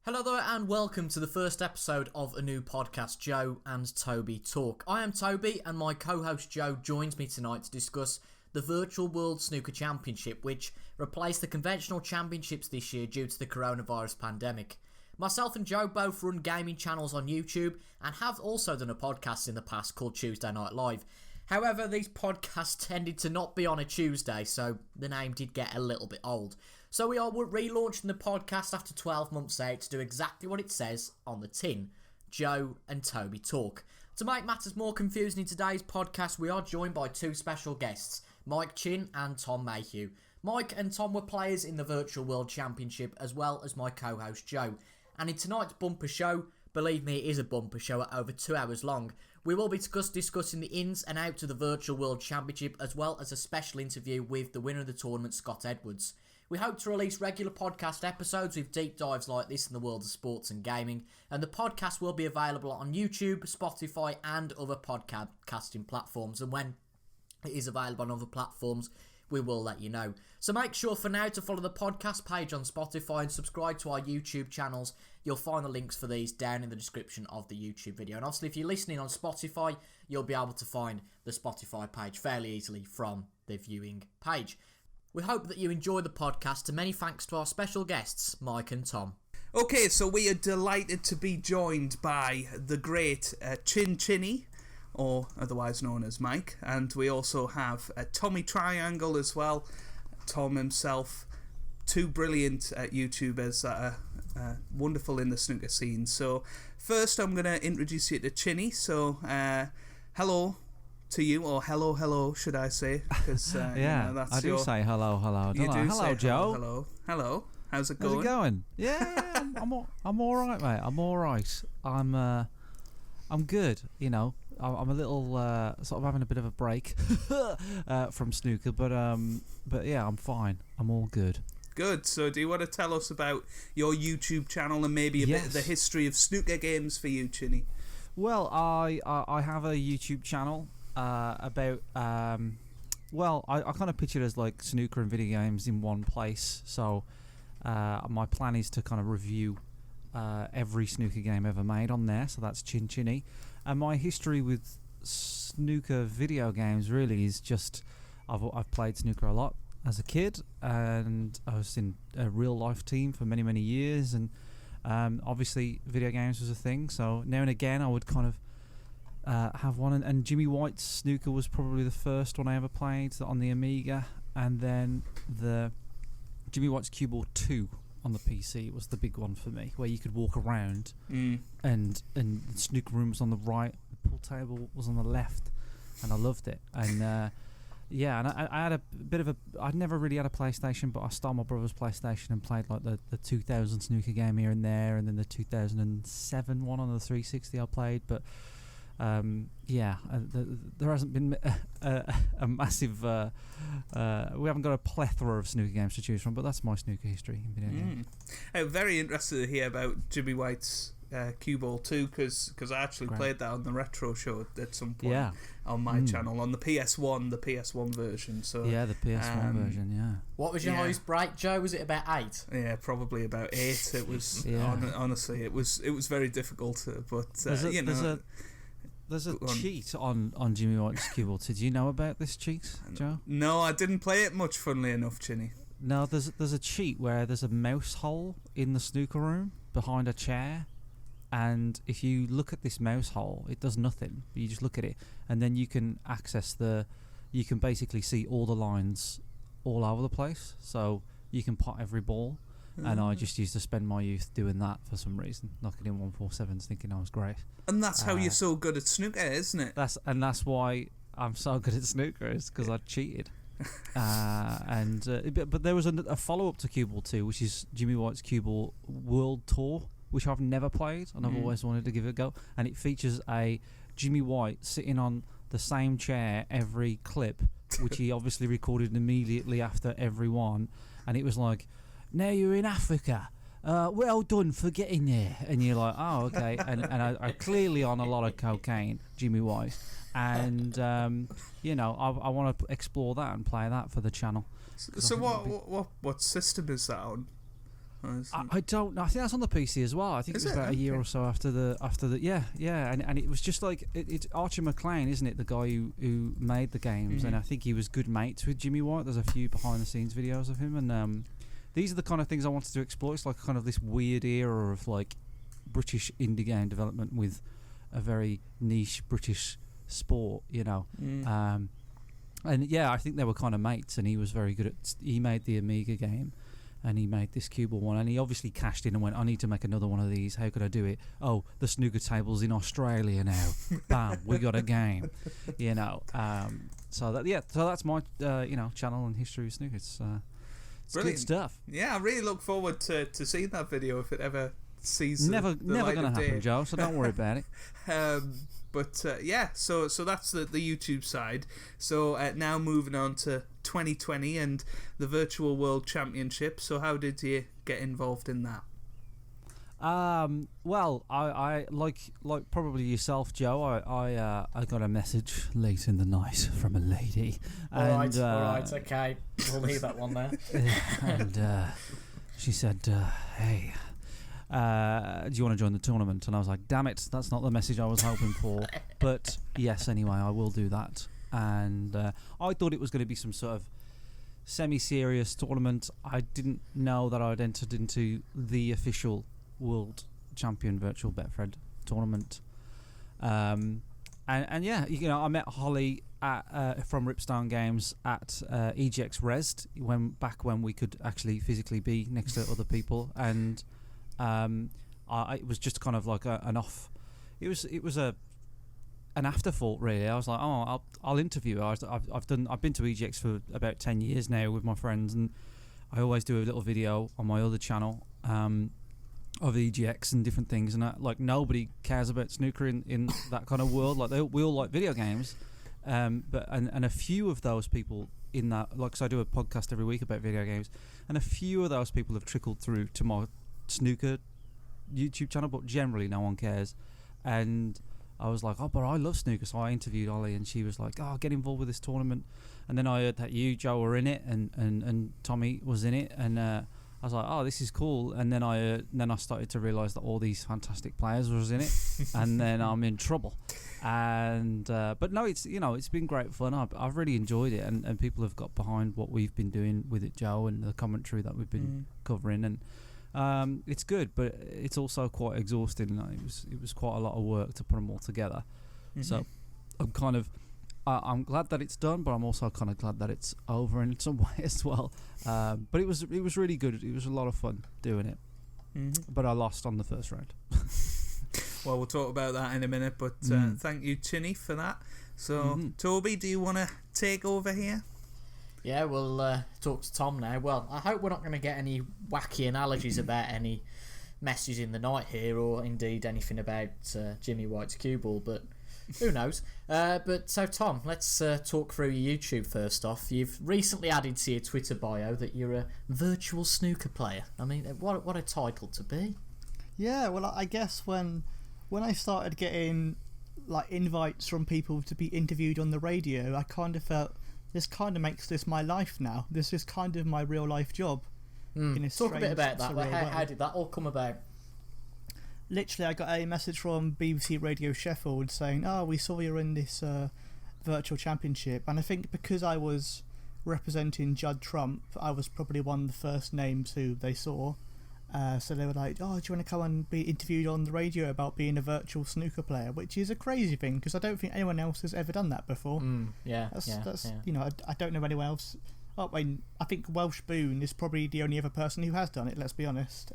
Hello there and welcome to the first episode of a new podcast, Joe and Toby Talk. I am Toby and my co-host Joe joins me tonight to discuss the Virtual World Snooker Championship, which replaced the conventional championships this year due to the coronavirus pandemic. Myself and Joe both run gaming channels on YouTube and have also done a podcast in the past called Tuesday Night Live. However, these podcasts tended to not be on a Tuesday, so the name did get a little bit old. So we are relaunching the podcast after 12 months out to do exactly what it says on the tin. Joe and Toby Talk. To make matters more confusing in today's podcast, we are joined by two special guests, Chinn and Tom Mayhew. Mike and Tom were players in the Virtual World Championship as well as my co-host Joe. And in tonight's bumper show, believe me, it is a bumper show at over 2 hours long, we will be discussing the ins and outs of the Virtual World Championship as well as a special interview with the winner of the tournament, Scott Edwards. We hope to release regular podcast episodes with deep dives like this in the world of sports and gaming, and the podcast will be available on YouTube, Spotify and other podcasting platforms, and when it is available on other platforms, we will let you know. So make sure for now to follow the podcast page on Spotify and subscribe to our YouTube channels. You'll find the links for these down in the description of the YouTube video. And obviously if you're listening on Spotify, you'll be able to find the Spotify page fairly easily from the viewing page. We hope that you enjoy the podcast, and many thanks to our special guests, Mike and Tom. Okay, so we are delighted to be joined by the great Chinn, or otherwise known as Mike, and we also have Tommy Triangle as well, Tom himself, two brilliant YouTubers that are wonderful in the snooker scene. So first I'm going to introduce you to Chinny, so hello to you, or hello should I say, because yeah, that's I do say hello, you do hello say Joe. Hello, how's it going? How's it going? Yeah, I'm all right, mate. I'm all right. I'm good. You know, I'm a little sort of having a bit of a break from snooker, but yeah, I'm fine. I'm all good. Good. So do you want to tell us about your YouTube channel and maybe a bit of the history of snooker games for you, Chinny? Well, I have a YouTube channel about well, I kind of picture it as like snooker and video games in one place. So my plan is to kind of review every snooker game ever made on there. So that's Chinny. And my history with snooker video games really is just I've played snooker a lot as a kid, and I was in a real life team for many years, and obviously video games was a thing. So now and again I would kind of have one, and Jimmy White's snooker was probably the first one I ever played on the Amiga, and then the Jimmy White's Cue Ball 2 on the PC was the big one for me, where you could walk around and the snooker room was on the right, the pool table was on the left, and I loved it. And yeah, and I had a bit of a... I'd never really had a PlayStation, but I stole my brother's PlayStation and played like the 2000 snooker game here and there, and then the 2007 one on the 360 I played, but yeah, there hasn't been a massive... we haven't got a plethora of snooker games to choose from, but that's my snooker history in video games. I'm very interested to hear about Jimmy White's Cue Ball 2, because I actually played that on the retro show at some point on my channel, on the PS1 version. So yeah, the PS1 version, yeah. What was your highest break, Joe? Was it about 8? Yeah, probably about 8. It was, honestly, it was very difficult, but there's a cheat on Jimmy White's Cue Ball 2. Did you know about this cheat, Joe? No, I didn't play it much, funnily enough, Chinny. No, there's a cheat where there's a mouse hole in the snooker room behind a chair, and if you look at this mouse hole, it does nothing. You just look at it, and then you can you can basically see all the lines all over the place, so you can pot every ball. And I just used to spend my youth doing that for some reason, knocking in 147s, thinking I was great. And that's how you're so good at snooker, isn't it? That's why I'm so good at snooker, is because I cheated. But there was a follow-up to Cue Ball 2, which is Jimmy White's Cue Ball World Tour, which I've never played, and I've always wanted to give it a go. And it features a Jimmy White sitting on the same chair every clip, which he obviously recorded immediately after every one. And it was like, now you're in Africa. Well done for getting there. And you're like, oh, okay. And I clearly on a lot of cocaine, Jimmy White. And, you know, I want to explore that and play that for the channel. So what system is that on? I don't know. I think that's on the PC as well. I think it was about a year or so after the and it was just like it's Archie McLean, isn't it? The guy who made the games, and I think he was good mates with Jimmy White. There's a few behind the scenes videos of him, and these are the kind of things I wanted to explore. It's like kind of this weird era of like British indie game development with a very niche British sport, you know. And yeah, I think they were kind of mates, and he was very good at. He made the Amiga game, and he made this cue ball one, and he obviously cashed in and went, I need to make another one of these. How could I do it? Oh, the snooker table's in Australia now. Bam, we got a game. You know. So that's my channel and history of snooker. It's good stuff. Yeah, I really look forward to seeing that video if it ever sees never the light gonna of happen, day. Joe. So don't worry about it. But so that's the YouTube side. So now moving on to 2020 and the Virtual World Championship. So how did you get involved in that? Well, I like probably yourself, Joe. I got a message late in the night from a lady. All right, okay, we'll leave that one there. And she said, "Hey, do you want to join the tournament?" And I was like, "Damn it, that's not the message I was hoping for." But yes, anyway, I will do that. And I thought it was going to be some sort of semi-serious tournament. I didn't know that I'd entered into the official World Champion Virtual Betfred tournament. And yeah, you know, I met Holly from Ripstone Games at EGX Resd when we could actually physically be next to other people, and it was just kind of like an off. It was an afterthought, really. I was like, oh, I'll interview her. I've been to EGX for about 10 years now with my friends, and I always do a little video on my other channel of EGX and different things, and like nobody cares about snooker in that kind of world. Like we all like video games, but a few of those people in that, like, so I do a podcast every week about video games, and a few of those people have trickled through to my snooker YouTube channel, but generally no one cares. And I was like, oh, but I love snooker, so I interviewed Ollie, and she was like, oh, get involved with this tournament. And then I heard that you, Joe, were in it, and Tommy was in it, and I was like, oh, this is cool. And then I started to realise that all these fantastic players was in it, and then I'm in trouble. And but no, it's been great fun. I've really enjoyed it, and people have got behind what we've been doing with it, Joe, and the commentary that we've been covering, and it's good, but it's also quite exhausting. It was quite a lot of work to put them all together. So I'm kind of I'm glad that it's done, but I'm also kind of glad that it's over in some way as well. But it was really good. It was a lot of fun doing it. But I lost on the first round. Well, we'll talk about that in a minute, but thank you, Chinny, for that. So, Toby, do you want to take over here? Yeah, we'll talk to Tom now. Well, I hope we're not going to get any wacky analogies about any messages in the night here, or indeed anything about Jimmy White's cue ball, but who knows. But so, Tom, let's talk through your YouTube first off. You've recently added to your Twitter bio that you're a virtual snooker player. I mean, what a title to be. Yeah, well, I guess when I started getting like invites from people to be interviewed on the radio, I kind of felt, this kind of makes this my life now. This is kind of my real life job. Talk a bit about that. How did that all come about? Literally, I got a message from BBC Radio Sheffield saying, oh, we saw you're in this virtual championship. And I think because I was representing Judd Trump, I was probably one of the first names who they saw. So they were like, oh, do you want to come and be interviewed on the radio about being a virtual snooker player? Which is a crazy thing, because I don't think anyone else has ever done that before. That's you know, I don't know anyone else. Oh, I think Welsh Boone is probably the only other person who has done it, let's be honest.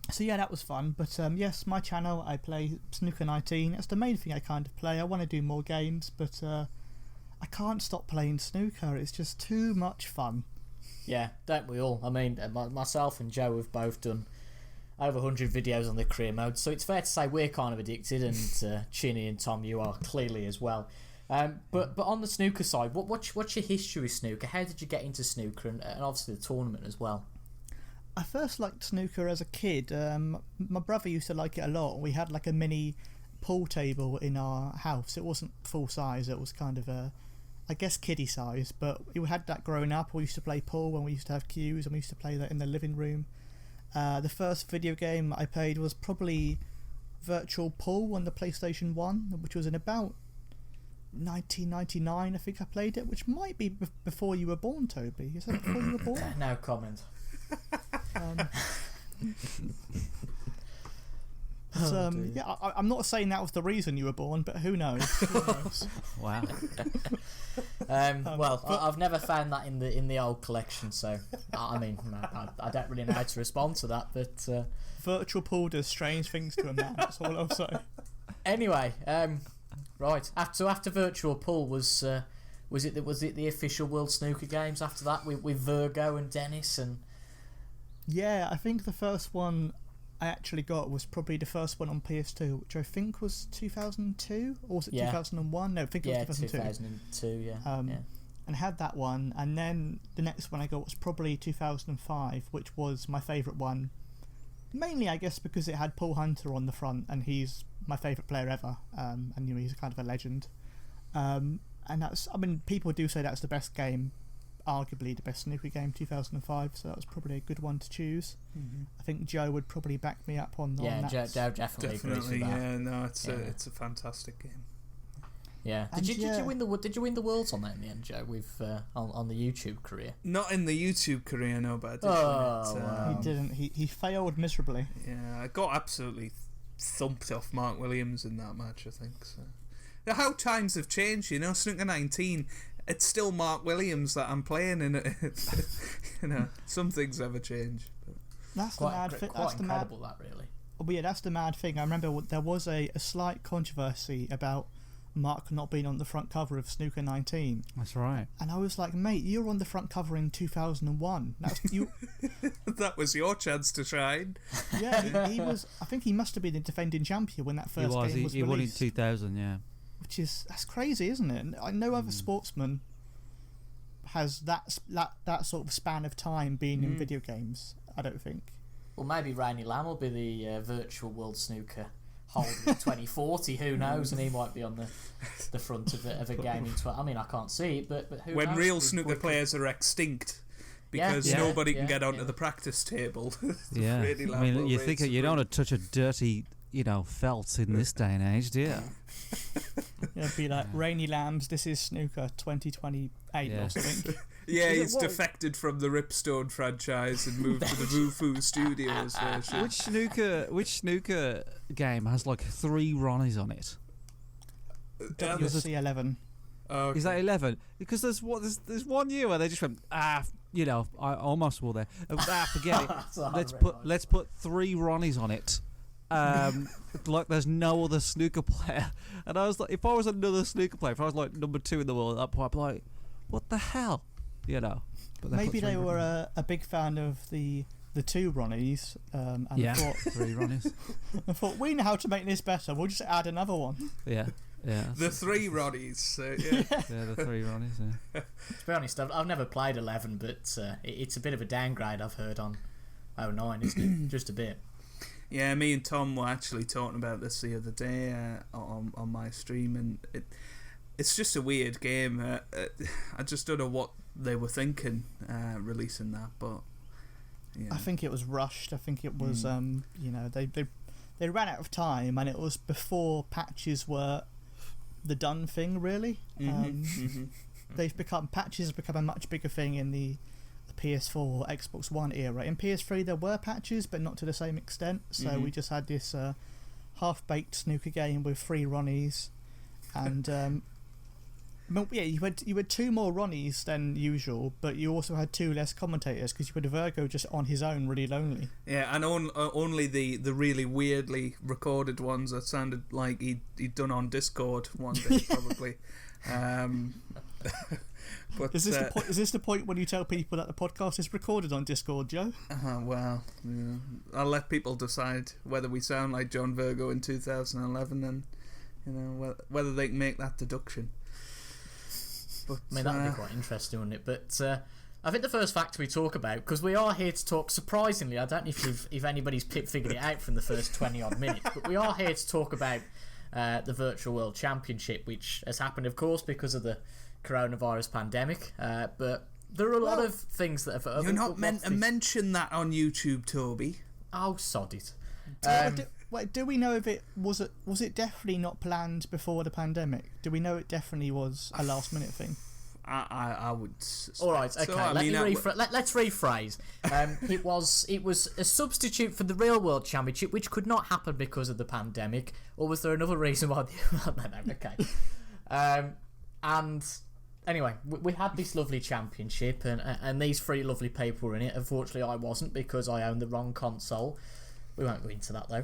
So yeah, that was fun. But yes, my channel, I play Snooker 19. That's the main thing I kind of play. I want to do more games, but I can't stop playing snooker. It's just too much fun. Yeah, don't we all? I mean, myself and Joe have both done over 100 videos on the career mode, so it's fair to say we're kind of addicted, and Chinny and Tom, you are clearly as well. But on the snooker side, what's your history with snooker? How did you get into snooker, and obviously the tournament as well? I first liked snooker as a kid. My brother used to like it a lot. We had like a mini pool table in our house. It wasn't full size. It was kind of a I guess kiddie size, but we had that growing up. We used to play pool when we used to have queues, and we used to play that in the living room. The first video game I played was probably Virtual Pool on the PlayStation 1, which was in about 1999, I think I played it, which might be before you were born, Toby. Is that before you were born? No comment. Yeah, I'm not saying that was the reason you were born, but who knows? Who knows? Wow. I've never found that in the old collection, so I mean, I don't really know how to respond to that. But Virtual Pool does strange things to a man. That's all I'll say. Anyway, right after Virtual Pool was it the official World Snooker Games after that with Virgo and Dennis and. Yeah, I think the first one I actually got was probably the first one on PS2, which I think was 2002, or was it 2001? No, I think it was 2002. Yeah. And had that one, and then the next one I got was probably 2005, which was my favourite one. Mainly, I guess, because it had Paul Hunter on the front, and he's my favourite player ever, and he's kind of a legend. And that's, I mean, people do say that's the best game. Arguably the best snooker game, 2005, so that was probably a good one to choose. I think Joe would probably back me up on that. Yeah, Joe definitely agrees with that. Yeah, no, it's a fantastic game. Yeah. Did you win the Worlds on that in the end, Joe? With on the YouTube career? Not in the YouTube career, no, but I did win it. He didn't. He failed miserably. Yeah, I got absolutely thumped off Mark Williams in that match, I think. So. How times have changed, Snooker 19. It's still Mark Williams that I'm playing, and some things never change. But. That's quite the mad thing. Quite incredible, that really. Well, yeah, that's the mad thing. I remember there was a slight controversy about Mark not being on the front cover of Snooker 19. That's right. And I was like, mate, you were on the front cover in 2001. That was your chance to shine. Yeah, he was. I think he must have been the defending champion when that first game was released. He won in 2000, yeah. That's crazy, isn't it? No other sportsman has that sort of span of time being in video games, I don't think. Well, maybe Rainey Lamb will be the Virtual World Snooker holder in 2040. Who knows? And he might be on the front of a game in 20. I mean, I can't see it, but who knows? When real snooker players are extinct. Because nobody can get onto the practice table. Yeah, I mean, you think you don't want to touch a dirty, felt in this day and age, do you? It'd be like Rainy Lambs, this is Snooker 2028 or something. Yeah, he's defected from the Ripstone franchise and moved to the Vufu Studios version. Which snooker game has like 3 Ronnies on it? WC 11. Okay. Is that 11? Because there's 1 year where they just went, I almost wore there. Forget it. Let's put 3 Ronnies on it. Like there's no other snooker player, and I was like, if I was another snooker player, if I was like number 2 in the world at that point, I'd be like, what the hell, But maybe they were a big fan of the 2 Ronnies, and thought 3 Ronnies. I thought, we know how to make this better. We'll just add another one. Yeah. The 3 Ronnies. Yeah, the 3 Ronnies. Yeah. To be honest, I've never played 11, but it's a bit of a downgrade. I've heard on 09, isn't it? Just a bit. Yeah, me and Tom were actually talking about this the other day on my stream, and it's just a weird game. I just don't know what they were thinking releasing that, but I think it was rushed. I think it was they ran out of time, and it was before patches were the done thing, really. Patches have become a much bigger thing in the PS4, Xbox One era. In PS3 there were patches, but not to the same extent, so we just had this half-baked snooker game with 3 Ronnies, and you had 2 more Ronnies than usual, but you also had 2 less commentators, because you had Virgo just on his own, really lonely. Yeah, and only the really weirdly recorded ones that sounded like he'd done on Discord one day, probably. But, is this the point when you tell people that the podcast is recorded on Discord, Joe? Well, yeah. I'll let people decide whether we sound like John Virgo in 2011, and whether they can make that deduction. But, I mean, that would be quite interesting, wouldn't it? But I think the first factor we talk about, because we are here to talk, surprisingly, I don't know if anybody's figured it out from the first 20 odd minutes, but we are here to talk about the Virtual World Championship, which has happened, of course, because of the coronavirus pandemic. But there are a lot of things that have... You're not meant to mention that on YouTube, Toby. Oh, sod it. Do we know if it was it definitely not planned before the pandemic? Do we know it definitely was a last minute thing? I would. All right, okay. So, let's rephrase. It was a substitute for the Real World Championship, which could not happen because of the pandemic. Or was there another reason why? No, okay. And anyway, we had this lovely championship, and these three lovely people were in it. Unfortunately, I wasn't because I owned the wrong console. We won't go into that though.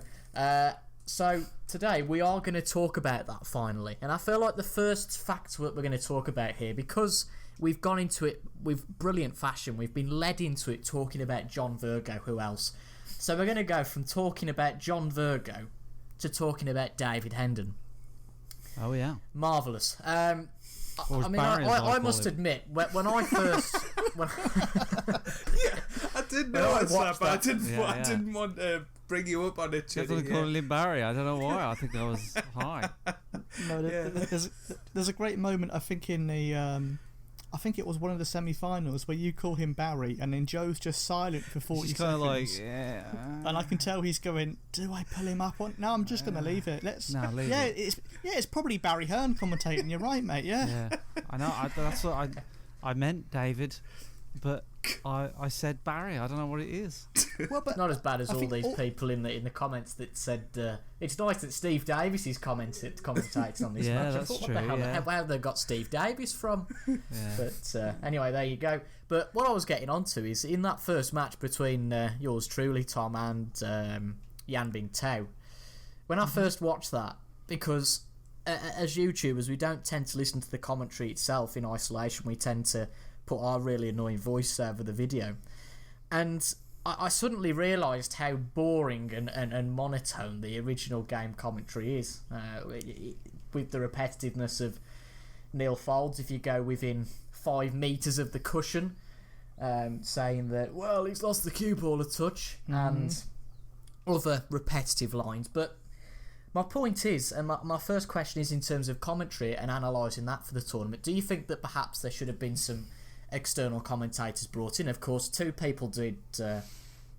So today we are going to talk about that finally, and I feel like the first fact we're going to talk about here, because we've gone into it with brilliant fashion, we've been led into it talking about John Virgo, who else? So we're going to go from talking about John Virgo to talking about David Hendon. Oh yeah, marvellous. I must admit, when I first... I did notice that, but I didn't want to bring you up on it. They call him Barry. I don't know why. I think that was high. No, there's a great moment. I think in the I think it was one of the semi-finals where you call him Barry, and then Joe's just silent for 40 seconds. Kind of like, yeah. And I can tell he's going, "Do I pull him up on?" No, I'm just gonna leave it. Leave it. It's probably Barry Hearn commentating. You're right, mate. Yeah. I know. That's what I meant, David. But I said Barry. I don't know what it is. Well, but not as bad as all these people in the comments that said it's nice that Steve Davis is commentates on this match. That's true. Where have they got Steve Davis from? Yeah. But anyway, there you go. But what I was getting onto is in that first match between yours truly, Tom, and Yan Bingtao. When I first watched that, because as YouTubers, we don't tend to listen to the commentary itself in isolation. We tend to put our really annoying voice over the video, and I suddenly realised how boring and monotone the original game commentary is, with the repetitiveness of Neil Foulds. If you go within 5 metres of the cushion, saying that, well, he's lost the cue ball a touch, and other repetitive lines. But my point is, and my first question is in terms of commentary and analysing that for the tournament, do you think that perhaps there should have been some external commentators brought in? Of course, 2 people did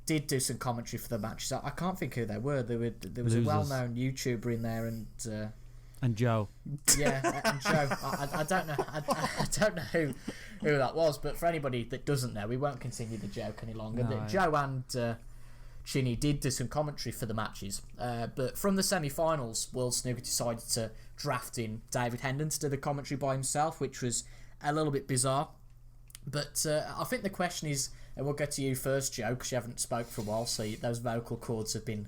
do some commentary for the matches. I can't think who they were. There was Losers. A well-known YouTuber in there, and Joe. Yeah, and Joe. I don't know. I don't know who that was. But for anybody that doesn't know, we won't continue the joke any longer. No. Joe and Chinn did do some commentary for the matches. But from the semi-finals, World Snooker decided to draft in David Hendon to do the commentary by himself, which was a little bit bizarre. But I think the question is, and we'll get to you first, Joe, because you haven't spoke for a while, so those vocal cords have been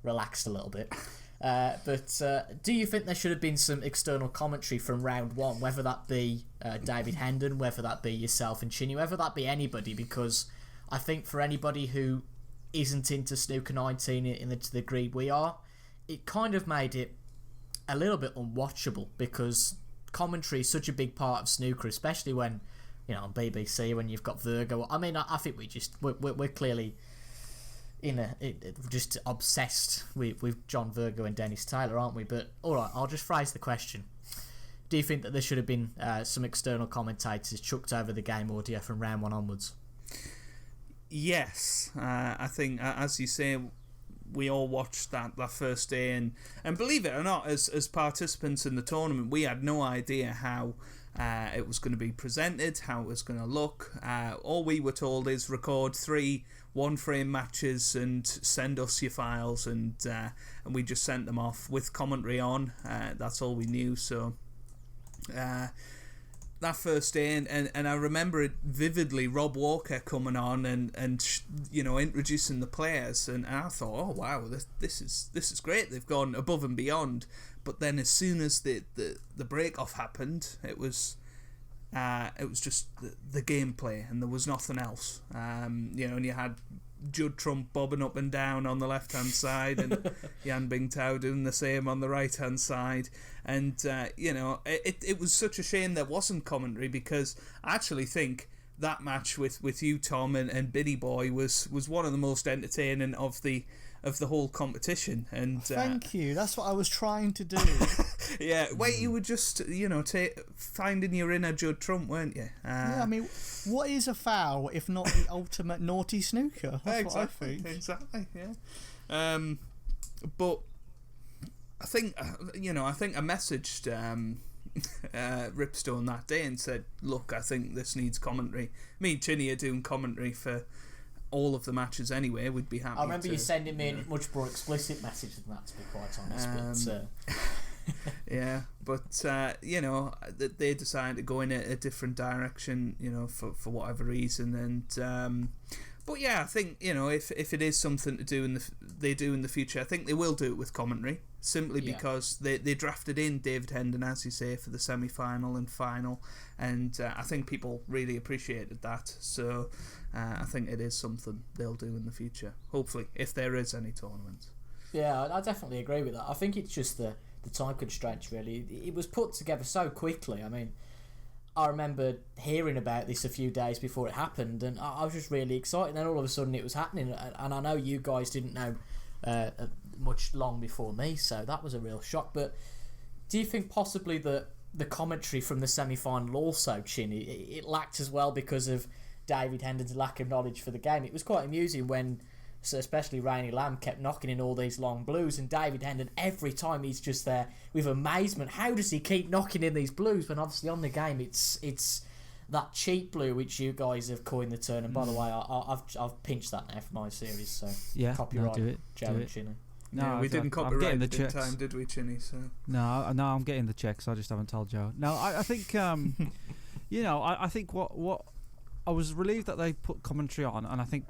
relaxed a little bit. But do you think there should have been some external commentary from round 1, whether that be David Hendon, whether that be yourself and Chinn, whether that be anybody? Because I think for anybody who isn't into Snooker 19 in the degree we are, it kind of made it a little bit unwatchable, because commentary is such a big part of snooker, especially when, you know, on BBC, when you've got Virgo. I mean, I think we're clearly just obsessed with John Virgo and Dennis Taylor, aren't we? But alright, I'll just phrase the question. Do you think that there should have been some external commentators chucked over the game audio from round 1 onwards? Yes, I think, as you say, we all watched that first day, and believe it or not, as participants in the tournament, we had no idea how it was going to be presented, how it was going to look. All we were told is record 3 one-frame matches and send us your files, and we just sent them off with commentary on. That's all we knew. So that first day, and I remember it vividly, Rob Walker coming on and you know, introducing the players, and I thought, oh wow, this is great. They've gone above and beyond. But then as soon as the break off happened, it was just the gameplay, and there was nothing else. You know, and you had Judd Trump bobbing up and down on the left hand side, and Yan Bingtao doing the same on the right hand side. And you know, it was such a shame there wasn't commentary, because I actually think that match with you, Tom, and Billy Boy was one of the most entertaining of the whole competition. And thank you. That's what I was trying to do. yeah, wait, you were just finding your inner Judd Trump, weren't you? Yeah, I mean, what is a foul if not the ultimate naughty snooker? That's exactly, what I think. Exactly. Yeah. But I think I messaged Ripstone that day and said, look, I think this needs commentary. Me and Chinny are doing commentary for all of the matches anyway. We'd be happy. I remember you sending me a much more explicit message than that, to be quite honest. yeah, but they decided to go in a different direction, for whatever reason. And but yeah, I think if it is something to do in the future, I think they will do it with commentary, simply because they drafted in David Hendon, as you say, for the semi-final and final, and I think people really appreciated that. So I think it is something they'll do in the future, hopefully, if there is any tournament. Yeah, I definitely agree with that. I think it's just the time constraints, really. It was put together so quickly. I mean, I remember hearing about this a few days before it happened, and I was just really excited. And then all of a sudden it was happening, and I know you guys didn't know much long before me, so that was a real shock. But do you think possibly that the commentary from the semi-final also, Chinn, it lacked as well because of David Hendon's lack of knowledge for the game? It was quite amusing when, so especially Rainy Lamb, kept knocking in all these long blues, and David Hendon, every time he's just there with amazement. How does he keep knocking in these blues? When obviously on the game it's that cheap blue which you guys have coined the term. And by the way, I've pinched that now for my series, so yeah, copyright do it, Joe and Chinny. No, we didn't copyright it in time, did we, Chinny? So no, I'm getting the checks. I just haven't told Joe. No, I think I think what I was relieved that they put commentary on, and I think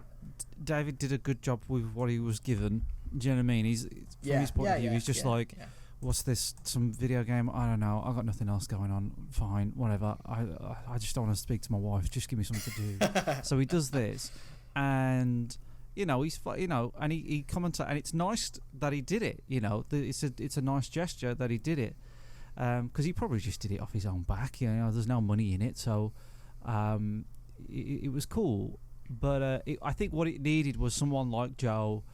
David did a good job with what he was given. Do you know what I mean? He's from his point of view, he's just what's this? Some video game? I don't know. I got nothing else going on. Fine, whatever. I just don't want to speak to my wife. Just give me something to do. So he does this, and he's and he commentates, and it's nice that he did it. It's a nice gesture that he did it, because he probably just did it off his own back. There's no money in it, so it was cool. But I think what it needed was someone like Joe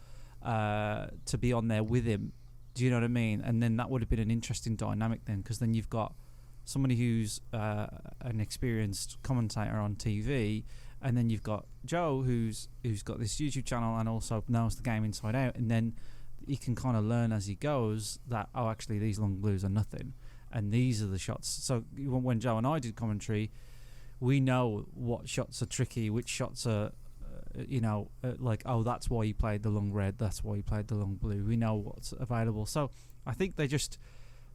to be on there with him. Do you know what I mean? And then that would have been an interesting dynamic then, because then you've got somebody who's an experienced commentator on TV, and then you've got Joe who's got this YouTube channel and also knows the game inside out, and then he can kind of learn as he goes that, oh, actually these long blues are nothing, and these are the shots. So when Joe and I did commentary, we know what shots are tricky, which shots are, like, oh, that's why he played the long red, that's why he played the long blue. We know what's available. So I think they just,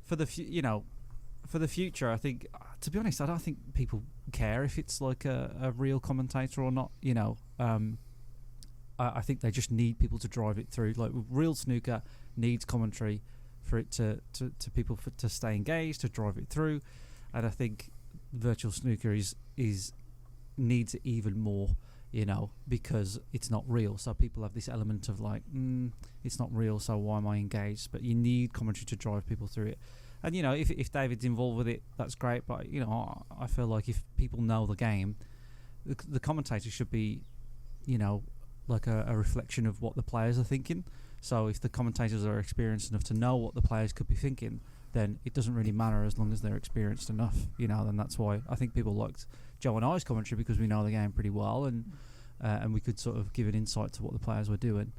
for the future, I think, to be honest, I don't think people care if it's like a real commentator or not. I think they just need people to drive it through. Like, real snooker needs commentary for it to people to stay engaged, to drive it through. And I think virtual snooker needs it even more, because it's not real. So people have this element of like, it's not real, so why am I engaged? But you need commentary to drive people through it. And if David's involved with it, that's great. But I feel like if people know the game, the commentator should be, like a reflection of what the players are thinking. So if the commentators are experienced enough to know what the players could be thinking, then it doesn't really matter as long as they're experienced enough. Then that's why I think people liked Joe and I's commentary, because we know the game pretty well, and we could sort of give an insight to what the players were doing.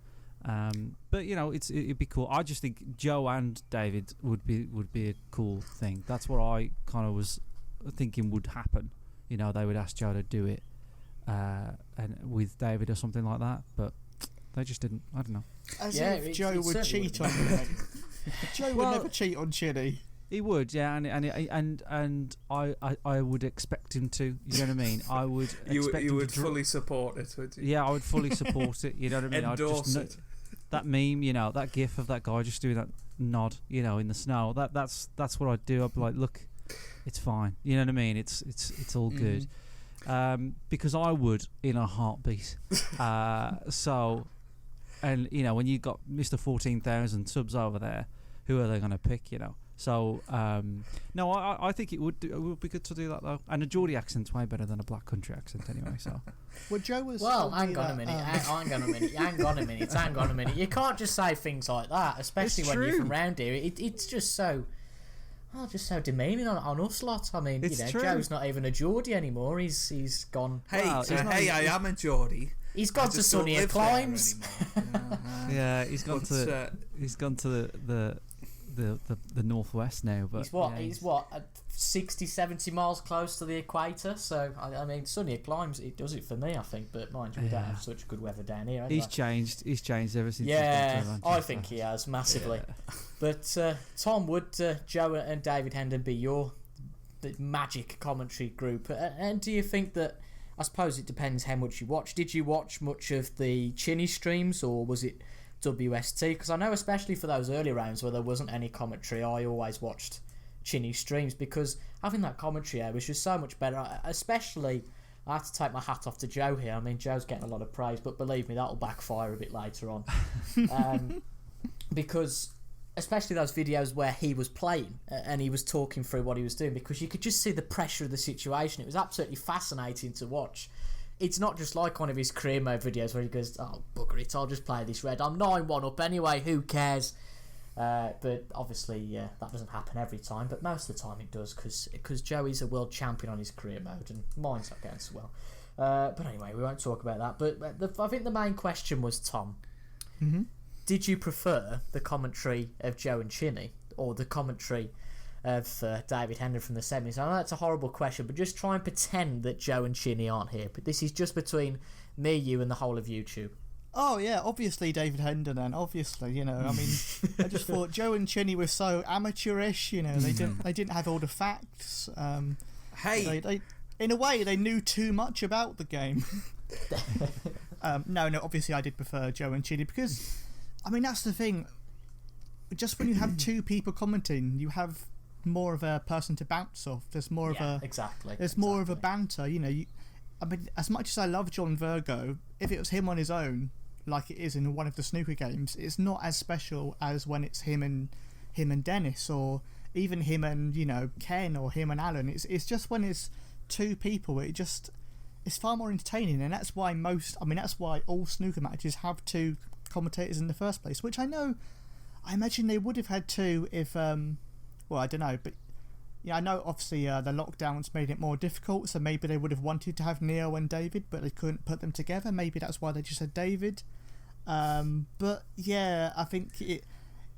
But it'd be cool. I just think Joe and David would be a cool thing. That's what I kind of was thinking would happen. They would ask Joe to do it, and with David or something like that. But they just didn't. I don't know. As if Joe would cheat on him. Joe would never cheat on Chinny. He would, yeah, and I would expect him to. You know what I mean? I would. You would fully support it, would you? Yeah, I would fully support it. You know what I mean? Endorse it. That meme, that gif of that guy just doing that nod, in the snow. That's what I'd do. I'd be like, look, it's fine. You know what I mean? It's all good. Because I would in a heartbeat. So, and when you got Mr. 14,000 subs over there, who are they going to pick? So no, I think it would be good to do that though. And a Geordie accent's way better than a black country accent anyway. So Well, Joe was. Well, hang on a minute. Hang on a minute. You can't just say things like that, especially when you're from round here. It's just so. Oh, just so demeaning on us lot. I mean, It's true. Joe's not even a Geordie anymore. He's gone. Hey, Well, I am a Geordie. He's gone to sunnier climes. yeah, he's gone to the northwest now. But He's 60, 70 miles close to the equator. So I mean, sunnier climes. It does it for me, I think. But mind you, we don't have such good weather down here. Anyway. He's changed ever since. Yeah, he's gone to I think he has massively. Yeah. But Tom, would Joe and David Hendon be your magic commentary group? And do you think that? I suppose it depends how much you watch. Did you watch much of the Chinny streams, or was it WST? Because I know, especially for those early rounds where there wasn't any commentary, I always watched Chinny streams because having that commentary was just so much better. Especially, I have to take my hat off to Joe here. I mean, Joe's getting a lot of praise, but believe me, that'll backfire a bit later on. Because especially those videos where he was playing and he was talking through what he was doing, because you could just see the pressure of the situation. It was absolutely fascinating to watch. It's not just like one of his career mode videos where he goes, oh, bugger it, I'll just play this red. I'm 9-1 up anyway, who cares? But obviously, that doesn't happen every time, but most of the time it does, because Joey's a world champion on his career mode, and mine's not going so well. But anyway, we won't talk about that. But I think the main question was, Tom, did you prefer the commentary of Joe and Chinny, or the commentary of David Hendon from the 70s? I know that's a horrible question, but just try and pretend that Joe and Chinny aren't here. But this is just between me, you, and the whole of YouTube. Oh yeah, obviously David Hendon. Then obviously, I mean, I just thought Joe and Chinny were so amateurish. They didn't have all the facts. They in a way they knew too much about the game. No, obviously I did prefer Joe and Chinny because, I mean, that's the thing. Just when you have two people commenting, you have more of a person to bounce off. There's more more of a banter. I mean, as much as I love John Virgo, if it was him on his own, like it is in one of the snooker games, it's not as special as when it's him and Dennis, or even him and Ken, or him and Alan. It's just when it's two people, it's far more entertaining, and that's why all snooker matches have two commentators in the first place. Which I imagine they would have had two if well, I don't know, but yeah, I know obviously the lockdowns made it more difficult, so maybe they would have wanted to have Neo and David, but they couldn't put them together. Maybe that's why they just had David. But yeah, I think it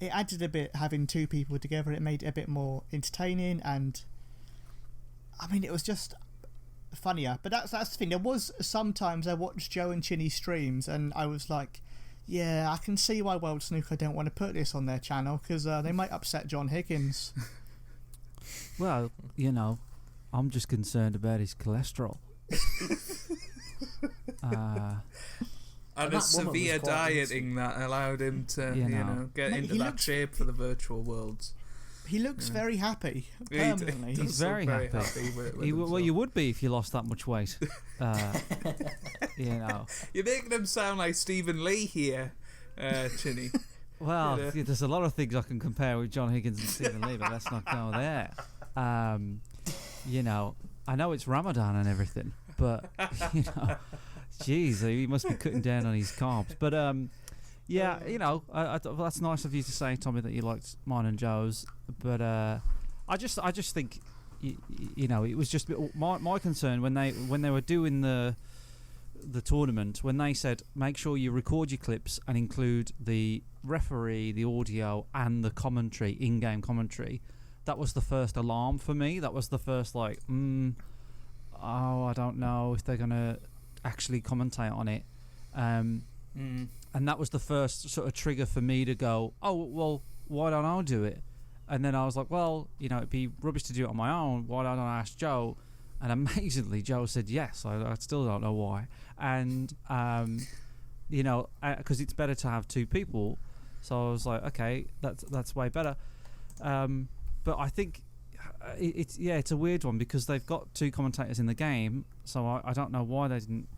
added a bit having two people together. It made it a bit more entertaining, and I mean, it was just funnier. But that's the thing. There was sometimes I watched Joe and Chinny streams, and I was like, yeah, I can see why World Snooker don't want to put this on their channel, because they might upset John Higgins. Well, I'm just concerned about his cholesterol. And a severe dieting that allowed him to, get into that shape for the virtual worlds. He looks very happy. Permanently. He's very happy. Well, you would be if you lost that much weight. You're making him sound like Stephen Lee here, Chinny. Well, there's a lot of things I can compare with John Higgins and Stephen Lee, but let's not go there. I know it's Ramadan and everything, but geez, he must be cutting down on his carbs. But that's nice of you to say, Tommy, that you liked mine and Joe's. But I just think it was just my concern when they were doing the tournament, when they said make sure you record your clips and include the referee, the audio, and the commentary, in-game commentary. That was the first alarm for me. That was the first I don't know if they're gonna actually commentate on it. And that was the first sort of trigger for me to go, oh well, why don't I do it? And then I was like, well, it'd be rubbish to do it on my own. Why don't I ask Joe? And amazingly, Joe said yes. I still don't know why. And because it's better to have two people. So I was like, okay, that's way better. But I think it's a weird one because they've got two commentators in the game. So I don't know why they didn't,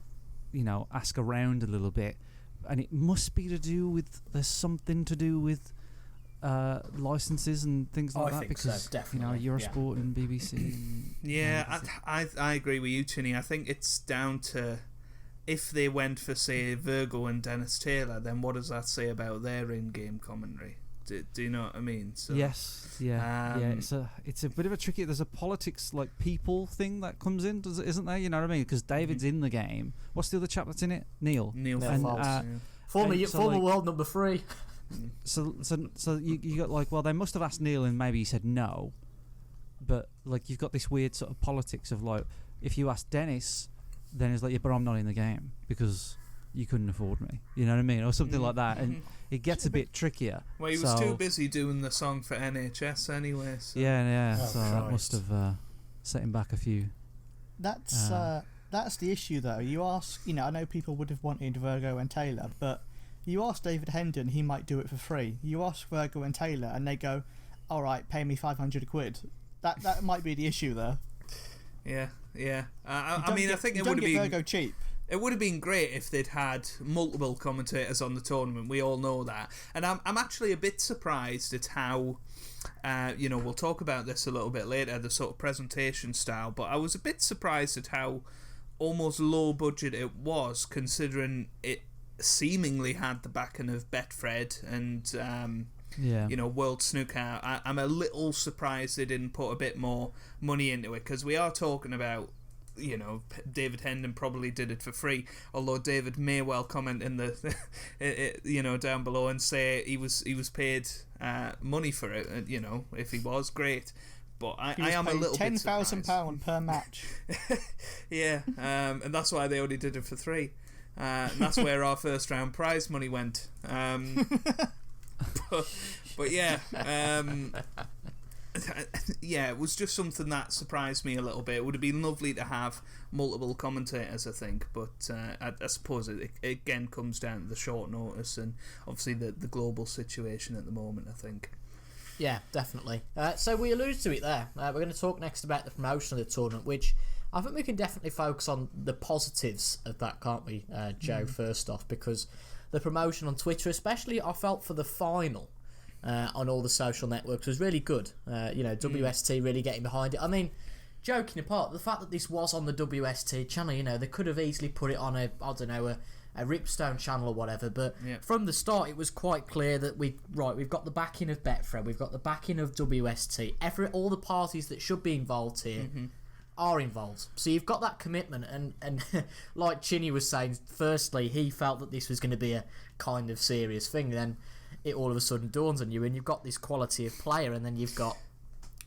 ask around a little bit. And it must be to do with, there's something to do with licenses and things like I that? think Because so, definitely, Eurosport and BBC. And Yeah, I agree with you, Chinny. I think it's down to if they went for, say, Virgo and Dennis Taylor, then what does that say about their in-game commentary? Do you know what I mean? So, yes, yeah. It's a bit of a tricky. There's a politics like people thing that comes in, isn't there? You know what I mean? Because David's in the game. What's the other chap that's in it? Neil. Neil And, Fox, former world number 3. So you got like, well, they must have asked Neil and maybe he said no, but like you've got this weird sort of politics of like, if you ask Dennis, then it's like, yeah, but I'm not in the game because you couldn't afford me. You know what I mean? Or something like that. And it gets a bit trickier. Well, he was too busy doing the song for NHS anyway. So. Yeah. Oh, so that must have set him back a few. That's the issue, though. You ask, I know people would have wanted Virgo and Taylor, but you ask David Hendon, he might do it for free. You ask Virgo and Taylor, and they go, "All right, pay me £500." That might be the issue there. Yeah. I mean, I think it would have been Virgo cheap. It would have been great if they'd had multiple commentators on the tournament. We all know that, and I'm actually a bit surprised at how, we'll talk about this a little bit later, the sort of presentation style. But I was a bit surprised at how almost low budget it was, considering it seemingly had the backing of Betfred and World Snooker. I'm a little surprised they didn't put a bit more money into it, because we are talking about, David Hendon probably did it for free, although David may well comment in the down below and say he was paid money for it. If he was, great. But I am a little bit surprised. £10,000 per match. Yeah, and that's why they only did it for 3. And that's where our first round prize money went. But yeah, it was just something that surprised me a little bit. It would have been lovely to have multiple commentators, I think, but I suppose it again comes down to the short notice and obviously the global situation at the moment, I think. Yeah, definitely. So we alluded to it there. We're going to talk next about the promotion of the tournament, which I think we can definitely focus on the positives of that, can't we, Joe, first off, because the promotion on Twitter, especially I felt for the final on all the social networks, was really good. WST really getting behind it. I mean, joking apart, the fact that this was on the WST channel, they could have easily put it on a Ripstone channel or whatever, but from the start it was quite clear that we've got the backing of Betfred, we've got the backing of WST, all the parties that should be involved here are involved. So you've got that commitment, and like Chinny was saying, firstly he felt that this was going to be a kind of serious thing, then it all of a sudden dawns on you and you've got this quality of player, and then you've got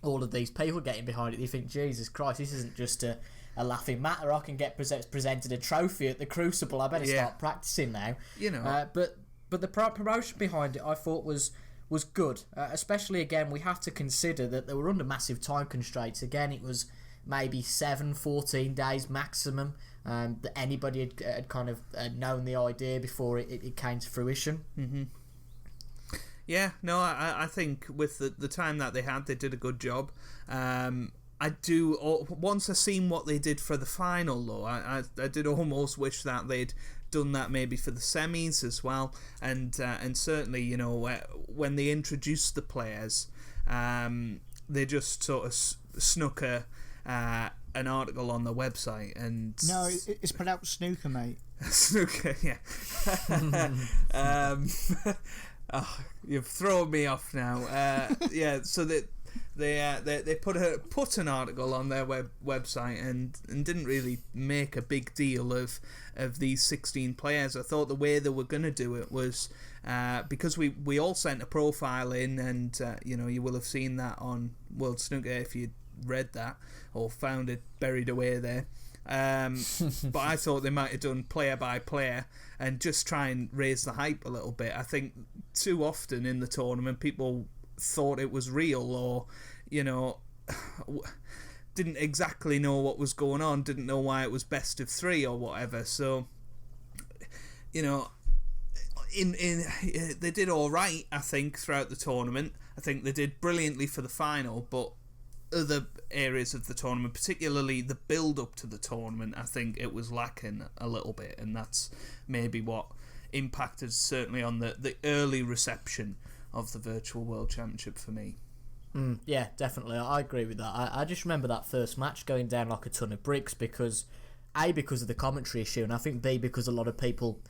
all of these people getting behind it. You think, Jesus Christ, this isn't just a laughing matter. I can get presented a trophy at the Crucible. I better start practicing now. But the promotion behind it, I thought was good. Especially, again, we have to consider that they were under massive time constraints. Again, it was maybe 14 days maximum that anybody had kind of known the idea before it came to fruition. Yeah, no, I think with the time that they had, they did a good job. Once I seen what they did for the final, though, I did almost wish that they'd done that maybe for the semis as well, and certainly, when they introduced the players, they just sort of snuck an article on the website, and no, it's pronounced snooker, mate. Snooker, yeah. Oh, you've thrown me off now. So that they put an article on their website and didn't really make a big deal of these 16 players. I thought the way they were going to do it was because we all sent a profile in, and you will have seen that on World Snooker if you read that or found it buried away there. But I thought they might have done player by player and just try and raise the hype a little bit. I think too often in the tournament people thought it was real, or didn't exactly know what was going on, didn't know why it was best of 3 or whatever. So they did all right, I think, throughout the tournament. I think they did brilliantly for the final, but other areas of the tournament, particularly the build up to the tournament, I think it was lacking a little bit, and that's maybe what impacted certainly on the early reception of the Virtual World Championship for me. Yeah, definitely. I agree with that. I just remember that first match going down like a ton of bricks because of the commentary issue, and I think B, because a lot of people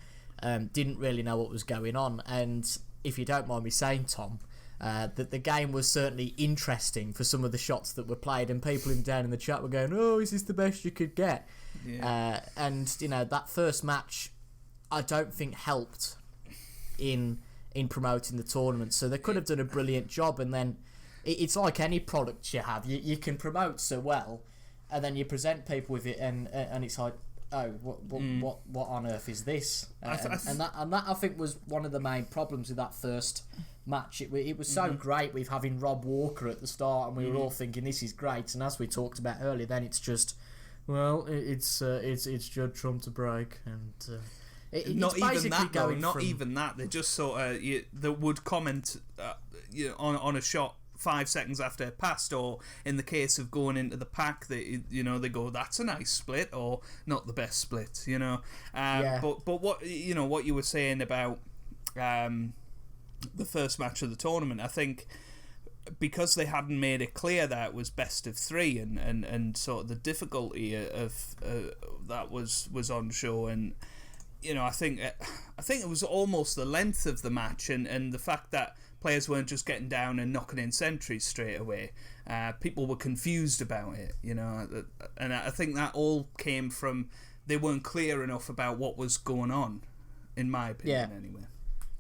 didn't really know what was going on. And if you don't mind me saying, Tom, that the game was certainly interesting for some of the shots that were played, and people down in the chat were going, "Oh, is this the best you could get?" Yeah. And that first match, I don't think helped in promoting the tournament. So they could have done a brilliant job, and then it's like any product you have. You can promote so well, and then you present people with it, and it's like, oh, what on earth is this? And that I think was one of the main problems with that first match. It was so great with having Rob Walker at the start, and we were all thinking this is great. And as we talked about earlier, then it's just, well, it's Judd Trump to break, and not even that though. Not even that. They just sort of they would comment on a shot 5 seconds after it passed, or in the case of going into the pack, they go, "That's a nice split," or "Not the best split," But what what you were saying about the first match of the tournament, I think because they hadn't made it clear that it was best of 3, and sort of the difficulty of that was on show, and I think it was almost the length of the match and the fact that players weren't just getting down and knocking in centuries straight away. People were confused about it, and I think that all came from they weren't clear enough about what was going on, in my opinion, anyway.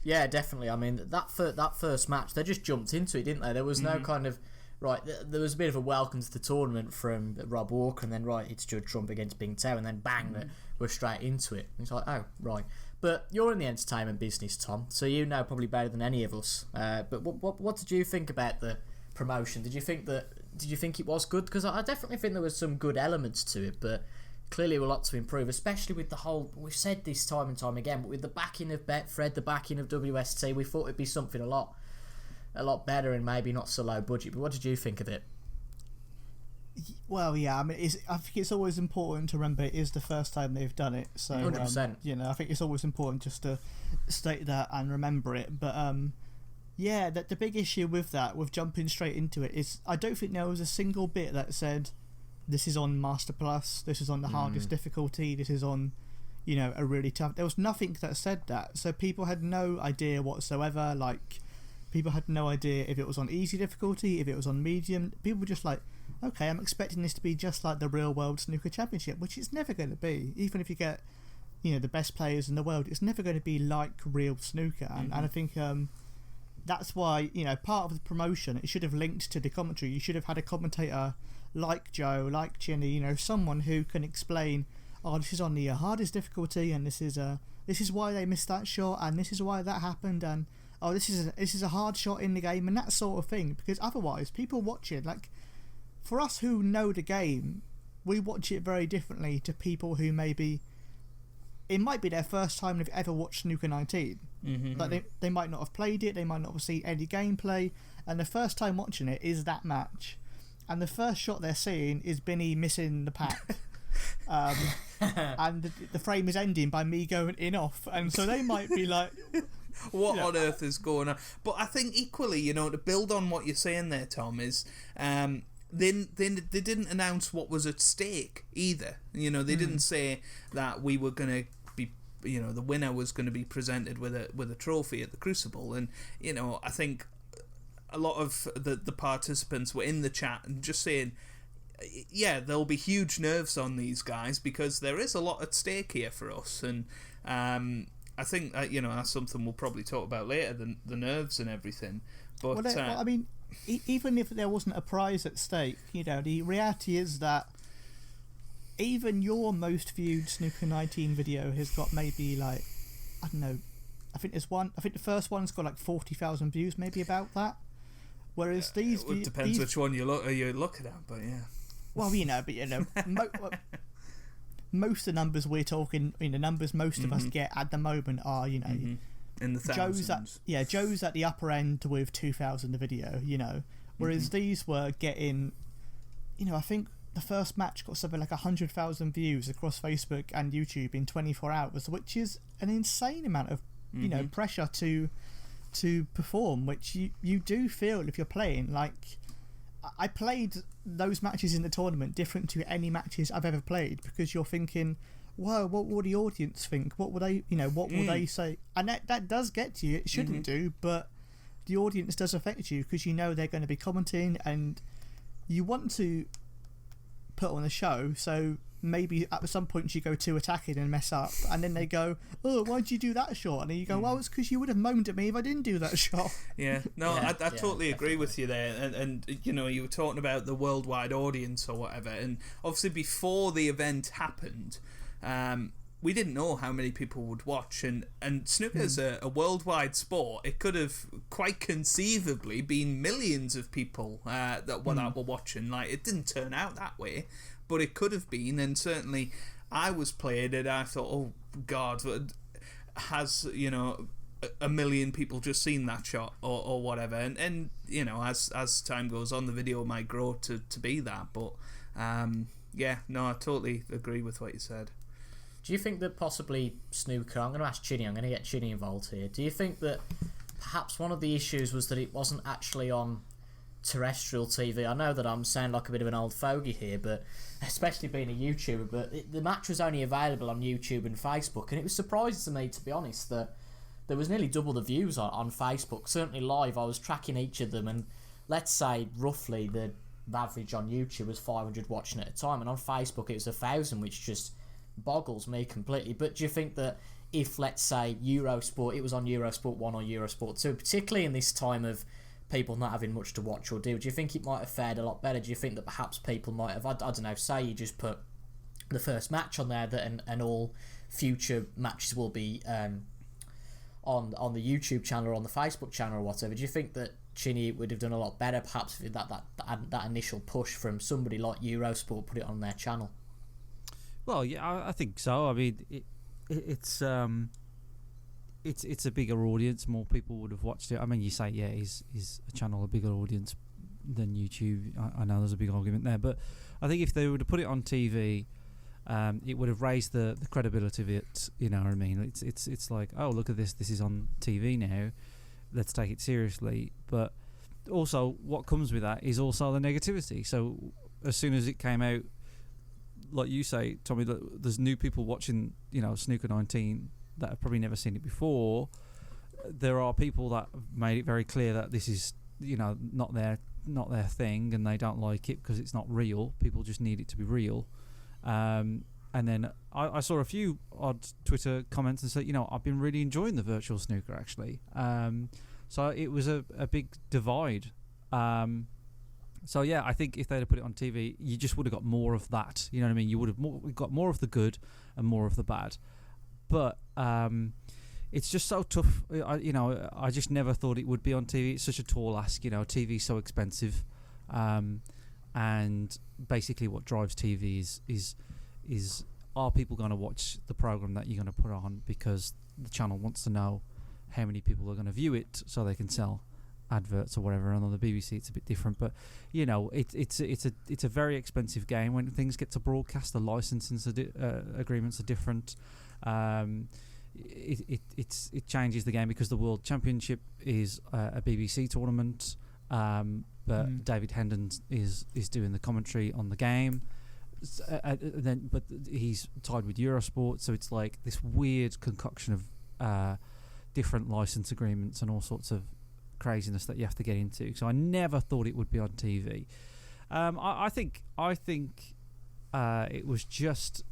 Yeah, definitely. I mean, that first match, they just jumped into it, didn't they? There was no kind of... Right, there was a bit of a welcome to the tournament from Rob Walker, and then, right, it's Judd Trump against Bing Tao, and then bang, we're straight into it. And it's like, oh, right. But you're in the entertainment business, Tom, so you know probably better than any of us. But what did you think about the promotion? Did you think it was good? Because I definitely think there was some good elements to it, but clearly a lot to improve, especially with the whole... We've said this time and time again, but with the backing of Betfred, the backing of WST, we thought it'd be something a lot better and maybe not so low budget. But what did you think of it? Well, yeah, I mean, I think it's always important to remember it is the first time they've done it. So, 100%. I think it's always important just to state that and remember it. But yeah, the big issue with that, with jumping straight into it, is I don't think there was a single bit that said this is on Master Plus, this is on the hardest difficulty, this is on, a really tough... There was nothing that said that. So people had no idea whatsoever. Like, people had no idea if it was on easy difficulty, if it was on medium. People were just like, okay, I'm expecting this to be just like the Real World Snooker Championship, which it's never going to be. Even if you get, the best players in the world, it's never going to be like real snooker. And I think that's why, part of the promotion, it should have linked to the commentary. You should have had a commentator like Joe, like Chinn, someone who can explain, oh, this is on the hardest difficulty, and this is why they missed that shot, and this is why that happened, and oh, this is a hard shot in the game, and that sort of thing. Because otherwise, people watch it, like, for us who know the game, we watch it very differently to people who maybe it might be their first time they've ever watched Snooker 19. Like they might not have played it, they might not have seen any gameplay, and the first time watching it is that match, and the first shot they're seeing is Binny missing the pack. And the frame is ending by me going in off, and so they might be like, what on earth is going on? But I think equally, to build on what you're saying there, Tom, is they didn't announce what was at stake either. They didn't say that we were going to be, the winner was going to be presented with a trophy at the Crucible. And I think a lot of the participants were in the chat and just saying, yeah, there'll be huge nerves on these guys because there is a lot at stake here for us. And I think that's something we'll probably talk about later, the nerves and everything. But I mean, even if there wasn't a prize at stake, the reality is that even your most viewed Snooker 19 video has got maybe like, I don't know, I think the first one's got like 40,000 views, maybe about that. Whereas it depends which one you're looking at, but yeah. Well, most of the numbers we're talking, the numbers most of us get at the moment are, in the thousands. Joe's at the upper end with 2,000 a video, whereas these were getting, I think the first match got something like 100,000 views across Facebook and YouTube in 24 hours, which is an insane amount of, pressure to to perform, which you do feel if you're playing. Like, I played those matches in the tournament different to any matches I've ever played, because you're thinking, whoa, what will the audience think? What will they, what will they say? And that does get to you. It shouldn't do, but the audience does affect you, because they're going to be commenting, and you want to put on a show. So maybe at some point you go too attacking and mess up, and then they go, oh, why'd you do that shot? And then you go, well, it's because you would have moaned at me if I didn't do that shot. I totally agree with you there. And you were talking about the worldwide audience or whatever, and obviously before the event happened, we didn't know how many people would watch, and snooker's a worldwide sport. It could have quite conceivably been millions of people that were watching. Like, it didn't turn out that way, but it could have been. And certainly I was playing it, I thought, oh God, has a million people just seen that shot or whatever, and as time goes on, the video might grow to be that. But I totally agree with what you said. Do you think that possibly snooker, I'm going to ask Chinny, I'm going to get Chinny involved here, do you think that perhaps one of the issues was that it wasn't actually on terrestrial TV? I know that I'm sounding like a bit of an old fogey here, but especially being a YouTuber, but the match was only available on YouTube and Facebook, and it was surprising to me, to be honest, that there was nearly double the views on Facebook. Certainly live, I was tracking each of them, and let's say roughly the average on YouTube was 500 watching at a time, and on Facebook it was 1,000, which just boggles me completely. But do you think that if, let's say, Eurosport, it was on Eurosport 1 or Eurosport 2, particularly in this time of people not having much to watch or do you think it might have fared a lot better? Do you think that perhaps people might have, I don't know, say you just put the first match on there, that and all future matches will be on the YouTube channel or on the Facebook channel or whatever? Do you think that Chinny would have done a lot better perhaps if that initial push from somebody like Eurosport put it on their channel? Well, yeah, I think so. I mean, it's a bigger audience. More people would have watched it. I mean, you say, yeah, is a channel a bigger audience than YouTube? I know there's a big argument there, but I think if they would have put it on TV, it would have raised the credibility of it. You know what I mean? It's like, oh, look at this. This is on TV now. Let's take it seriously. But also, what comes with that is also the negativity. So as soon as it came out, like you say, Tommy, there's new people watching, Snooker 19 that have probably never seen it before. There are people that made it very clear that this is, not their thing, and they don't like it because it's not real. People just need it to be real. And then I saw a few odd Twitter comments and said, I've been really enjoying the virtual snooker actually. So it was a big divide. So yeah, I think if they'd have put it on TV, you just would have got more of that. You know what I mean? You would have got more of the good and more of the bad. But it's just so tough. I just never thought it would be on TV. It's such a tall ask. TV's so expensive, and basically what drives TV is are people going to watch the program that you're going to put on, because the channel wants to know how many people are going to view it so they can sell adverts or whatever. And on the BBC it's a bit different, but it's a very expensive game. When things get to broadcast, the licensing agreements are different. It changes the game, because the World Championship is a BBC tournament, but David Hendon is doing the commentary on the game, but he's tied with Eurosport, so it's like this weird concoction of different license agreements and all sorts of craziness that you have to get into. So I never thought it would be on TV. I think it was just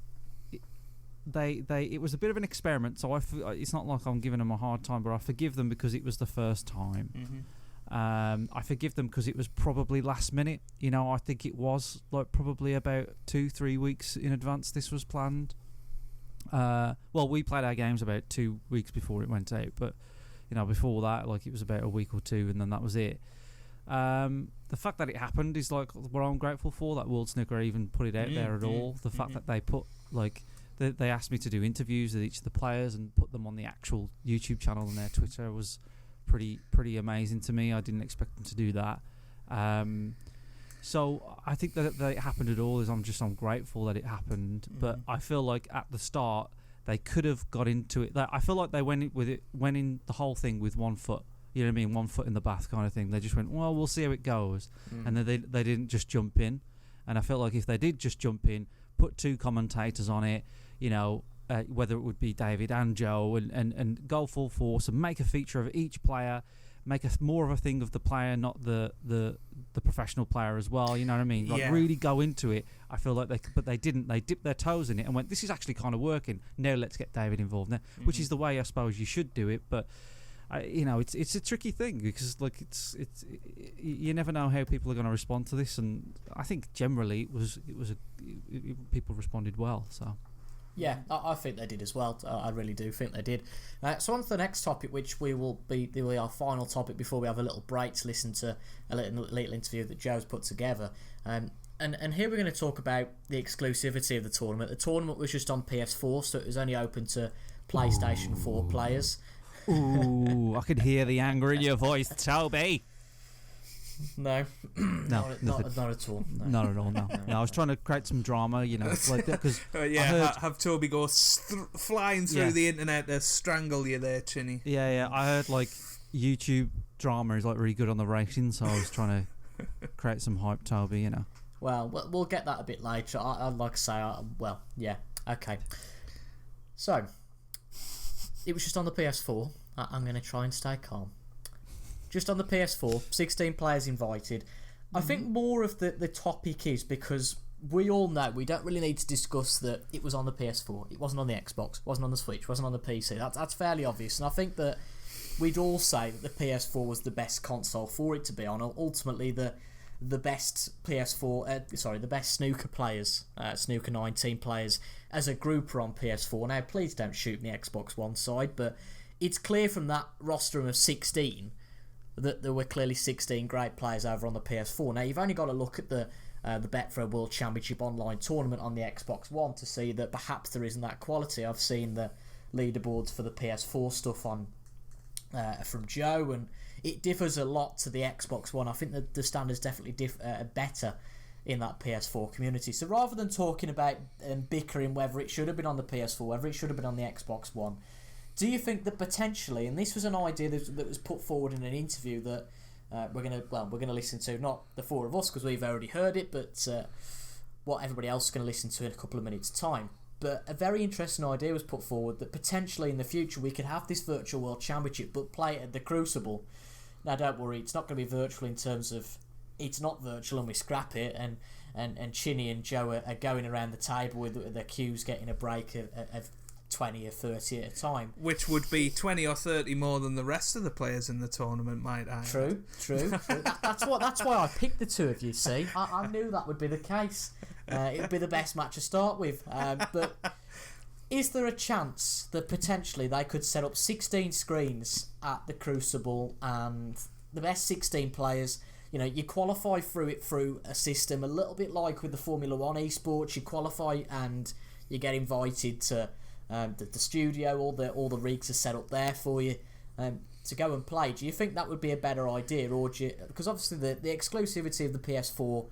it was a bit of an experiment. So it's not like I'm giving them a hard time, but I forgive them because it was the first time. Mm-hmm. I forgive them because it was probably last minute. I think it was like probably about 2-3 weeks in advance this was planned. Well, we played our games about 2 weeks before it went out, but before that, like, it was about a week or two, and then that was it. The fact that it happened is like what I'm grateful for, that World Snooker even put it out there at all. The fact that they put, like, they asked me to do interviews with each of the players and put them on the actual YouTube channel and their Twitter was pretty amazing to me. I didn't expect them to do that. So I think that it happened at all. I'm grateful that it happened. Mm-hmm. But I feel like at the start they could have got into it. I feel like they went in the whole thing with one foot You know what I mean? 1 foot in the bath kind of thing. They just went, well, we'll see how it goes. And then they didn't just jump in. And I felt like if they did just jump in, put 2 commentators on it, you know, whether it would be David and Joe, and go full force and make a feature of each player, make more of a thing of the player, not the professional player as well. You know what I mean? Like really go into it. I feel like they didn't. They dipped their toes in it and went, this is actually kind of working. Now let's get David involved now, which is the way I suppose you should do it. But you know, it's a tricky thing because like it's you never know how people are going to respond to this, and I think generally people responded well. So. Yeah, I think they did as well. I really do think they did. So on to the next topic, which will be our final topic before we have a little break to listen to a little interview that Joe's put together. And here we're going to talk about the exclusivity of the tournament. The tournament was just on PS4, so it was only open to PlayStation 4 players. Ooh, I could hear the anger in your voice, Toby. No, not at all. No. Not at all. No, I was trying to create some drama, you know, like that because have Toby go flying through the internet to strangle you there, Chinny. Yeah. I heard like YouTube drama is like really good on the racing, so I was trying to create some hype, Toby. You know. Well, we'll get that a bit later. I'd like to say, okay. So it was just on the PS4. I'm going to try and stay calm. Just on the PS4, 16 players invited. I think more of the topic is because we all know we don't really need to discuss that it was on the PS4. It wasn't on the Xbox, wasn't on the Switch, wasn't on the PC. That's fairly obvious. And I think that we'd all say that the PS4 was the best console for it to be on. Ultimately, the best PS4, the best snooker players, snooker 19 players as a group are on PS4. Now, please don't shoot me Xbox One side, but it's clear from that roster of 16 that there were clearly 16 great players over on the PS4. Now, you've only got to look at the Betfred World Championship online tournament on the Xbox One to see that perhaps there isn't that quality. I've seen the leaderboards for the PS4 stuff on from Joe, and it differs a lot to the Xbox One. I think that the standards definitely better in that PS4 community. So rather than talking about bickering whether it should have been on the PS4, whether it should have been on the Xbox One, do you think that potentially, and this was an idea that was put forward in an interview that we're gonna listen to, not the four of us because we've already heard it, but what everybody else is going to listen to in a couple of minutes' time. But a very interesting idea was put forward that potentially in the future we could have this Virtual World Championship but play it at the Crucible. Now don't worry, it's not going to be virtual in terms of it's not virtual and we scrap it, and Chinny and Joe are going around the table with their cues getting a break of 20 or 30 at a time, which would be 20 or 30 more than the rest of the players in the tournament, might I? True. That's why I picked the two of you. See, I knew that would be the case. It would be the best match to start with. But is there a chance that potentially they could set up 16 screens at the Crucible and the best 16 players? You know, you qualify through a system a little bit like with the Formula One esports. You qualify and you get invited to the studio. All the rigs are set up there for you to go and play. Do you think that would be a better idea, or because obviously the exclusivity of the PS4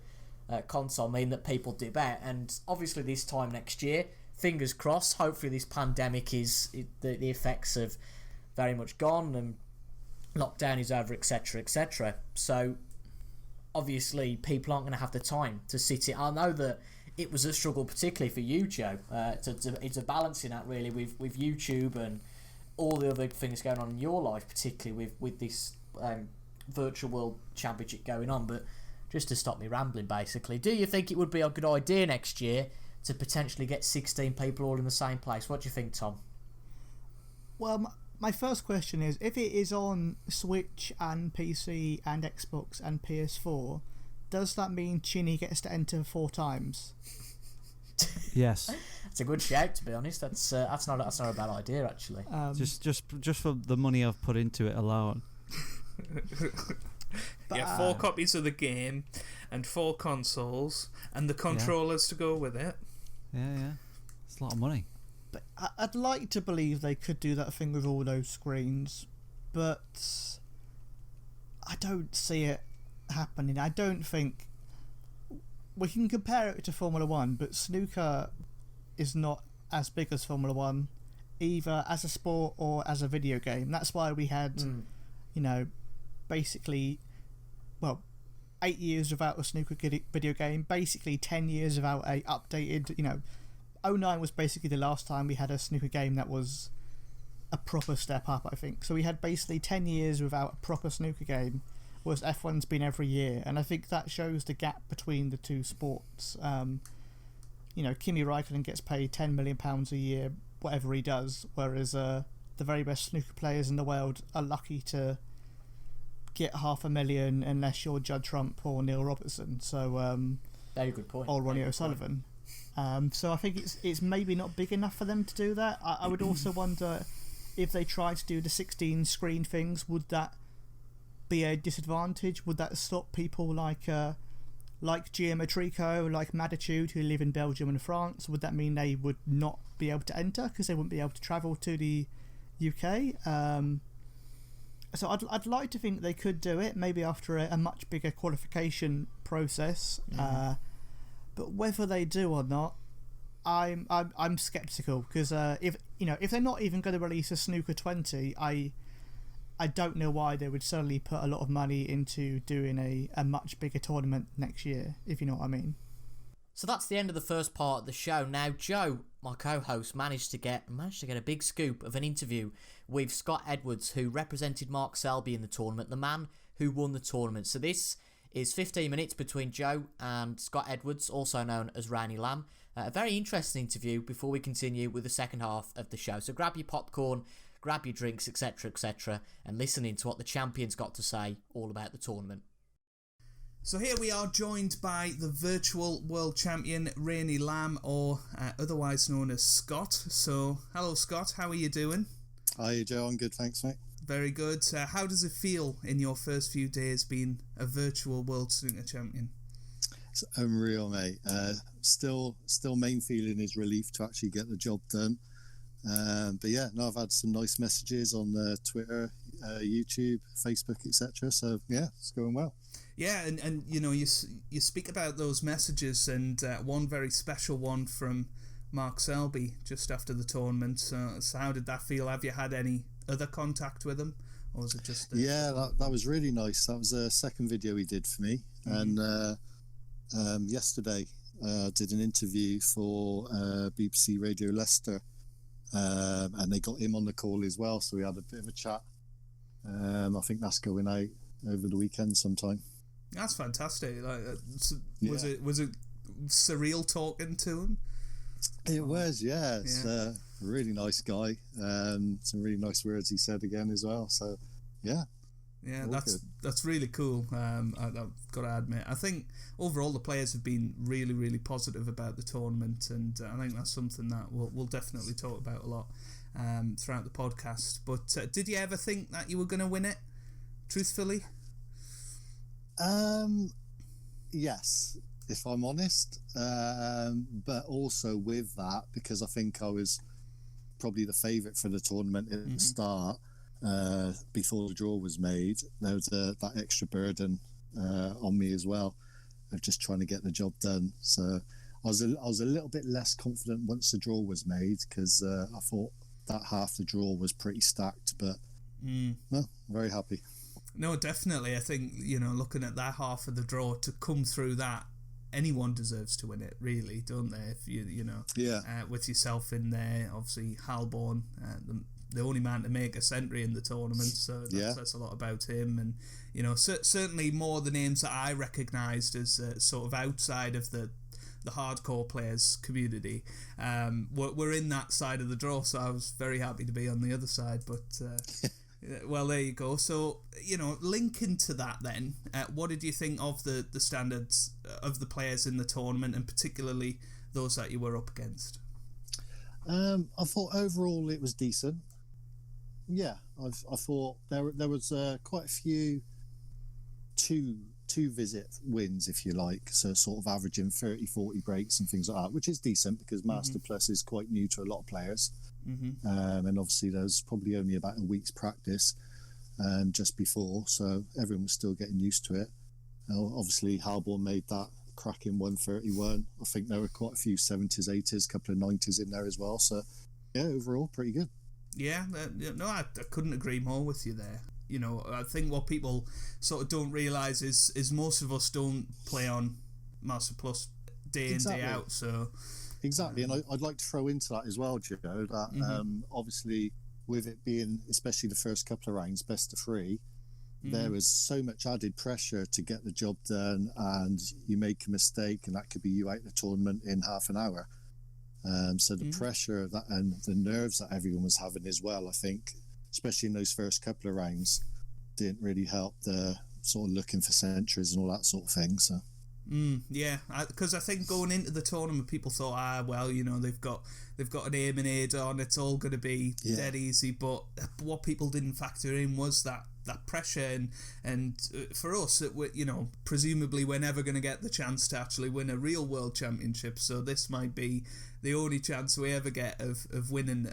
console mean that people dip out, and obviously this time next year, fingers crossed, hopefully this pandemic the effects have very much gone and lockdown is over, etc. So obviously people aren't going to have the time to sit it. I know that it was a struggle, particularly for you, Joe. It's a balancing act really with YouTube and all the other things going on in your life, particularly with this Virtual World Championship going on. But just to stop me rambling, basically, do you think it would be a good idea next year to potentially get 16 people all in the same place? What do you think, Tom? Well, my first question is, if it is on Switch and PC and Xbox and PS4, does that mean Chinny gets to enter 4 times? Yes. It's a good shout, to be honest. That's not a bad idea, actually. Just for the money I've put into it alone. Get 4 copies of the game and 4 consoles and the controllers to go with it. Yeah. It's a lot of money. But I'd like to believe they could do that thing with all those screens, but I don't see it happening. I don't think we can compare it to Formula 1, but snooker is not as big as Formula 1, either as a sport or as a video game. That's why we had basically, well, 8 years without a snooker video game, basically 10 years without a updated, '09 was basically the last time we had a snooker game that was a proper step up, I think. So we had basically 10 years without a proper snooker game, whereas F1's been every year, and I think that shows the gap between the two sports. Kimi Räikkönen gets paid £10 million a year, whatever he does, whereas the very best snooker players in the world are lucky to get $500,000 unless you're Judd Trump or Neil Robertson. So very good point. Or Ronnie O'Sullivan. So I think it's maybe not big enough for them to do that. I would also wonder if they tried to do the 16 screen things, would that be a disadvantage? Would that stop people like Geometrico, like Maditude, who live in Belgium and France? Would that mean they would not be able to enter because they wouldn't be able to travel to the UK? So I'd like to think they could do it, maybe after a much bigger qualification process. But whether they do or not, I'm skeptical, because if they're not even going to release a Snooker 20, I don't know why they would suddenly put a lot of money into doing a much bigger tournament next year, if you know what I mean. So that's the end of the first part of the show. Now, Joe, my co-host, managed to get a big scoop of an interview with Scott Edwards, who represented Mark Selby in the tournament, the man who won the tournament. So this is 15 minutes between Joe and Scott Edwards, also known as Rainy Lamb. A very interesting interview before we continue with the second half of the show. So grab your popcorn, grab your drinks, etc., and listen in to what the champions got to say all about the tournament. So here we are, joined by the virtual world champion Rainy Lamb, or otherwise known as Scott. So hello Scott, how are you doing? Hi Joe, I'm good, thanks mate. Very good. How does it feel in your first few days being a virtual world snooker champion? It's unreal, mate. Still main feeling is relief to actually get the job done. But yeah, no, I've had some nice messages on Twitter, YouTube, Facebook, etc. So yeah, it's going well. Yeah, and you speak about those messages, and one very special one from Mark Selby just after the tournament. So how did that feel? Have you had any other contact with him, or was it just? Yeah, that was really nice. That was the second video he did for me, and yesterday did an interview for BBC Radio Leicester, and they got him on the call as well. So we had a bit of a chat. I think that's going out over the weekend sometime. That's fantastic. Was it surreal talking to him? It was, yeah. It's a really nice guy. Some really nice words he said again as well. So, yeah. Yeah, that's really cool. I've got to admit, I think overall the players have been really, really positive about the tournament, and I think that's something that we'll definitely talk about a lot throughout the podcast. But did you ever think that you were going to win it? Truthfully. Yes, if I'm honest, but also with that, because I think I was probably the favourite for the tournament at the start, before the draw was made, there was that extra burden on me as well of just trying to get the job done. So I was a little bit less confident once the draw was made, because I thought that half the draw was pretty stacked, but no, very happy. No, definitely. I think, looking at that half of the draw, to come through that, anyone deserves to win it, really, don't they? If with yourself in there, obviously Halborn, the only man to make a century in the tournament, so that says a lot about him. And certainly more the names that I recognised as sort of outside of the hardcore players community were in that side of the draw, so I was very happy to be on the other side. But well, there you go. So, linking to that then, what did you think of the standards of the players in the tournament, and particularly those that you were up against? I thought overall it was decent. Yeah, I thought there was quite a few two visit wins, if you like, so sort of averaging 30-40 breaks and things like that, which is decent because Master Plus is quite new to a lot of players. And obviously there's probably only about a week's practice just before, so everyone was still getting used to it. Obviously Halborn made that cracking 131. I think there were quite a few 70s, 80s, a couple of 90s in there as well, so yeah, overall pretty good. Yeah, no, I couldn't agree more with you there. you know, I think what people sort of don't realise is most of us don't play on Master Plus day in, day out. So exactly, and I'd like to throw into that as well, Joe, that obviously with it being, especially the first couple of rounds, best of 3, there is so much added pressure to get the job done, and you make a mistake and that could be you out the tournament in half an hour. So the pressure of that and the nerves that everyone was having as well, I think, especially in those first couple of rounds, didn't really help the sort of looking for centuries and all that sort of thing. So yeah, because I think going into the tournament, people thought, well, you know, they've got an aim and aid on, it's all going to be dead easy. But what people didn't factor in was that pressure, and for us, you know, presumably we're never going to get the chance to actually win a real world championship. So this might be the only chance we ever get of winning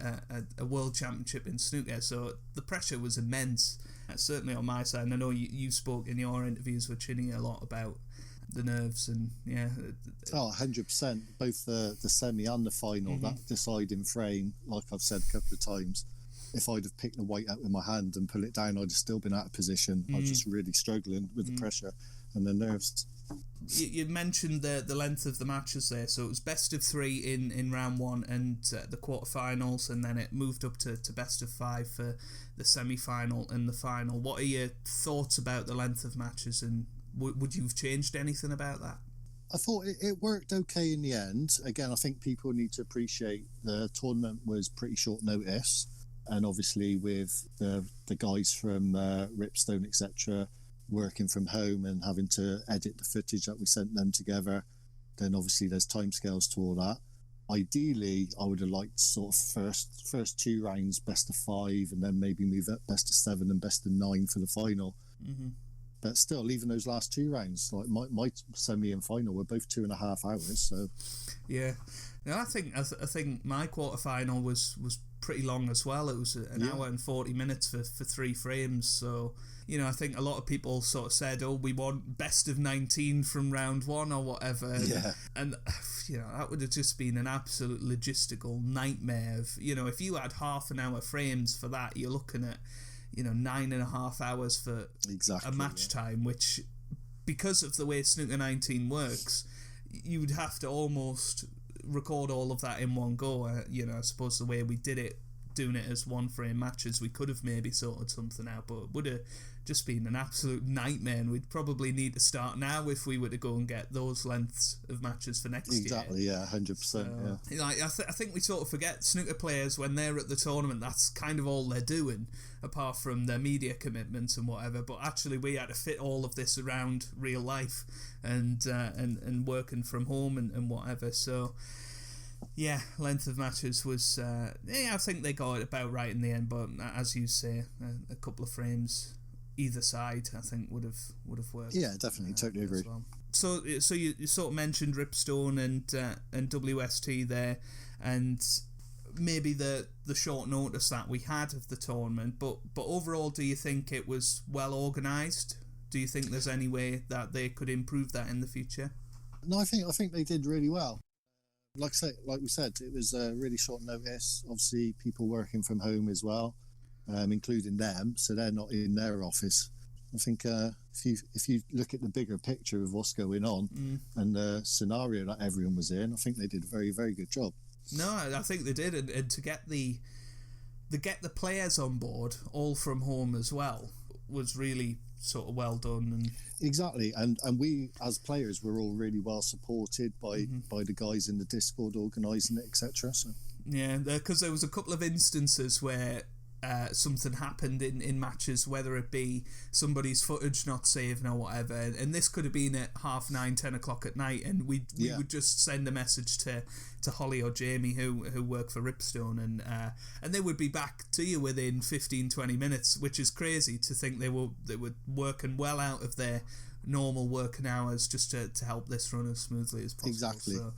a world championship in snooker. So the pressure was immense, certainly on my side. And I know you spoke in your interviews with Chinn a lot about the nerves, and 100%. Both the semi and the final, that deciding frame, like I've said a couple of times, if I'd have picked the white up with my hand and pulled it down, I'd have still been out of position. I was just really struggling with the pressure and the nerves. You mentioned the length of the matches there, so it was best of 3 in round 1 and the quarterfinals, and then it moved up to best of 5 for the semi-final and the final. What are your thoughts about the length of matches, and would you have changed anything about that? I thought it worked okay in the end. Again, I think people need to appreciate the tournament was pretty short notice, and obviously with the guys from Ripstone, etc., working from home and having to edit the footage that we sent them together, then obviously there's timescales to all that. Ideally, I would have liked sort of first 2 rounds best of 5, and then maybe move up best of 7 and best of 9 for the final. But still, even those last 2 rounds, like my semi and final, were both 2.5 hours. So yeah, I think my quarterfinal was pretty long as well. It was an hour and 40 minutes for 3 frames. So, you know, I think a lot of people sort of said, oh, we want best of 19 from round 1 or whatever. Yeah. And you know, that would have just been an absolute logistical nightmare. You know, if you had half an hour frames for that, you're looking at, you know, 9.5 hours for a match time, which, because of the way Snooker 19 works, you would have to almost record all of that in one go. You know, I suppose the way we did it, doing it as 1 frame matches, we could have maybe sorted something out, but it would have just been an absolute nightmare, and we'd probably need to start now if we were to go and get those lengths of matches for next year. Exactly, yeah, 100%, yeah. Like, I think we sort of forget snooker players when they're at the tournament, that's kind of all they're doing, apart from their media commitments and whatever, but actually we had to fit all of this around real life and working from home and whatever, so yeah, length of matches was I think they got it about right in the end, but as you say, a couple of frames either side I think would have worked. Yeah, definitely, totally agree. Well. So you sort of mentioned Ripstone and WST there, and maybe the short notice that we had of the tournament, but overall, do you think it was well organised? Do you think there's any way that they could improve that in the future? No, I think they did really well. Like we said, it was a really short notice. Obviously, people working from home as well, including them, so they're not in their office. I think if you look at the bigger picture of what's going on and the scenario that everyone was in, I think they did a very, very good job. No, I think they did, and to get the players on board all from home as well was really sort of well done. And exactly, and we as players were all really well supported by the guys in the Discord organising it, etc. So yeah, because there was a couple of instances where something happened in matches, whether it be somebody's footage not saving or whatever, and this could have been at 9:30, 10 o'clock at night, and we would just send a message to Holly or Jamie who work for Ripstone, and they would be back to you within 15-20 minutes, which is crazy to think they were working well out of their normal working hours just to help this run as smoothly as possible. Exactly. So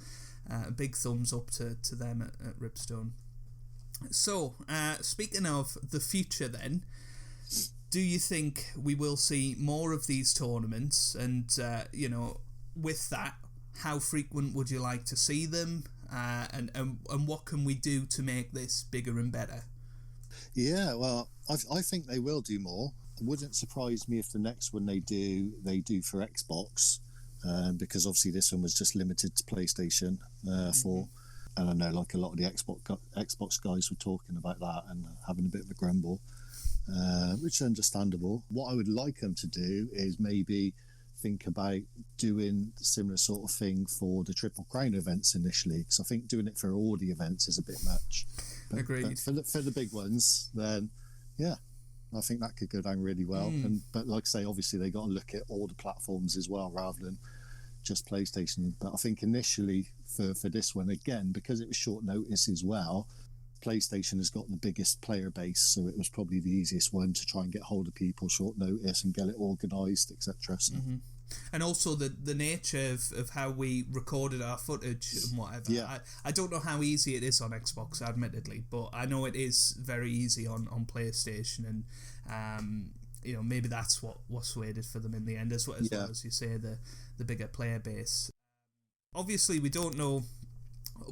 a big thumbs up to them at Ripstone. So, speaking of the future then, do you think we will see more of these tournaments? And, with that, how frequent would you like to see them? And what can we do to make this bigger and better? Yeah, well, I think they will do more. wouldn't surprise me if the next one they do for Xbox, because obviously this one was just limited to PlayStation 4. And I know like a lot of the Xbox guys were talking about that and having a bit of a grumble, which is understandable. What I would like them to do is maybe think about doing similar sort of thing for the Triple Crown events initially, because I think doing it for all the events is a bit much. Agreed. But for the big ones, then yeah, I think that could go down really well. But like I say, obviously they got to look at all the platforms as well rather than just PlayStation. But I think initially for this one, again, because it was short notice as well, PlayStation has got the biggest player base, so it was probably the easiest one to try and get hold of people short notice and get it organised, etc. So. And also the nature of how we recorded our footage and whatever. Yeah. I don't know how easy it is on Xbox, admittedly, but I know it is very easy on PlayStation, and maybe that's what swayed it for them in the end, as well as you say, the bigger player base. Obviously, we don't know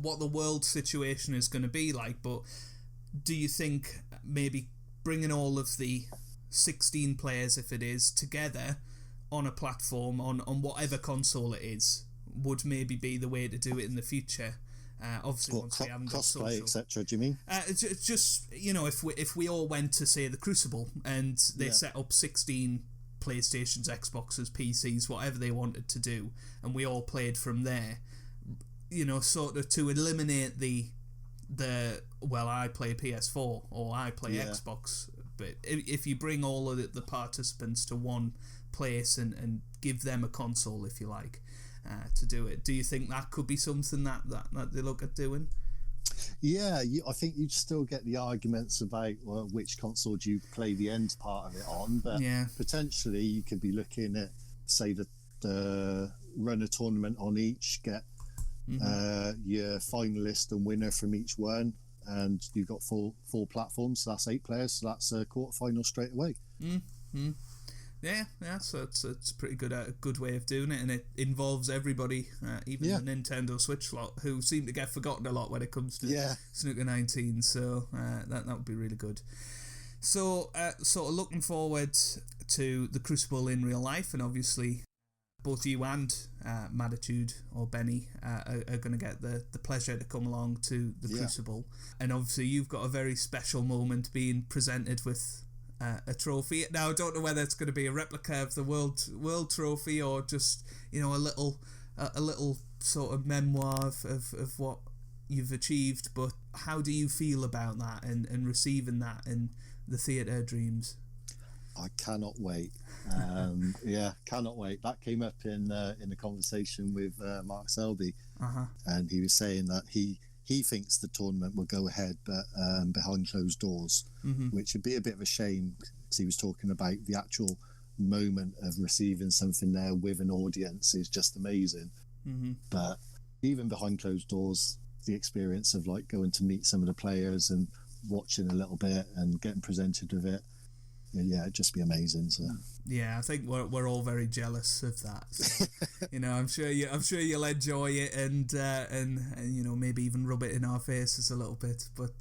what the world situation is going to be like, but do you think maybe bringing all of the 16 players, if it is, together on a platform, on whatever console it is, would maybe be the way to do it in the future? Obviously, once we haven't got social, crossplay, etc. Do you mean? Just if we all went to, say, the Crucible and they set up 16 PlayStations, Xboxes, PCs, whatever they wanted to do, and we all played from there, sort of to eliminate the I play PS4 or I play Xbox. But if you bring all of the participants to one place and give them a console, if you like, to do it, do you think that could be something that they look at doing? Yeah, I think you'd still get the arguments about, well, which console do you play the end part of it on, but potentially you could be looking at, say, the run a tournament on each, get your finalist and winner from each one, and you've got four platforms, so that's 8 players, so that's a quarterfinal straight away. Yeah, so it's a pretty good way of doing it, and it involves everybody, even the Nintendo Switch lot, who seem to get forgotten a lot when it comes to Snooker 19. So that would be really good. So sort of looking forward to the Crucible in real life, and obviously both you and Mattitude or Benny are going to get the pleasure to come along to the Crucible, and obviously you've got a very special moment being presented with a trophy. Now I don't know whether it's going to be a replica of the world trophy or just a little sort of memoir of what you've achieved, but how do you feel about that and receiving that in the Theatre Dreams? I cannot wait. Cannot wait. That came up in the conversation with Mark Selby, and he was saying that he thinks the tournament will go ahead, but behind closed doors, which would be a bit of a shame, because he was talking about the actual moment of receiving something there with an audience is just amazing. But even behind closed doors, the experience of like going to meet some of the players and watching a little bit and getting presented with it, it'd just be amazing. So I think we're all very jealous of that. So, I'm sure you'll enjoy it and maybe even rub it in our faces a little bit. But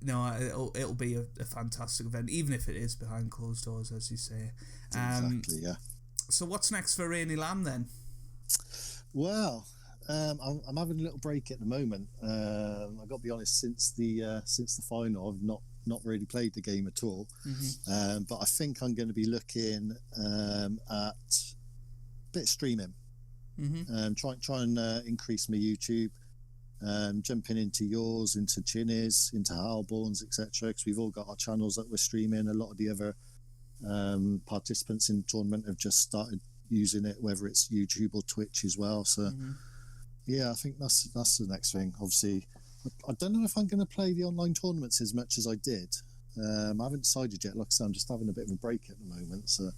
it'll be a fantastic event, even if it is behind closed doors, as you say. Exactly. Yeah. So what's next for Rainy Lamb then? Well, I'm having a little break at the moment. I've got to be honest, since the final, I've not really played the game at all. But I think I'm going to be looking at a bit of streaming. Try and increase my YouTube. Jumping into yours, into Chinn's, into Halborn's, etc. Because we've all got our channels that we're streaming. A lot of the other participants in the tournament have just started using it, whether it's YouTube or Twitch as well. So I think that's the next thing. Obviously, I don't know if I'm going to play the online tournaments as much as I did. I haven't decided yet. Like I said, I'm just having a bit of a break at the moment. So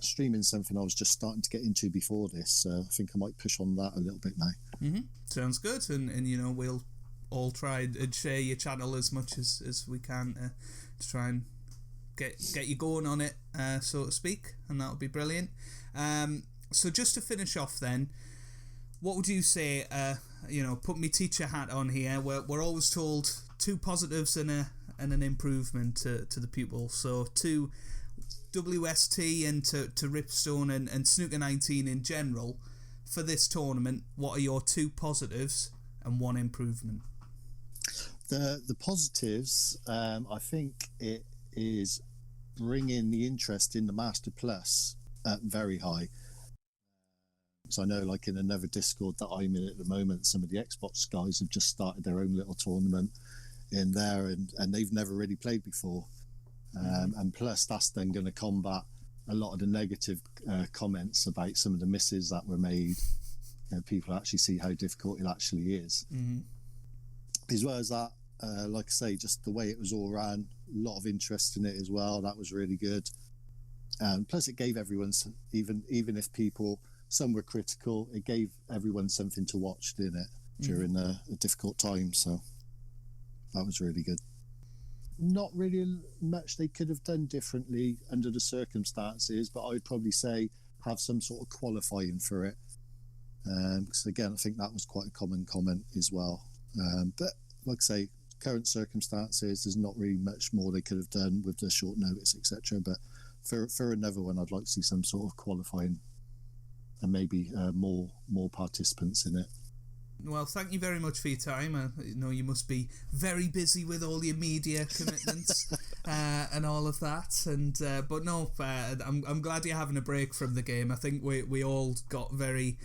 streaming something I was just starting to get into before this. So I think I might push on that a little bit now. Sounds good. And we'll all try and share your channel as much as we can to try and get you going on it, so to speak. And that'll be brilliant. So just to finish off then, what would you say, put me teacher hat on here, we're always told 2 positives and and an improvement to the pupils. So to WST and to Ripstone and Snooker 19 in general, for this tournament, what are your 2 positives and 1 improvement? The positives, I think it is bringing the interest in the Master Plus very high. So I know, like in another Discord that I'm in at the moment, some of the Xbox guys have just started their own little tournament in there, and they've never really played before. And plus, that's then going to combat a lot of the negative comments about some of the misses that were made. People actually see how difficult it actually is. As well as that, like I say, just the way it was all ran, a lot of interest in it as well. That was really good. Plus, it gave everyone, even if some were critical, it gave everyone something to watch, didn't it, during a difficult time. So that was really good. Not really much they could have done differently under the circumstances, but I would probably say have some sort of qualifying for it. Because again, I think that was quite a common comment as well. But like I say, current circumstances, there's not really much more they could have done with the short notice, etc. But for another one, I'd like to see some sort of qualifying and maybe more participants in it. Well, thank you very much for your time. I know you must be very busy with all your media commitments and all of that. And but no, I'm glad you're having a break from the game. I think we all got very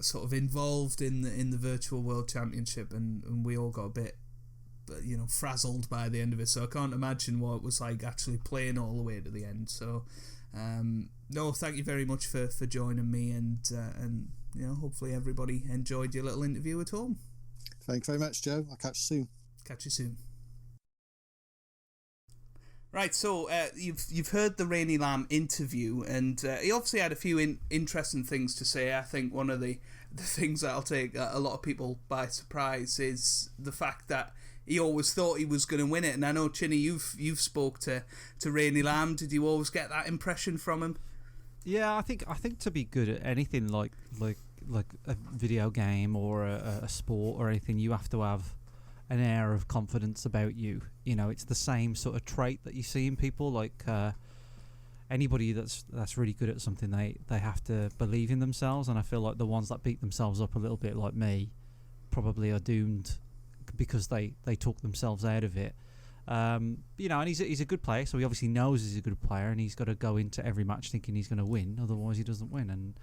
sort of involved in the Virtual World Championship, and we all got a bit, frazzled by the end of it. So I can't imagine what it was like actually playing all the way to the end. So no, thank you very much for joining me, and hopefully everybody enjoyed your little interview at home. Thank you very much, Joe. I'll catch you soon. Catch you soon. Right, so you've heard the Rainy Lamb interview, and he obviously had a few interesting things to say. I think one of the things that'll take a lot of people by surprise is the fact that he always thought he was going to win it. And I know, Chinny, you've spoke to Rainy Lamb. Did you always get that impression from him? Yeah, I think to be good at anything like a video game or a sport or anything, you have to have an air of confidence about you. It's the same sort of trait that you see in people. Like anybody that's really good at something, they have to believe in themselves. And I feel like the ones that beat themselves up a little bit, like me, probably are doomed because they talk themselves out of it. And he's a good player, so he obviously knows he's a good player, and he's got to go into every match thinking he's going to win, otherwise he doesn't win. And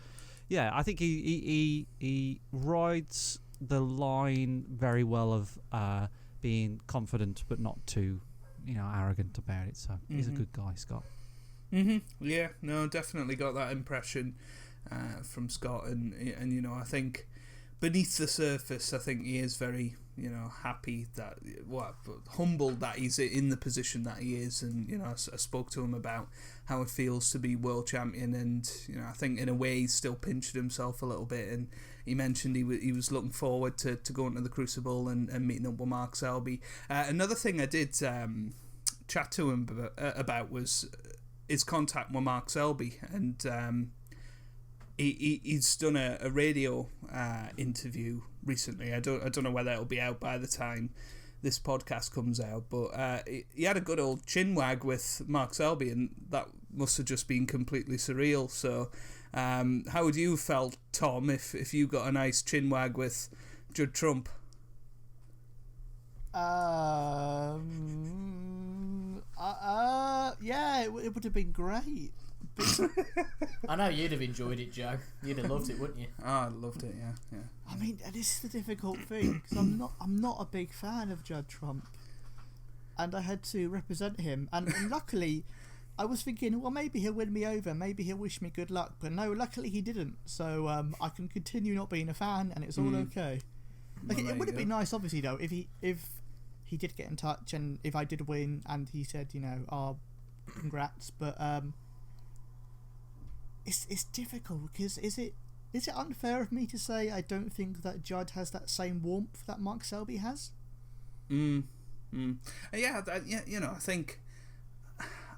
yeah, I think he rides the line very well of being confident but not too arrogant about it. So he's a good guy, Scott. Yeah, no, definitely got that impression from Scott, and I think beneath the surface, I think he is very happy that, humbled that he's in the position that he is. And I spoke to him about how it feels to be world champion, and I think in a way he's still pinching himself a little bit. And he mentioned he was looking forward to going to the Crucible and meeting up with Mark Selby. Another thing I did chat to him about was his contact with Mark Selby, and he's done a radio interview recently. I don't know whether it'll be out by the time this podcast comes out, but he had a good old chin wag with Mark Selby, and that must have just been completely surreal. So how would you have felt, Tom, if you got a nice chin wag with Judd Trump? Yeah, it would have been great. I know you'd have enjoyed it, Joe. You'd have loved it, wouldn't you? Oh, I loved it. Yeah. I mean, this is the difficult thing, because I'm not a big fan of Judd Trump, and I had to represent him. And luckily, I was thinking, well, maybe he'll win me over, maybe he'll wish me good luck. But no, luckily he didn't. So I can continue not being a fan, and it's all okay. Like, it would have been nice, obviously, though, if he did get in touch, and if I did win, and he said, congrats. But it's difficult, because is it unfair of me to say I don't think that Judd has that same warmth that Mark Selby has? Yeah, I think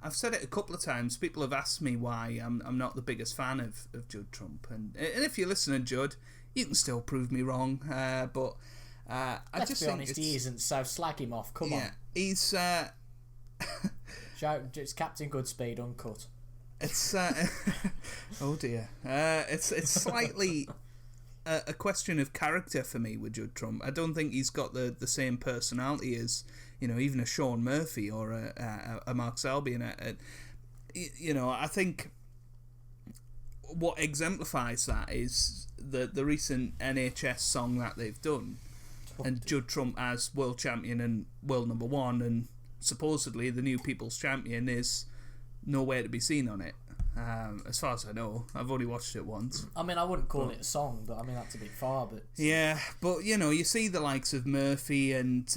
I've said it a couple of times. People have asked me why I'm not the biggest fan of Judd Trump, and if you're listening, Judd, you can still prove me wrong. But Let's just be think honest, he isn't, so slag him off. Come on. He's... It's Captain Goodspeed uncut. It's... oh, dear. It's slightly... a question of character for me with Judd Trump. I don't think he's got the same personality as, even a Sean Murphy or a Mark Selby. I think what exemplifies that is the recent NHS song that they've done, and Judd Trump as world champion and world number one, and supposedly the new People's Champion is nowhere to be seen on it. As far as I know, I've only watched it once. I mean, I wouldn't call it a song, but I mean that's a bit far. But yeah, but you see the likes of Murphy and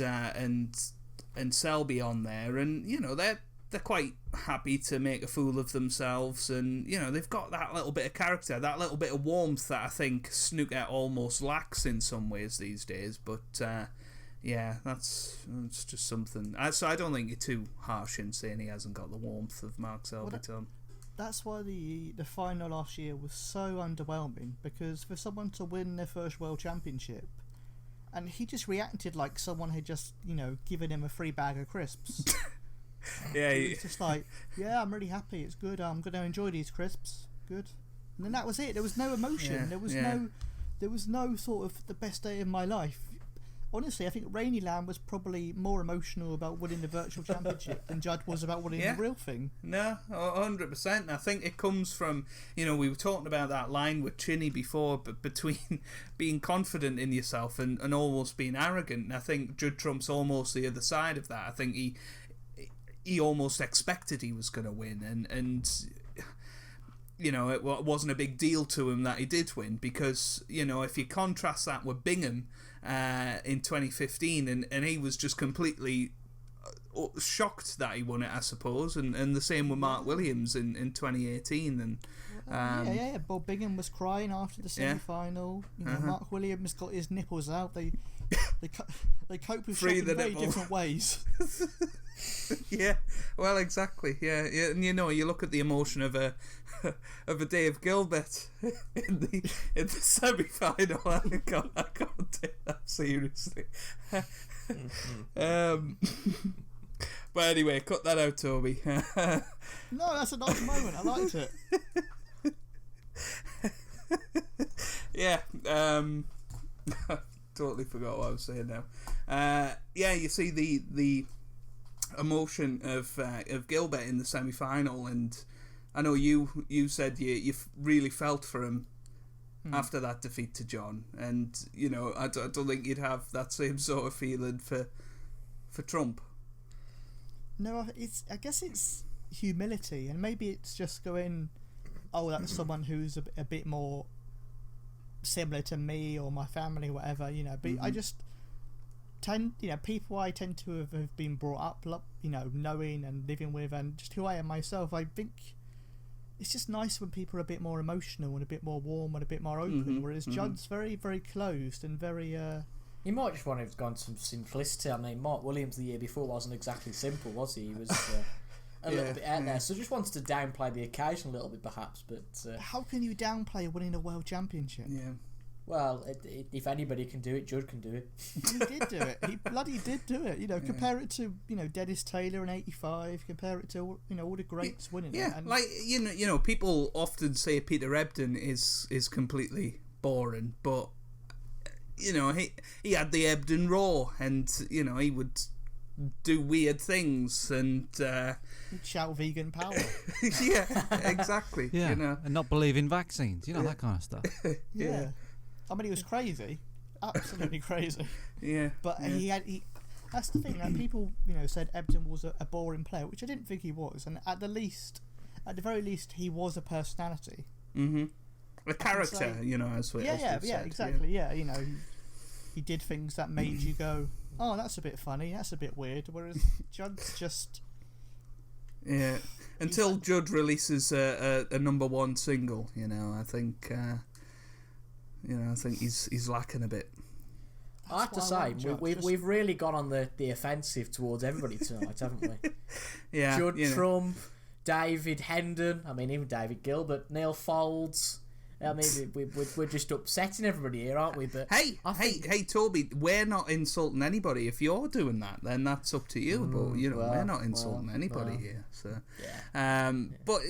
Selby on there, and they're quite happy to make a fool of themselves, and they've got that little bit of character, that little bit of warmth that I think snooker almost lacks in some ways these days. But yeah, that's just something. So I don't think you're too harsh in saying he hasn't got the warmth of Mark Selby to him. That's why the final last year was so underwhelming, because for someone to win their first World Championship, and he just reacted like someone had just, given him a free bag of crisps. Yeah, he was just like, yeah, I'm really happy, it's good, I'm going to enjoy these crisps, good. And then that was it. There was no emotion. There was no sort of the best day of my life. Honestly, I think Rainy Land was probably more emotional about winning the Virtual Championship than Judd was about winning the real thing. No, 100%. I think it comes from, we were talking about that line with Chinny before, but between being confident in yourself and almost being arrogant. And I think Judd Trump's almost the other side of that. I think he almost expected he was going to win, and it wasn't a big deal to him that he did win, because, if you contrast that with Bingham in 2015, and he was just completely shocked that he won it, I suppose, and the same with Mark Williams in 2018. And Bob Bingham was crying after the semi-final. Mark Williams got his nipples out. They cope with shock in very different ways. Yeah, well, exactly. Yeah, and you look at the emotion of a Dave Gilbert in the semi-final. I can't take that seriously. But anyway, cut that out, Toby. No, that's a nice moment. I liked it. Yeah. Totally forgot what I was saying now. You see the emotion of Gilbert in the semi-final, and I know you said you really felt for him after that defeat to John, and I don't think you'd have that same sort of feeling for Trump. No, I guess it's humility, and maybe it's just going, oh, that's someone who's a bit more similar to me or my family, whatever, but I just people I tend to have been brought up, knowing and living with, and just who I am myself. I think it's just nice when people are a bit more emotional and a bit more warm and a bit more open, whereas Judd's very, very closed and very you might just want to have gone some simplicity. I mean, Mark Williams the year before wasn't exactly simple, was he? He was a little bit out there, so just wanted to downplay the occasion a little bit, perhaps. But how can you downplay winning a world championship? Yeah. Well, if anybody can do it, Judd can do it. And he did do it. He bloody did do it. Compare it to Dennis Taylor in '85. Compare it to all the greats winning it. Yeah, and people often say Peter Ebdon is completely boring, but he had the Ebdon Raw, and he would do weird things, and he'd shout vegan power. Yeah, exactly. Yeah, and not believe in vaccines. That kind of stuff. Yeah. I mean, he was crazy, absolutely crazy. Yeah, but he that's the thing. Like, people, said Ebdon was a boring player, which I didn't think he was. And at the very least, he was a personality. A character, as we said. Exactly. Yeah, he did things that made you go, oh, that's a bit funny, that's a bit weird. Whereas Judd's just until Judd releases a number one single, I think. I think he's lacking a bit. I have to say, we've really gone on the offensive towards everybody tonight, haven't we? Yeah, Judd Trump, David Hendon, I mean, even David Gilbert, Neil Folds, I mean, we're just upsetting everybody here, aren't we? But hey, Toby, we're not insulting anybody. If you're doing that, then that's up to you. But we're not insulting anybody here. So, but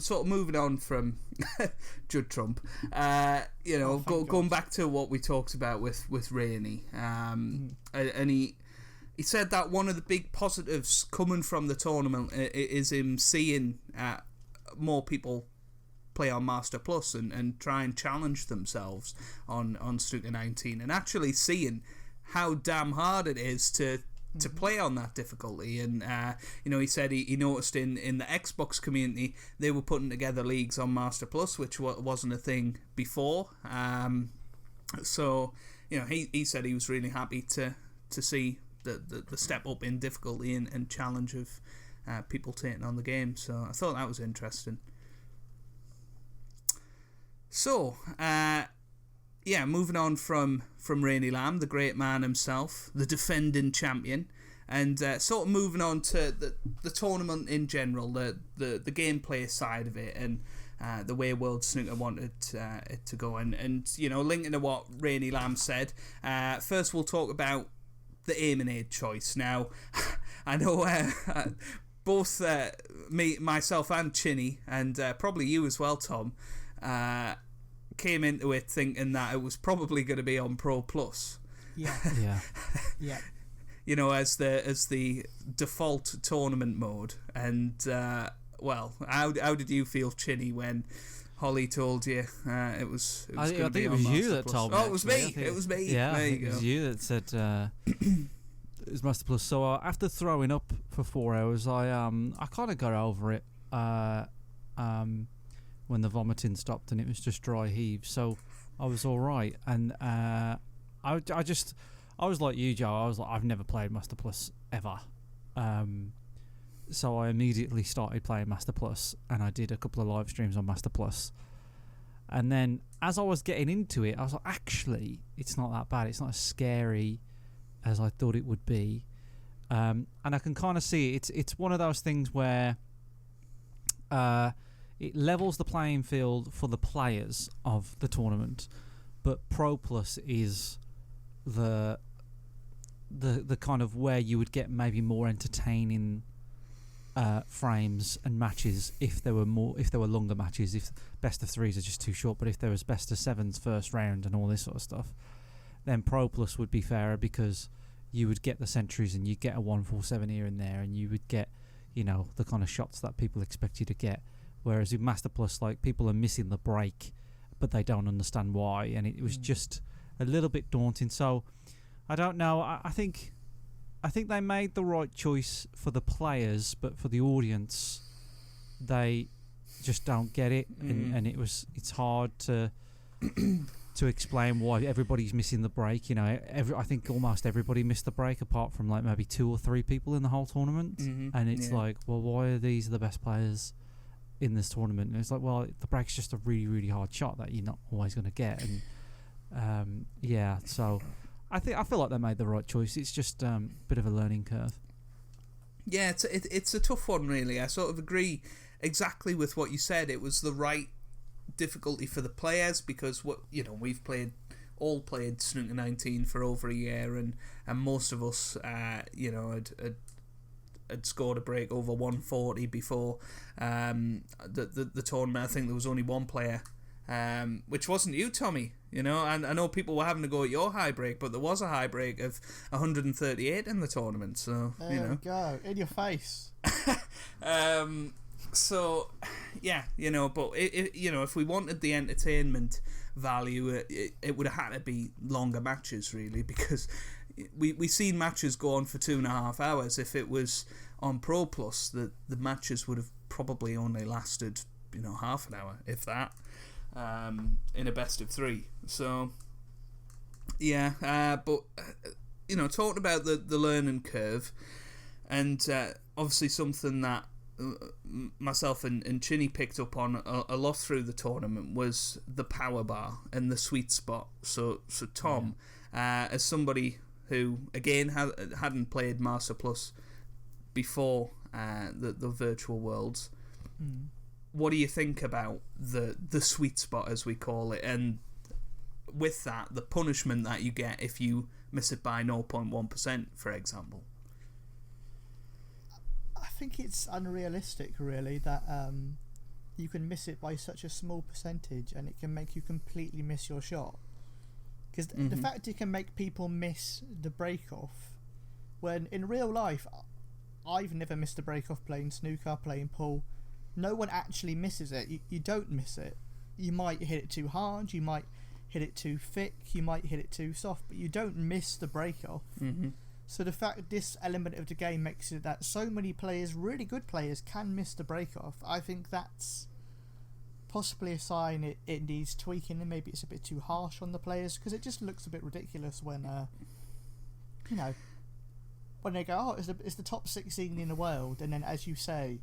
sort of moving on from Judd Trump, going back to what we talked about with Rainey, and he said that one of the big positives coming from the tournament is him seeing more people play on Master Plus and try and challenge themselves on Snooker 19, and actually seeing how damn hard it is to play on that difficulty. And he said he noticed in the Xbox community they were putting together leagues on Master Plus, which wasn't a thing before. So he said he was really happy to see the step up in difficulty and challenge of people taking on the game. So I thought that was interesting. So, moving on from Rainey Lamb, the great man himself, the defending champion, and sort of moving on to the tournament in general, the gameplay side of it, and the way World Snooker wanted it to go. And linking to what Rainey Lamb said, first we'll talk about the aim and aid choice. Now, I know both myself and Chinny, and probably you as well, Tom, came into it thinking that it was probably going to be on Pro Plus. Yeah. As the default tournament mode. And how did you feel, Chinny, when Holly told you it was I going to be think on it was Master you that Plus? told me. Oh, it was me. It was me. Yeah, there you it go. was you that said it was Master Plus. So after throwing up for 4 hours, I kind of got over it. When the vomiting stopped and it was just dry heaves, so I was all right. And I was like you, Joe. I was like, I've never played Master Plus ever, so I immediately started playing Master Plus, and I did a couple of live streams on Master Plus. And then as I was getting into it, I was like, actually, it's not that bad. It's not as scary as I thought it would be, and I can kind of see it. It's one of those things where it levels the playing field for the players of the tournament, but Pro Plus is the kind of where you would get maybe more entertaining frames and matches if there were longer matches. If best of threes are just too short, but if there was best of sevens first round and all this sort of stuff, then Pro Plus would be fairer, because you would get the centuries and you'd get a 147 here and there, and you would get the kind of shots that people expect you to get. Whereas with Master Plus, like, people are missing the break, but they don't understand why, and it was just a little bit daunting. So I don't know. I think they made the right choice for the players, but for the audience, they just don't get it, and it's hard to explain why everybody's missing the break. I think almost everybody missed the break, apart from like maybe 2 or 3 people in the whole tournament, and it's like, well, why are these the best players in this tournament? And it's like, well, the break's just a really, really hard shot that you're not always going to get. And so I feel like they made the right choice. It's just a bit of a learning curve. Yeah, it's a tough one, really. I sort of agree exactly with what you said. It was the right difficulty for the players, because we've all played Snooker 19 for over a year, and most of us had scored a break over 140 before the tournament. I think there was only one player, which wasn't you, Tommy. And I know people were having to go at your high break, but there was a high break of 138 in the tournament. So there we go, in your face. So yeah, but if we wanted the entertainment value, it would have had to be longer matches, really, because we seen matches go on for 2.5 hours. If it was on Pro Plus, the matches would have probably only lasted half an hour, if that, in a best of 3. So yeah, but talking about the learning curve, and obviously something that myself and Chinny picked up on a lot through the tournament was the power bar and the sweet spot. So Tom, as somebody who again hadn't played Master Plus before the Virtual Worlds, what do you think about the sweet spot, as we call it, and with that, the punishment that you get if you miss it by 0.1%, for example? I think it's unrealistic, really, that you can miss it by such a small percentage and it can make you completely miss your shot. Because the fact it can make people miss the break-off, when in real life, I've never missed a break-off playing snooker, playing pool. No one actually misses it. You don't miss it. You might hit it too hard, you might hit it too thick, you might hit it too soft, but you don't miss the break-off. So the fact this element of the game makes it that so many players, really good players, can miss the break-off, I think that's possibly a sign it needs tweaking, and maybe it's a bit too harsh on the players, because it just looks a bit ridiculous when, when they go, oh, it's the top 16 in the world, and then, as you say,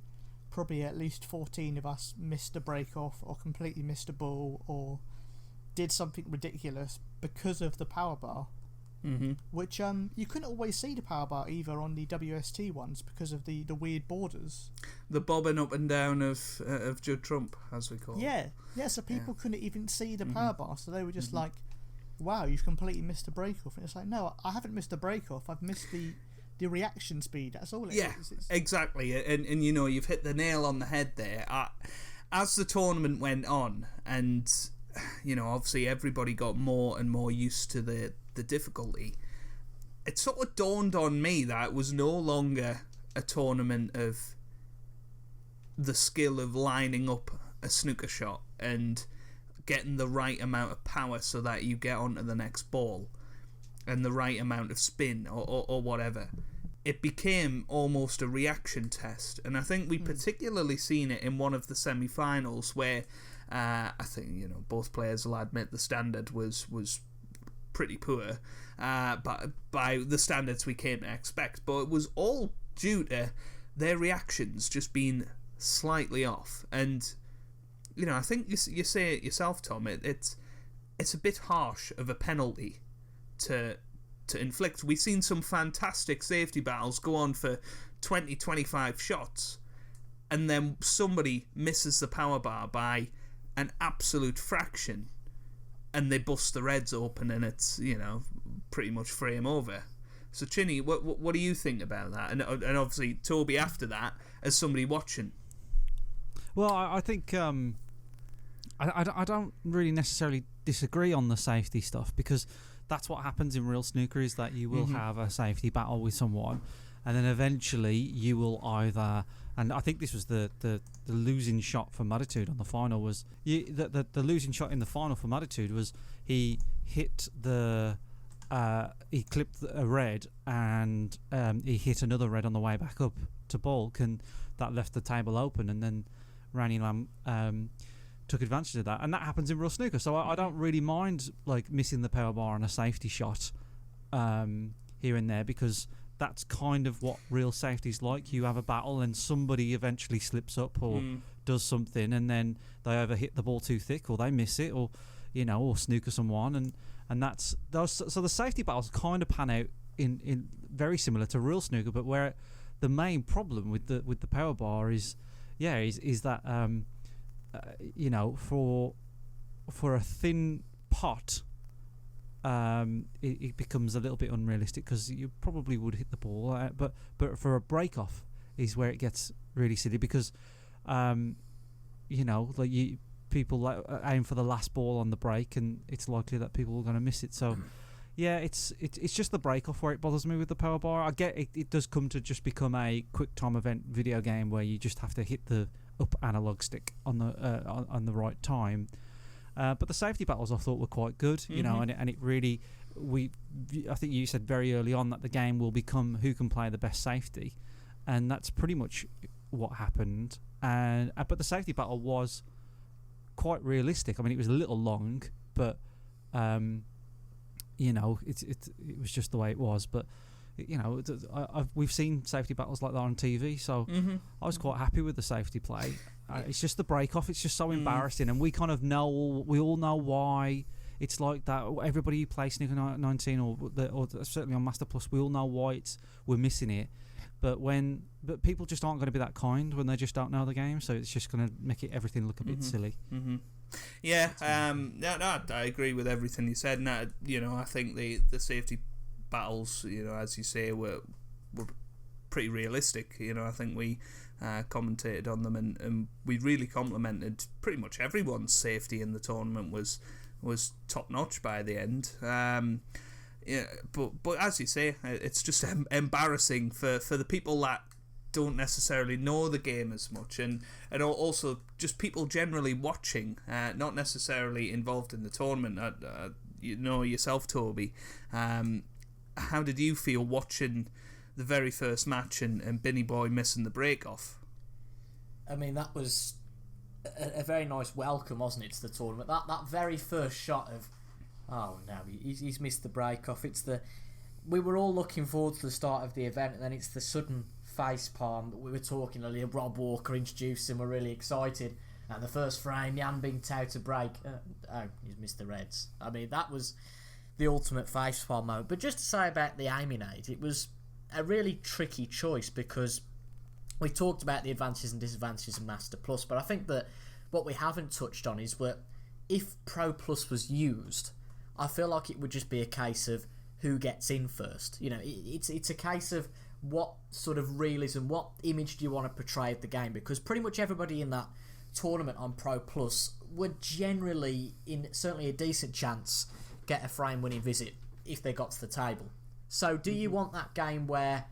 probably at least 14 of us missed a break-off or completely missed a ball or did something ridiculous because of the power bar. Which you couldn't always see the power bar either on the WST ones because of the weird borders. The bobbing up and down of Judd Trump, as we call it. Yeah, so people couldn't even see the power bar, so they were just like, wow, you've completely missed a break-off. And it's like, no, I haven't missed a break-off, I've missed the reaction speed, that's all it is. Exactly, and you know, you've hit the nail on the head there. As the tournament went on, and you know, obviously everybody got more and more used to the difficulty, it sort of dawned on me that it was no longer a tournament of the skill of lining up a snooker shot and getting the right amount of power so that you get onto the next ball and the right amount of spin or whatever. It became almost a reaction test, and I think we particularly seen it in one of the semi-finals where I think, you know, both players will admit the standard was pretty poor, but by the standards we came to expect. But it was all due to their reactions just being slightly off. And you know, I think you say it yourself, Tom. It's a bit harsh of a penalty to inflict. We've seen some fantastic safety battles go on for 20-25 shots, and then somebody misses the power bar by an absolute fraction, and they bust the reds open, and it's, you know, pretty much frame over. So, Chinny, what do you think about that? And obviously, Toby, after that, as somebody watching. Well, I think I don't really necessarily disagree on the safety stuff, because that's what happens in real snooker, is that you will have a safety battle with someone, and then eventually you will either, and I think this was the losing shot for Mattitude on the final, was the losing shot in the final for Mattitude was he hit he clipped a red, and he hit another red on the way back up to balk, and that left the table open, and then Rani Lam took advantage of that, and that happens in real snooker. So I don't really mind like missing the power bar on a safety shot here and there, because that's kind of what real safety's like. You have a battle and somebody eventually slips up or does something, and then they either hit the ball too thick or they miss it, or you know, or snooker someone, and that's those. So the safety battles kind of pan out in very similar to real snooker, but where the main problem with the power bar is that you know, for a thin pot, it becomes a little bit unrealistic, because you probably would hit the ball, but for a break off is where it gets really silly, because you know, like people aim for the last ball on the break, and it's likely that people are going to miss it. So yeah, it's just the break off where it bothers me with the power bar. I get it, it does come to just become a quick time event video game where you just have to hit the up analog stick on the right time, but the safety battles I thought were quite good, you know, and it really, I think you said very early on that the game will become who can play the best safety, and that's pretty much what happened. And but the safety battle was quite realistic. I mean, it was a little long, but you know, it was just the way it was. But you know, we've seen safety battles like that on TV, so I was quite happy with the safety play. It's just the break off. It's just so embarrassing, and we kind of know, we all know why it's like that. Everybody who plays Snooker 19 or certainly on Master Plus, we all know why we're missing it. But people just aren't going to be that kind when they just don't know the game, so it's just going to make everything look a bit silly. Mm-hmm. Yeah, no, I agree with everything you said. And I think the safety battles, as you say, were pretty realistic. I think we commentated on them, and we really complimented pretty much everyone's safety in the tournament was top notch by the end. Yeah, but as you say, it's just embarrassing for the people that don't necessarily know the game as much, and also just people generally watching, not necessarily involved in the tournament. Yourself, Toby, how did you feel watching the very first match and Binny Boy missing the break off? I mean, that was a very nice welcome, wasn't it, to the tournament? That very first shot of, oh no, he's missed the break off. We were all looking forward to the start of the event, and then it's the sudden face palm that we were talking earlier. Rob Walker introduced him, we're really excited, and the first frame, Jan Bingtao to break. He's missed the reds. I mean, that was the ultimate face palm moment. But just to say about the aiming aid, it was a really tricky choice because we talked about the advantages and disadvantages of Master Plus, but I think that what we haven't touched on is that if Pro Plus was used, I feel like it would just be a case of who gets in first. It's a case of what sort of realism, what image do you want to portray of the game, because pretty much everybody in that tournament on Pro Plus would generally, in certainly a decent chance, get a frame winning visit if they got to the table. So do you want that game where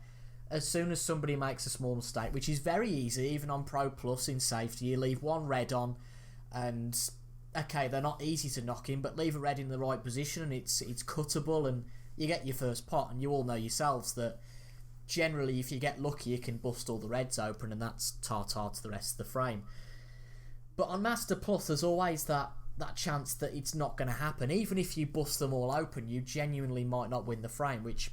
as soon as somebody makes a small mistake, which is very easy even on Pro Plus in safety, you leave one red on, and okay, they're not easy to knock in, but leave a red in the right position and it's cuttable and you get your first pot, and you all know yourselves that generally if you get lucky you can bust all the reds open and that's tar-tar to the rest of the frame. But on Master Plus there's always that chance that it's not going to happen. Even if you bust them all open, you genuinely might not win the frame, which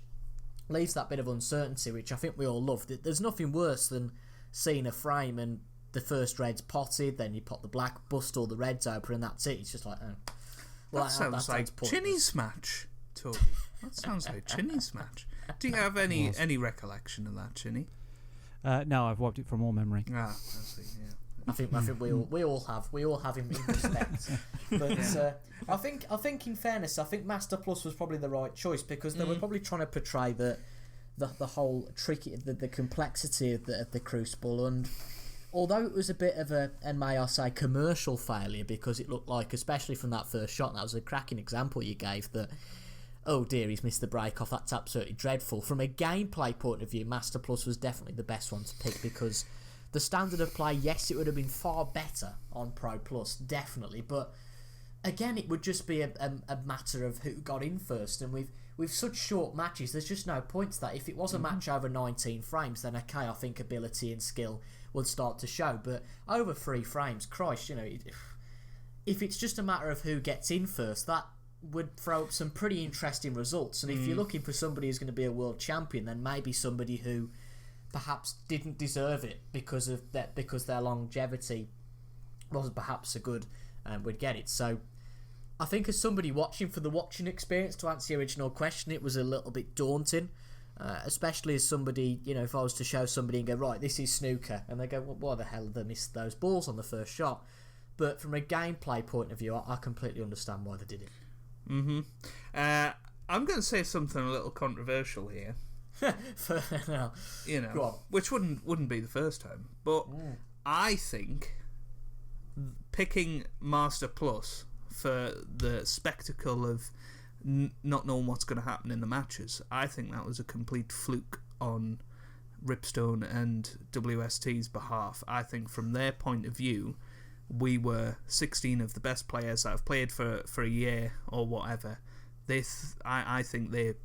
leaves that bit of uncertainty, which I think we all love. There's nothing worse than seeing a frame and the first red's potted, then you pot the black, bust all the reds open, and that's it. It's just like, oh. Well, that sounds like Chinny's match, Toby. That sounds like Chinny's match. Do you have any recollection of that, Chinny? No, I've wiped it from all memory. I see. Yeah. I think we all have him in respect. But I think in fairness, I think Master Plus was probably the right choice because they were probably trying to portray the whole tricky, the complexity of the Crucible, and although it was a bit of and may I say, commercial failure, because it looked like, especially from that first shot, and that was a cracking example you gave, that oh dear, he's missed the break off, that's absolutely dreadful. From a gameplay point of view, Master Plus was definitely the best one to pick because the standard of play, yes, it would have been far better on Pro Plus, definitely, but again, it would just be a matter of who got in first, and with such short matches, there's just no point to that. If it was a match over 19 frames, then okay, I think ability and skill would start to show, but over 3 frames, Christ, if it's just a matter of who gets in first, that would throw up some pretty interesting results, and if you're looking for somebody who's going to be a world champion, then maybe somebody who perhaps didn't deserve it because their longevity wasn't perhaps so good would get it. So I think as somebody watching, for the watching experience, to answer the original question, it was a little bit daunting, especially as somebody, if I was to show somebody and go, right, this is snooker, and they go, well, why the hell did they miss those balls on the first shot? But from a gameplay point of view, I completely understand why they did it. I'm going to say something a little controversial here. Now, go on. Which wouldn't be the first time, but I think picking Master Plus for the spectacle of not knowing what's going to happen in the matches, I think that was a complete fluke on Ripstone and WST's behalf. I think from their point of view, we were 16 of the best players that have played for a year or whatever. I think they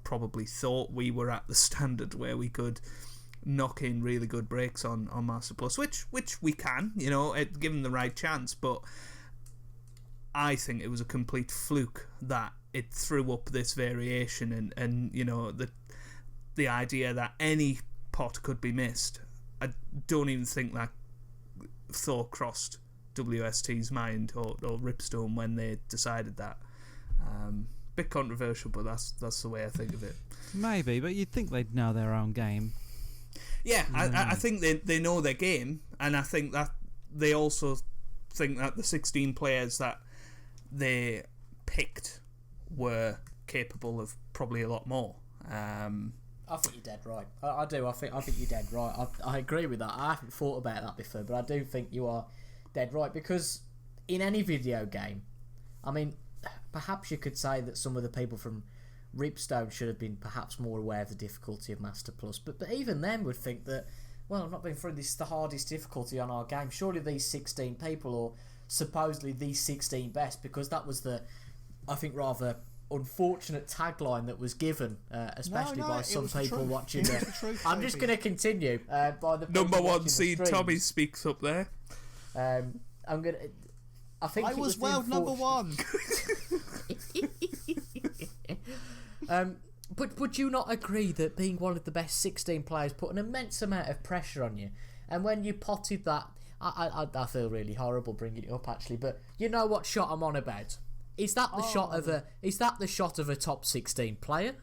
probably thought we were at the standard where we could knock in really good breaks on Master Plus, which we can, given the right chance, but I think it was a complete fluke that it threw up this variation and the idea that any pot could be missed. I don't even think that thought crossed WST's mind or Ripstone when they decided that. Bit controversial, but that's the way I think of it. Maybe, but you'd think they'd know their own game. Yeah, I think they know their game, and I think that they also think that the 16 players that they picked were capable of probably a lot more. I think you're dead right. I do. I think you're dead right. I agree with that. I haven't thought about that before, but I do think you are dead right, because in any video game, I mean, perhaps you could say that some of the people from Ripstone should have been perhaps more aware of the difficulty of Master Plus, but even them would think that, well, I've not been through the hardest difficulty on our game. Surely these 16 people, or supposedly these 16 best, because that was the, I think, rather unfortunate tagline that was given, especially by some people watching it. I'm just going to continue by the number one seed Toby speaks up there. I'm gonna. I was world number one. But would you not agree that being one of the best 16 players put an immense amount of pressure on you? And when you potted that, I feel really horrible bringing it up actually. But you know what shot I'm on about? Is that the shot of a? Is that the shot of a top 16 player?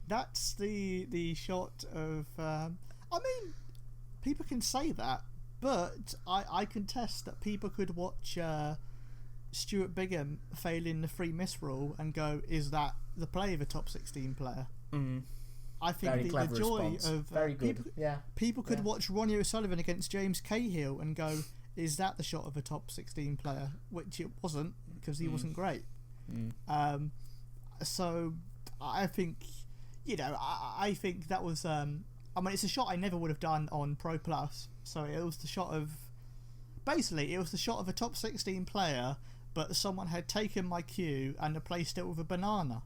That's the shot of. I mean, people can say that, but I contest that people could watch Stuart Bigham failing the free miss rule and go, "Is that the play of a top 16 player?" Mm. I think the joy response. of very good. People could watch Ronnie O'Sullivan against James Cahill and go, "Is that the shot of a top 16 player?" Which it wasn't, because he wasn't great. So I think, I think that was. I mean, it's a shot I never would have done on Pro Plus. So it was the shot of. Basically, it was the shot of a top 16 player, but someone had taken my cue and replaced it with a banana.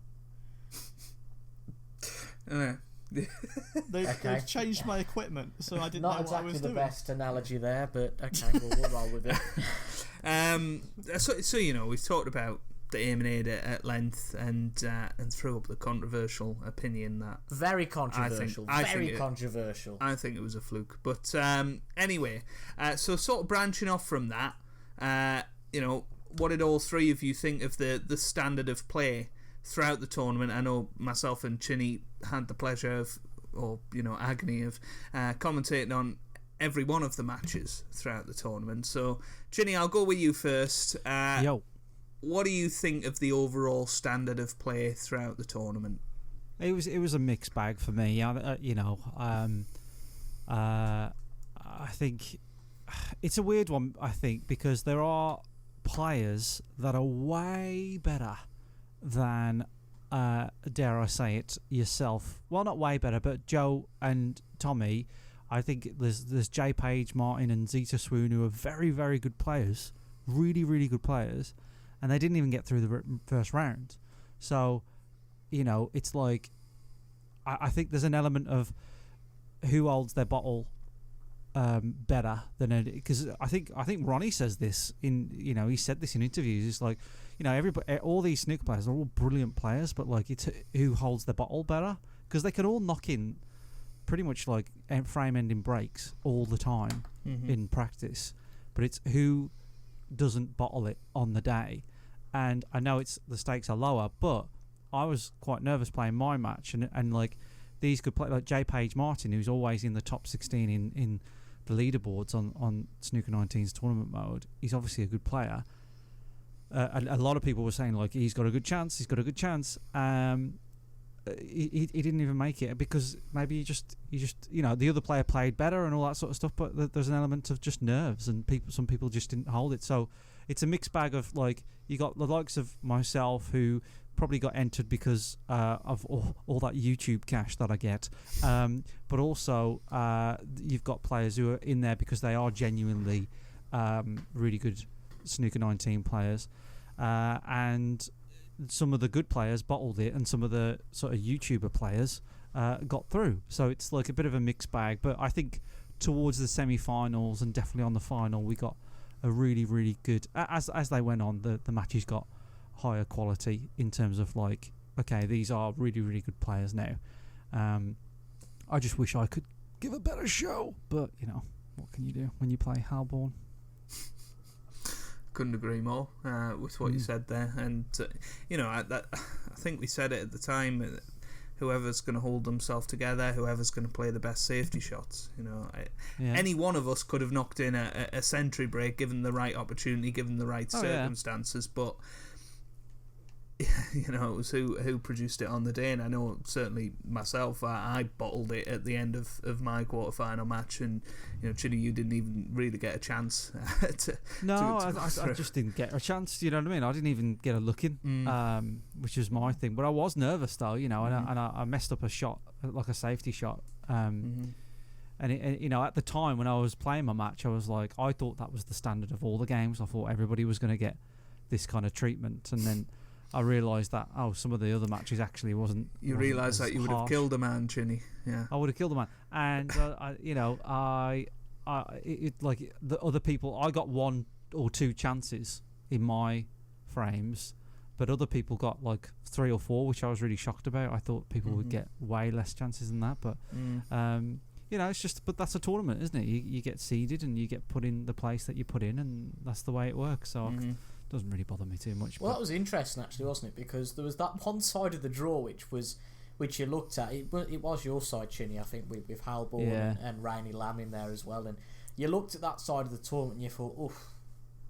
They've changed my equipment, so I didn't know what I was doing. Not exactly the best analogy there, but okay, we'll roll with it. So we've talked about the aim and aid at length, and threw up the controversial opinion that very controversial, controversial. I think it was a fluke, but anyway, so sort of branching off from that, what did all three of you think of the standard of play throughout the tournament? I know myself and Chinny had the pleasure of, agony of commentating on every one of the matches throughout the tournament. So, Chinny, I'll go with you first. Yo. What do you think of the overall standard of play throughout the tournament? It was a mixed bag for me. I think it's a weird one. I think because there are players that are way better than, dare I say it, yourself. Well, not way better, but Joe and Tommy. I think there's J Page, Martin, and Zeta Swoon, who are very, very good players, really, really good players. And they didn't even get through the first round. So, it's like, I think there's an element of who holds their bottle better than it. Because I think Ronnie says this he said this in interviews. It's like, everybody, all these snooker players are all brilliant players, but like it's who holds their bottle better, because they can all knock in pretty much like frame ending breaks all the time in practice, but it's who doesn't bottle it on the day. And I know the stakes are lower, but I was quite nervous playing my match, and like these could play, like J Page Martin, who's always in the top 16 in the leaderboards on Snooker 19's tournament mode. He's obviously a good player. A lot of people were saying like he's got a good chance. He didn't even make it because maybe he just the other player played better and all that sort of stuff, but there's an element of just nerves, and some people just didn't hold it. So it's a mixed bag of like, you got the likes of myself who probably got entered because of all that YouTube cash that I get, but also you've got players who are in there because they are genuinely really good Snooker 19 players, and some of the good players bottled it, and some of the sort of YouTuber players got through. So it's like a bit of a mixed bag. But I think towards the semi-finals and definitely on the final, we got a really, really good. As they went on, the matches got higher quality in terms of like, okay, these are really, really good players now. I just wish I could give a better show, but what can you do when you play Halborn? Couldn't agree more with what you said there, and I think we said it at the time. whoever's going to hold themselves together, whoever's going to play the best safety shots. Any one of us could have knocked in a sentry break given the right opportunity, given the right circumstances, but it was who produced it on the day. And I know certainly myself, I bottled it at the end of my quarter-final match, and Chinn, you didn't even really get a chance I just didn't get a chance, you know what I mean? I didn't even get a look in, which was my thing, but I was nervous though, and I messed up a shot, like a safety shot, and at the time when I was playing my match, I was like, I thought that was the standard of all the games. I thought everybody was going to get this kind of treatment, and then I realised that some of the other matches actually wasn't. You realised that you would have killed a man, Chinny. Yeah, I would have killed a man, and like the other people, I got 1 or 2 chances in my frames, but other people got like 3 or 4, which I was really shocked about. I thought people would get way less chances than that, but it's just. But that's a tournament, isn't it? You get seeded and you get put in the place that you put in, and that's the way it works. So. Doesn't really bother me too much. Well, that was interesting actually, wasn't it? Because there was that one side of the draw which you looked at. It was your side, Chinny, I think, with Halborn and Rainy Lamb in there as well. And you looked at that side of the tournament and you thought, oof,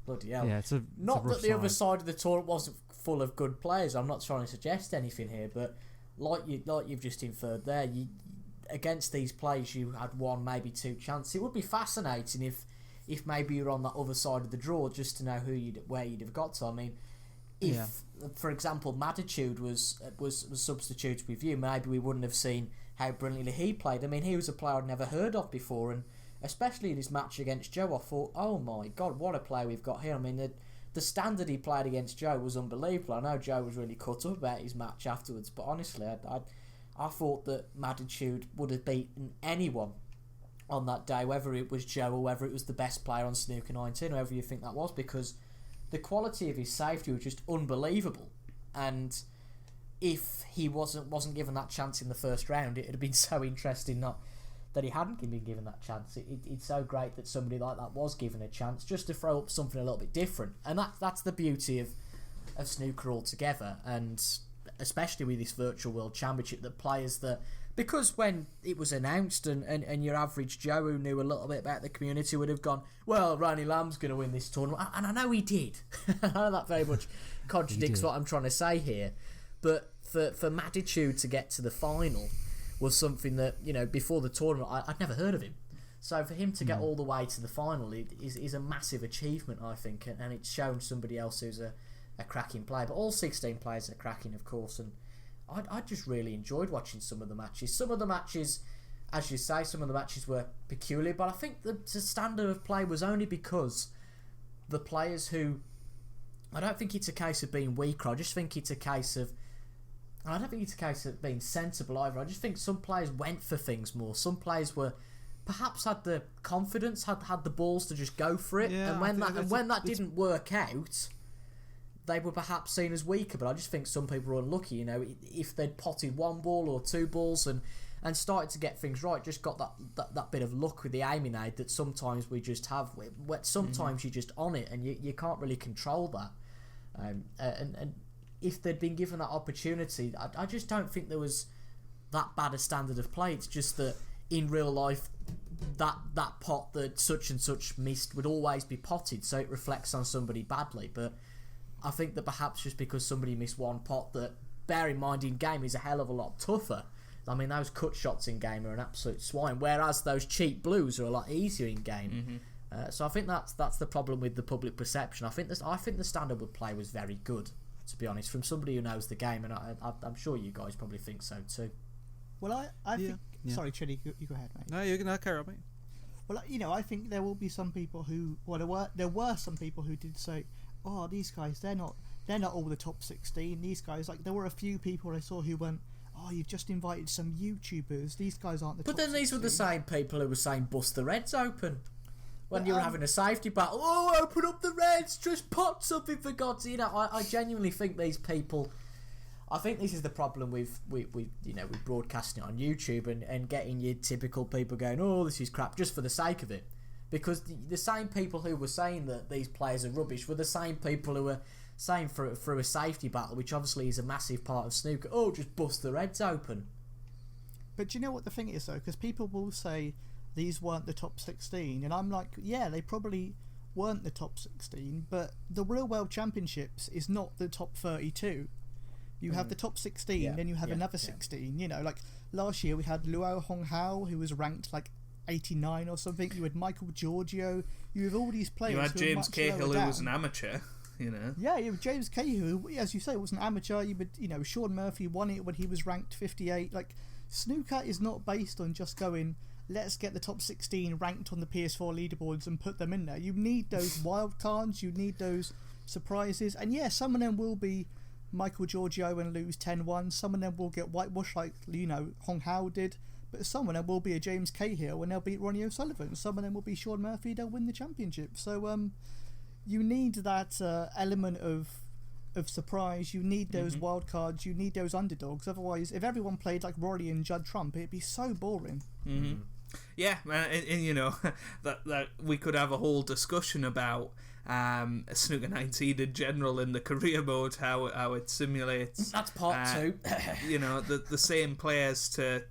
bloody hell. Yeah, not that the other side of the tournament wasn't full of good players. I'm not trying to suggest anything here, but like you've just inferred there, against these players you had 1, maybe 2 chances. It would be fascinating if maybe you're on that other side of the draw, just to know where you'd have got to. I mean, for example, Mattitude was substituted with you, maybe we wouldn't have seen how brilliantly he played. I mean, he was a player I'd never heard of before, and especially in his match against Joe, I thought, oh my God, what a player we've got here. I mean, the standard he played against Joe was unbelievable. I know Joe was really cut up about his match afterwards, but honestly, I thought that Mattitude would have beaten anyone on that day, whether it was Joe or whether it was the best player on Snooker 19, whoever you think that was, because the quality of his safety was just unbelievable. And if he wasn't given that chance in the first round, it would have been so interesting not that he hadn't been given that chance. It's so great that somebody like that was given a chance just to throw up something a little bit different. And that's the beauty of snooker altogether, and especially with this Virtual World Championship, that players that... Because when it was announced and your average Joe who knew a little bit about the community would have gone, well, Ronnie Lamb's going to win this tournament. And I know he did. I know that very much contradicts what I'm trying to say here. But for Mattitude to get to the final was something that, before the tournament, I'd never heard of him. So for him to get all the way to the final is a massive achievement, I think. And it's shown somebody else who's a cracking player. But all 16 players are cracking, of course, and I just really enjoyed watching some of the matches. Some of the matches, as you say, some of the matches were peculiar, but I think the standard of play was only because the players who... I don't think it's a case of being weaker, I just think it's a case of... I don't think it's a case of being sensible either. I just think some players went for things more. Some players were... perhaps had the confidence, had the balls to just go for it, and when that didn't work out... they were perhaps seen as weaker, but I just think some people were unlucky. If they'd potted 1 ball or 2 balls and started to get things right, just got that bit of luck with the aiming aid that sometimes we just have. Sometimes you're just on it and you can't really control that. And if they'd been given that opportunity, I just don't think there was that bad a standard of play. It's just that in real life, that pot that such and such missed would always be potted, so it reflects on somebody badly. But I think that perhaps just because somebody missed 1 pot, that, bear in mind, in game is a hell of a lot tougher. I mean, those cut shots in game are an absolute swine, whereas those cheap blues are a lot easier in game. So I think that's the problem with the public perception. I think the standard of play was very good, to be honest, from somebody who knows the game, and I'm sure you guys probably think so too. Well, I think... Yeah. Sorry, Chinn, you go ahead, mate. No, you're going to carry on, mate. Well, I think there will be some people who... Well, there were some people who did say... oh, these guys, they're not all the top 16. These guys, like, there were a few people I saw who went, oh, you've just invited some YouTubers. These guys aren't the top 16. But then these were the same people who were saying bust the Reds open. When you were having a safety battle, oh, open up the Reds, just pot something for God's sake. I genuinely think these people... I think this is the problem with broadcasting it on YouTube and getting your typical people going, oh, this is crap, just for the sake of it. Because the same people who were saying that these players are rubbish were the same people who were saying through a safety battle, which obviously is a massive part of snooker, oh, just bust the Reds open. But do you know what the thing is though? Because people will say these weren't the top 16, and I'm like, yeah, they probably weren't the top 16, but the Real World Championships is not the top 32. You have the top 16, then you have another 16. You know, like last year we had Luo Honghao, who was ranked like 89 or something. You had Michael Giorgio. You have all these players. You had who James Cahill, who was an down. amateur. You know. Yeah, you have James Cahill, who, as you say, was an amateur. Sean Murphy won it when he was ranked 58. Like, snooker is not based on just going, let's get the top 16 ranked on the PS4 leaderboards and put them in there. You need those wild cards. You need those surprises. And yeah, some of them will be Michael Giorgio and lose 10-1. Some of them will get whitewashed like, Hong Hao did. But some of them will be a James Cahill and they'll beat Ronnie O'Sullivan. Some of them will be Sean Murphy, they'll win the championship. So you need that element of surprise. You need those wild cards. You need those underdogs. Otherwise, if everyone played like Rory and Judd Trump, it'd be so boring. Yeah, and you know that we could have a whole discussion about snooker 19 in general in the career mode, how it simulates. That's part 2. You know, the same players to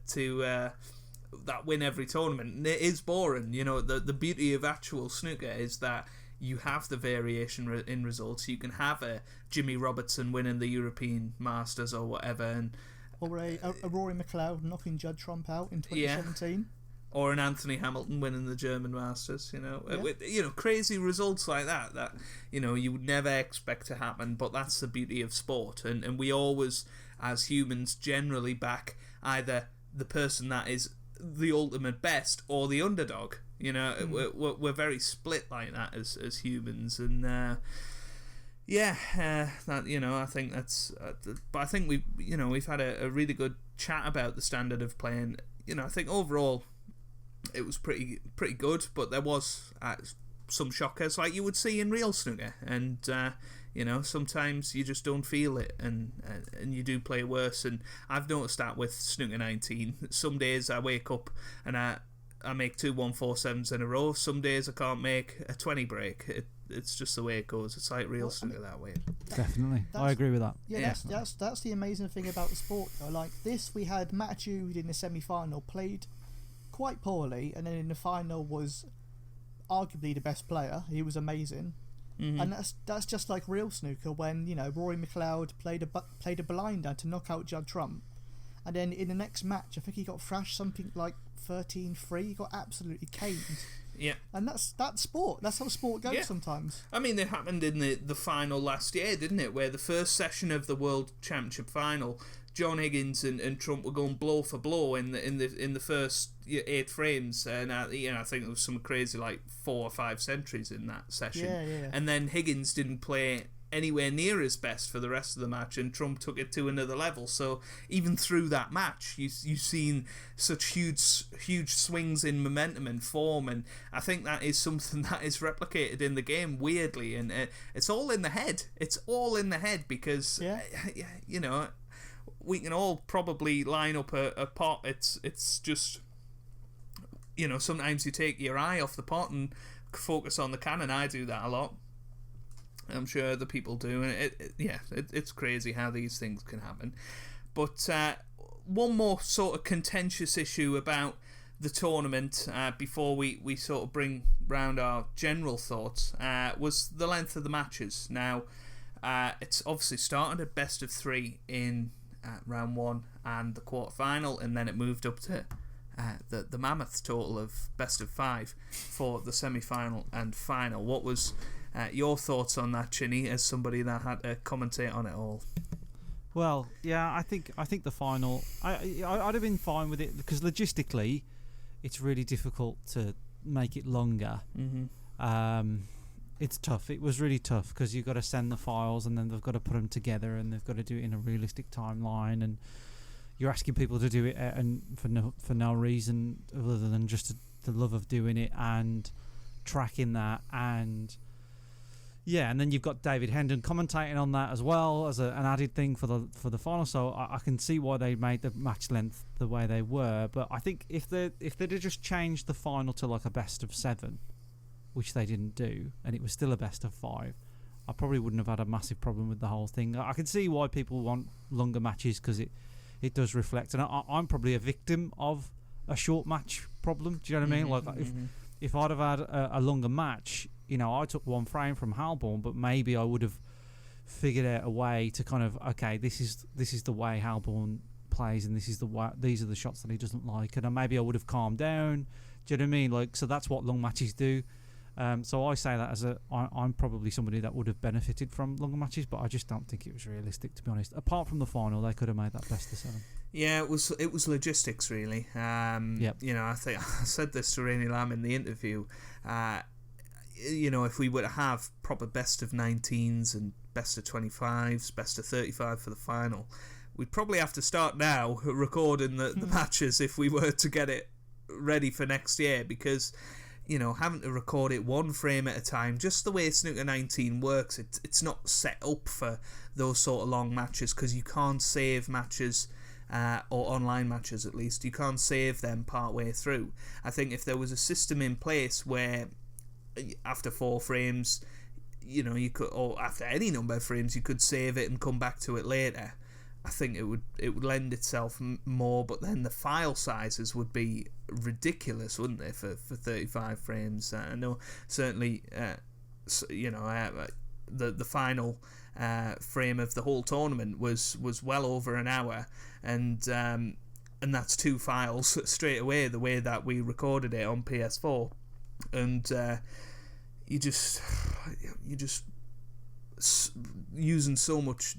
that win every tournament. It is boring. You know, the beauty of actual snooker is that you have the variation in results. You can have a Jimmy Robertson winning the European Masters or whatever, or a Rory McLeod knocking Judd Trump out in 2017. Or an Anthony Hamilton winning the German Masters, you know. Crazy results like that you know, you would never expect to happen, but that's the beauty of sport. And we always, as humans, generally back either the person that is the ultimate best or the underdog. You know, we're very split like that as humans. And that, you know, I think that's... but I think we've had a really good chat about the standard of playing. You know, I think overall it was pretty good, but there was some shockers like you would see in real snooker, and you know, sometimes you just don't feel it, and you do play worse. And I've noticed that with snooker 19. Some days I wake up and I make 2 147s in a row. Some days I can't make a 20 break. It's just the way it goes. It's like real snooker that way. Definitely, I agree with that. Yeah, that's the amazing thing about the sport though. Like this, we had Mayhew, who in the semi-final played quite poorly, and then in the final was arguably the best player. He was amazing. And that's just like real snooker, when, you know, Rory McLeod played a blinder to knock out Judd Trump, and then in the next match I think he got thrashed something like 13-3. He got absolutely caned. Yeah, and that's sport. That's how sport goes sometimes. I mean, it happened in the final last year, didn't it? Where the first session of the World Championship final, John Higgins and Trump were going blow for blow in the first 8 frames, and I think there was some crazy like 4 or 5 centuries in that session. Yeah. And then Higgins didn't play anywhere near his best for the rest of the match, and Trump took it to another level. So even through that match, you've seen such huge swings in momentum and form, and I think that is something that is replicated in the game weirdly, and it's all in the head. It's all in the head because you know, we can all probably line up a pot. It's just, you know, sometimes you take your eye off the pot and focus on the cannon. I do that a lot. I'm sure other people do, and it's crazy how these things can happen. But one more sort of contentious issue about the tournament before we sort of bring round our general thoughts was the length of the matches. Now, it's obviously started at best of 3 in round 1 and the quarter-final, and then it moved up to the mammoth total of best of 5 for the semi-final and final. What was your thoughts on that, Chinny, as somebody that had to commentate on it all? Well, yeah, I think the final, I'd have been fine with it, because logistically it's really difficult to make it longer. It's tough. It was really tough, because you've got to send the files and then they've got to put them together and they've got to do it in a realistic timeline, and you're asking people to do it and for no reason other than just the love of doing it and tracking that. And yeah, and then you've got David Hendon commentating on that as well as an added thing for the final. So I can see why they made the match length the way they were. But I think if they'd have just changed the final to like a best of 7, which they didn't do, and it was still a best of 5, I probably wouldn't have had a massive problem with the whole thing. I can see why people want longer matches, because it does reflect. And I'm probably a victim of a short match problem. Do you know what I mean? Like if I'd have had a longer match, you know, I took one frame from Halborn, but maybe I would have figured out a way to kind of, okay, this is the way Halborn plays, and these are the shots that he doesn't like, and maybe I would have calmed down. Do you know what I mean? Like, so that's what long matches do. So I say that as I'm probably somebody that would have benefited from longer matches, but I just don't think it was realistic, to be honest. Apart from the final, they could have made that best of 7. Yeah, it was logistics really. You know, I think I said this to Rainey Lamb in the interview. You know, if we were to have proper best of 19s and best of 25s, best of 35 for the final, we'd probably have to start now recording the matches if we were to get it ready for next year, because, you know, having to record it one frame at a time, just the way Snooker 19 works, it's not set up for those sort of long matches, because you can't save matches, or online matches at least, you can't save them part way through. I think if there was a system in place where after 4 frames, you know, you could, or after any number of frames, you could save it and come back to it later, I think it would lend itself more. But then the file sizes would be ridiculous, wouldn't they, for 35 frames? I know certainly, you know, the final frame of the whole tournament was well over an hour, and that's 2 files straight away, the way that we recorded it on PS4, and you just using so much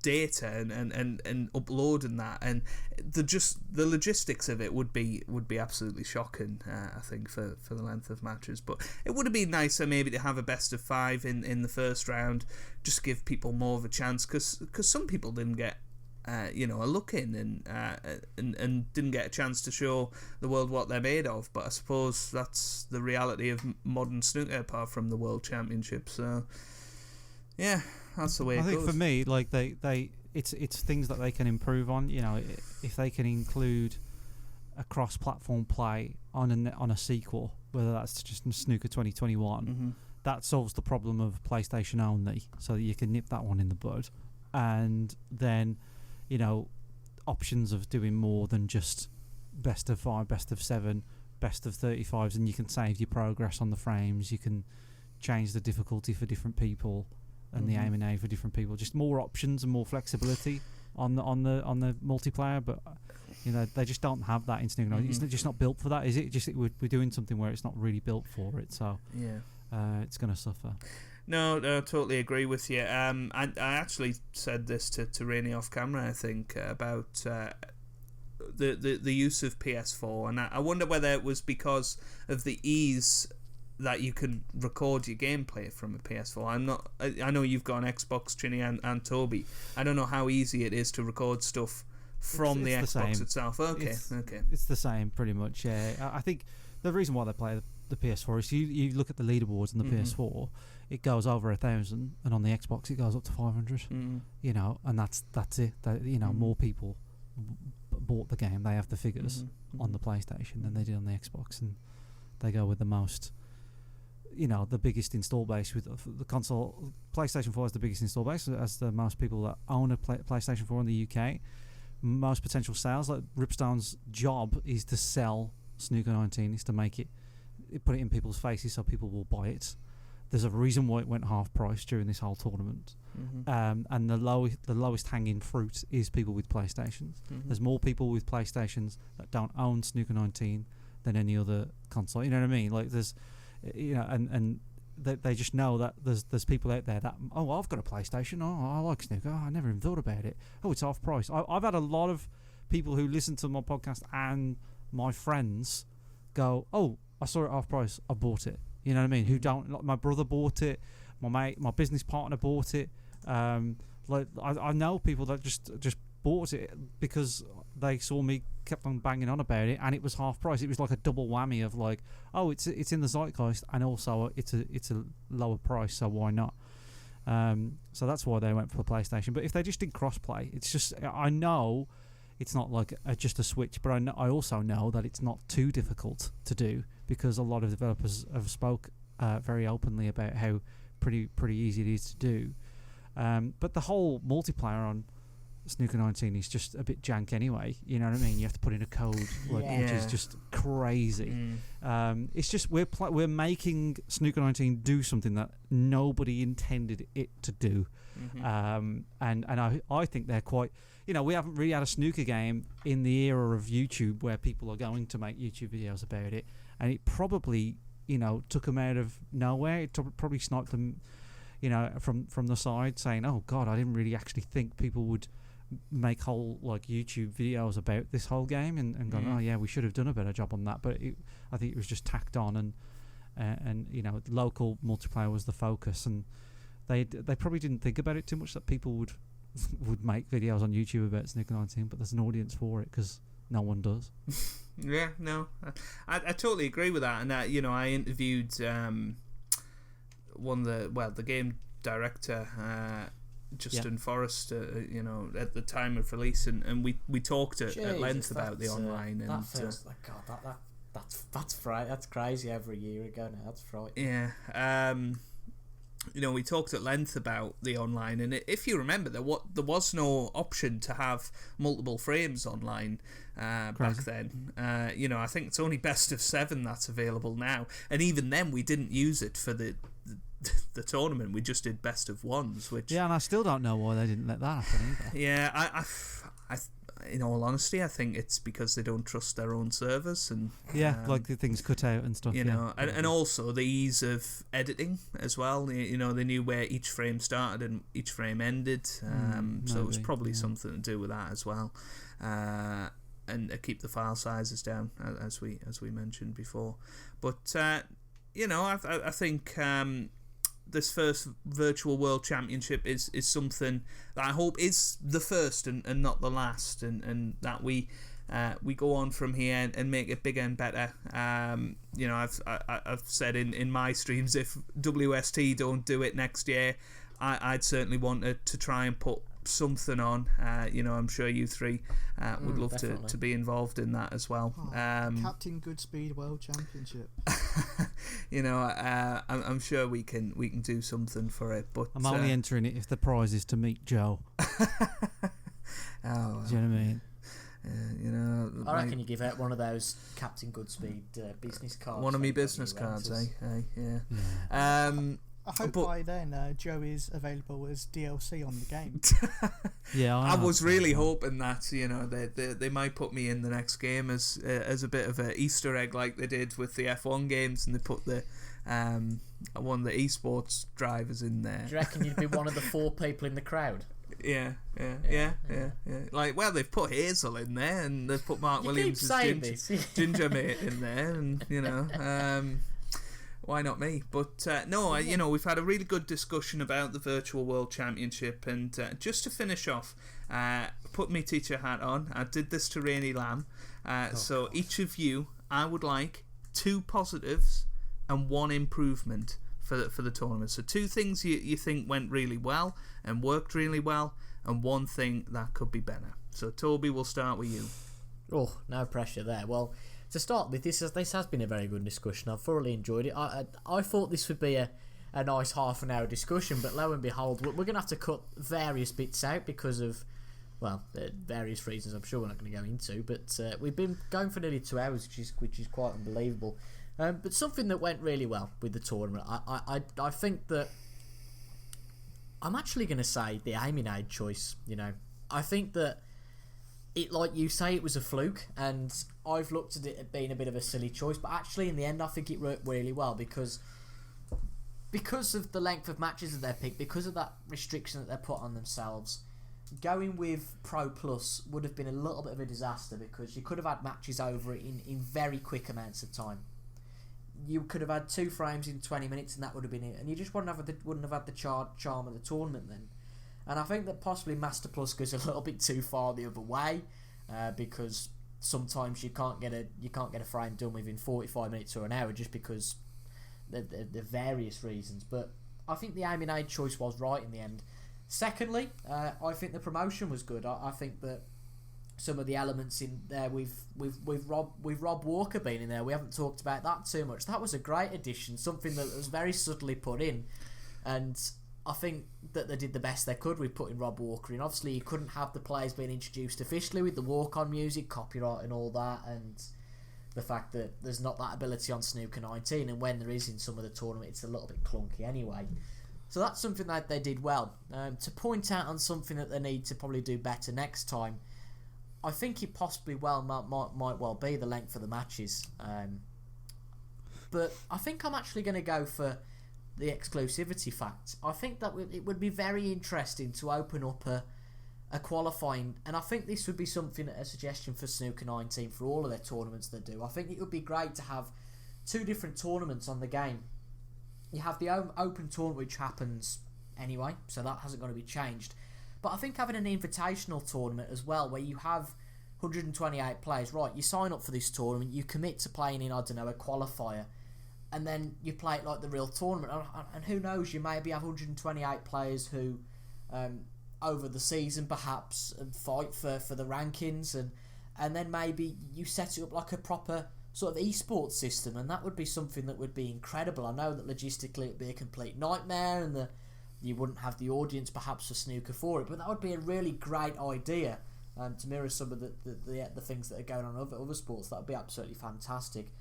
data and uploading that, and the logistics of it would be absolutely shocking, I think, for the length of matches. But it would have been nicer maybe to have a best of 5 in the first round, just give people more of a chance, because some people didn't get you know, a look in, and didn't get a chance to show the world what they're made of. But I suppose that's the reality of modern snooker, apart from the World Championship. So yeah, that's the way it goes. I think for me, like it's things that they can improve on. You know, if they can include a cross-platform play on a sequel, whether that's just Snooker 2021, that solves the problem of PlayStation only, so that you can nip that one in the bud. And then, you know, options of doing more than just best of 5, best of 7, best of 35s, and you can save your progress on the frames. You can change the difficulty for different people and the aim and aid for different people. Just more options and more flexibility on the multiplayer. But you know, they just don't have that in Snooker. It's just not built for that, is it? Just we're doing something where it's not really built for it. So yeah, it's going to suffer. No, I totally agree with you. I actually said this to Rainey off camera, I think, about the use of PS4, and I wonder whether it was because of the ease that you can record your gameplay from a PS4. I know you've got an Xbox, Chinny and Toby. I don't know how easy it is to record stuff from the Xbox itself. Okay. It's the same, pretty much. Yeah, I think the reason why they play the PS4 is you look at the leaderboards on the PS4, it goes over 1,000, and on the Xbox it goes up to 500. You know, and that's it. You know, more people bought the game. They have the figures on the PlayStation than they did on the Xbox, and they go with the most. You know, the biggest install base with the console. PlayStation 4 is the biggest install base, as the most people that own a PlayStation 4 in the UK. Most potential sales. Like Ripstone's job is to sell Snooker 19, is to make it, put it in people's faces so people will buy it. There's a reason why it went half price during this whole tournament. And the lowest hanging fruit is people with PlayStations. There's more people with PlayStations that don't own Snooker 19 than any other console. You know what I mean? Like there's, you know, and they just know that there's people out there that, oh, I've got a PlayStation. Oh, I like snooker. Oh, I never even thought about it. Oh, it's half price. I've had a lot of people who listen to my podcast and my friends go, oh, I saw it half price. I bought it. You know what I mean? Who don't? Like my brother bought it. My business partner bought it. Like I know people that just bought it because they saw me kept on banging on about it, and it was half price. It was like a double whammy of like, oh, it's in the zeitgeist, and also it's a lower price, so why not? So that's why they went for PlayStation. But if they just did crossplay, it's just, I know it's not like just a switch, but I also know that it's not too difficult to do, because a lot of developers have spoke very openly about how pretty easy it is to do. But the whole multiplayer Snooker 19 is just a bit jank anyway. You know what I mean? You have to put in a code, which is just crazy. It's just we're making Snooker 19 do something that nobody intended it to do. And I think they're quite. You know, we haven't really had a snooker game in the era of YouTube where people are going to make YouTube videos about it, and it probably, you know, took them out of nowhere. It probably sniped them, you know, from the side, saying, "Oh God, I didn't really actually think people would make whole like YouTube videos about this whole game," and gone, "Oh yeah, we should have done a better job on that." But I think it was just tacked on, and you know, local multiplayer was the focus, and they probably didn't think about it too much that people would make videos on YouTube about Snooker 19, but there's an audience for it because no one does. Yeah, no, I totally agree with that. And you know, I interviewed the game director, Justin Forrest, you know, at the time of release, and we talked at length about the online. And that feels like God, that's crazy. Over a year ago now, that's frightening. Yeah. You know, we talked at length about the online, and if you remember, there was no option to have multiple frames online back then. You know, I think it's only best of 7 that's available now, and even then we didn't use it for the tournament. We just did best of 1s, which and I still don't know why they didn't let that happen either. Yeah, I in all honesty, I think it's because they don't trust their own servers, and like the things cut out and stuff. You know, and also the ease of editing as well. You know, they knew where each frame started and each frame ended, so it was probably something to do with that as well, and keep the file sizes down as we mentioned before. But you know, I think. This first Virtual World Championship is something that I hope is the first and not the last, and that we go on from here and make it bigger and better. You know, I've said in my streams, if WST don't do it next year, I'd certainly want to try and put something on. You know, I'm sure you three would love to be involved in that as well. Captain Goodspeed World Championship. You know, I'm sure we can do something for it. But I'm only entering it if the prize is to meet Joe. Oh, do you know what I mean? You know, I reckon you give out one of those Captain Goodspeed business cards. One of me business cards, yeah. I hope by then Joe is available as DLC on the game. Yeah, I was really hoping that, you know, they might put me in the next game as a bit of an Easter egg, like they did with the F1 games, and they put the one of the esports drivers in there. Do you reckon you'd be one of the 4 people in the crowd? Yeah. Like, well, they've put Hazel in there, and they've put Mark Williams as Ginger Mate in there, and you know. Why not me? But no, you know, we've had a really good discussion about the Virtual World Championship, and just to finish off, put me teacher hat on. I did this to Rainy Lamb. So each of you, I would like 2 positives and 1 improvement for the tournament. So 2 things you think went really well and worked really well, and 1 thing that could be better. So Toby, we'll start with you. Oh, no pressure there. Well, to start with, this has been a very good discussion. I've thoroughly enjoyed it. I thought this would be a nice half an hour discussion, but lo and behold, we're going to have to cut various bits out because of, well, various reasons I'm sure we're not going to go into. But we've been going for nearly 2 hours, which is quite unbelievable. But something that went really well with the tournament, I think that I'm actually going to say the aiming aid choice. You know, I think that it, like you say, it was a fluke, and I've looked at it as being a bit of a silly choice, but actually in the end I think it worked really well because of the length of matches that they picked, because of that restriction that they put on themselves. Going with Pro Plus would have been a little bit of a disaster because you could have had matches over in very quick amounts of time. You could have had 2 frames in 20 minutes and that would have been it, and you just wouldn't have had the charm of the tournament then. And I think that possibly Master Plus goes a little bit too far the other way because sometimes you can't get a frame done within 45 minutes or an hour just because the various reasons. But I think the aiming aid choice was right in the end. Secondly, I think the promotion was good. I think that some of the elements in there with Rob Walker being in there, we haven't talked about that too much. That was a great addition, something that was very subtly put in, and I think that they did the best they could with putting Rob Walker in. Obviously, you couldn't have the players being introduced officially with the walk-on music, copyright and all that, and the fact that there's not that ability on Snooker 19, and when there is in some of the tournament, it's a little bit clunky anyway. So that's something that they did well. To point out on something that they need to probably do better next time, I think it possibly might well be the length of the matches. But I think I'm actually going to go for the exclusivity fact. I think that it would be very interesting to open up a qualifying, and I think this would be something, a suggestion for Snooker 19 for all of their tournaments they do. I think it would be great to have 2 different tournaments on the game. You have the open tournament, which happens anyway, so that hasn't got to be changed. But I think having an invitational tournament as well, where you have 128 players, right, you sign up for this tournament, you commit to playing in, I don't know, a qualifier, and then you play it like the real tournament. And who knows, you maybe have 128 players who, over the season perhaps, fight for the rankings, and then maybe you set it up like a proper sort of esports system, and that would be something that would be incredible. I know that logistically it would be a complete nightmare, and you wouldn't have the audience perhaps for snooker for it, but that would be a really great idea, to mirror some of the things that are going on in other sports. That would be absolutely fantastic.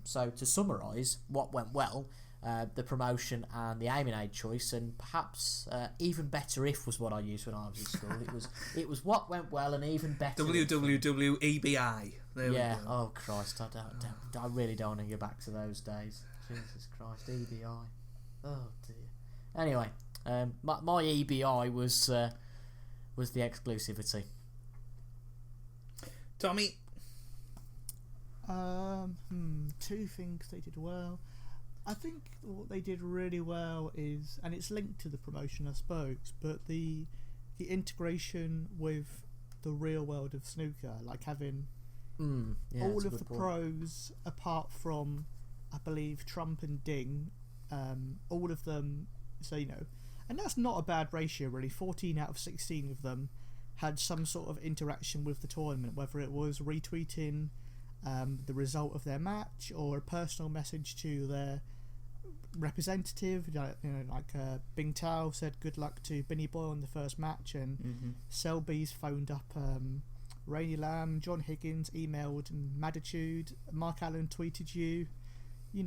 So to summarise, what went well, the promotion and the aiming aid choice, and perhaps even better if was what I used when I was in school. It was what went well and even better. WWWEBI. There yeah. we go. Oh Christ! I really don't want to go back to those days. Jesus Christ, EBI. Oh dear. Anyway, my EBI was the exclusivity. Tommy. 2 things they did well. I think what they did really well is, and it's linked to the promotion, I suppose, but the integration with the real world of snooker, like having all of the pros, apart from, I believe, Trump and Ding, all of them. So and that's not a bad ratio really. 14 out of 16 of them had some sort of interaction with the tournament, whether it was retweeting the result of their match or a personal message to their representative, like Bing Tao said good luck to Binny Boy on the first match, and Selby's phoned up Rainy Lamb, John Higgins emailed Maditude, Mark Allen tweeted you.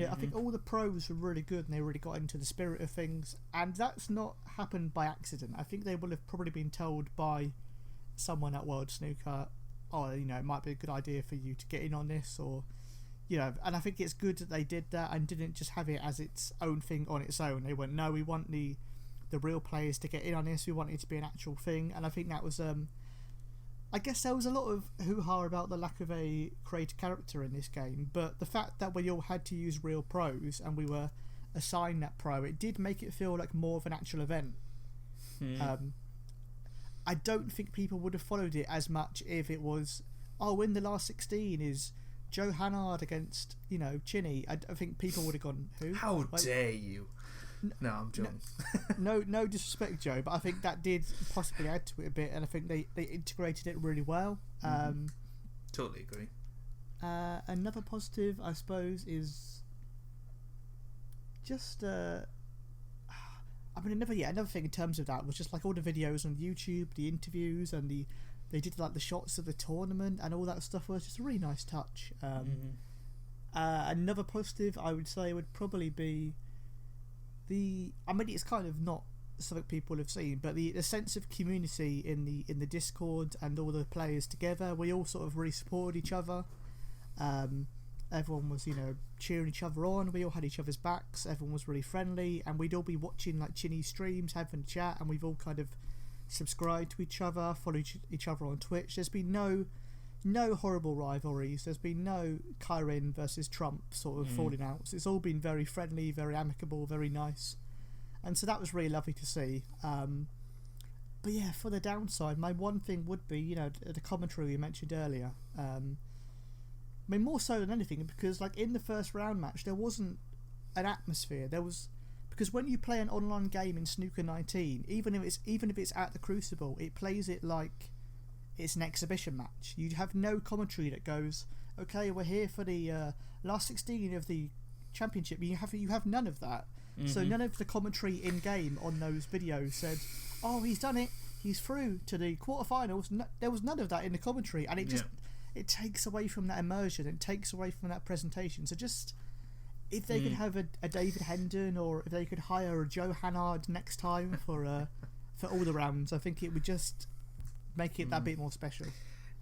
I think all the pros were really good, and they really got into the spirit of things, and that's not happened by accident. I think they will have probably been told by someone at World Snooker, it might be a good idea for you to get in on this, or and I think it's good that they did that and didn't just have it as its own thing on its own. They went, no, we want the real players to get in on this, we want it to be an actual thing. And I think that was I guess there was a lot of hoo-ha about the lack of a creative character in this game, but the fact that we all had to use real pros and we were assigned that pro, it did make it feel like more of an actual event. I don't think people would have followed it as much if it was, in the last 16 is Joe Hannard against, Chinny. I think people would have gone, who? How dare you? No, I'm joking. No disrespect, Joe, but I think that did possibly add to it a bit, and I think they integrated it really well. Totally agree. Another positive, I suppose, is just another thing in terms of that was just like all the videos on YouTube, the interviews, and they did like the shots of the tournament and all that stuff was just a really nice touch. Another positive I would say would probably be it's kind of not something people have seen, but the sense of community in the Discord and all the players together. We all sort of really supported each other. Everyone was, cheering each other on. We all had each other's backs. Everyone was really friendly, and we'd all be watching like Chinny's streams, having a chat, and we've all kind of subscribed to each other, followed each other on Twitch. There's been no horrible rivalries. There's been no Kyrin versus Trump sort of falling outs. It's all been very friendly, very amicable, very nice, and so that was really lovely to see. But yeah, for the downside, my one thing would be, the commentary we mentioned earlier. More so than anything, because like in the first round match, there wasn't an atmosphere. Because when you play an online game in Snooker 19, even if it's at the Crucible, it plays it like it's an exhibition match. You have no commentary that goes, okay, we're here for the last 16 of the championship. You have none of that. So none of the commentary in game on those videos said, "Oh, he's done it. He's through to the quarterfinals." No, there was none of that in the commentary, and it just it takes away from that immersion. It takes away from that presentation. So just if they could have a David Hendon, or if they could hire a Joe Hannard next time for all the rounds, I think it would just make it that bit more special.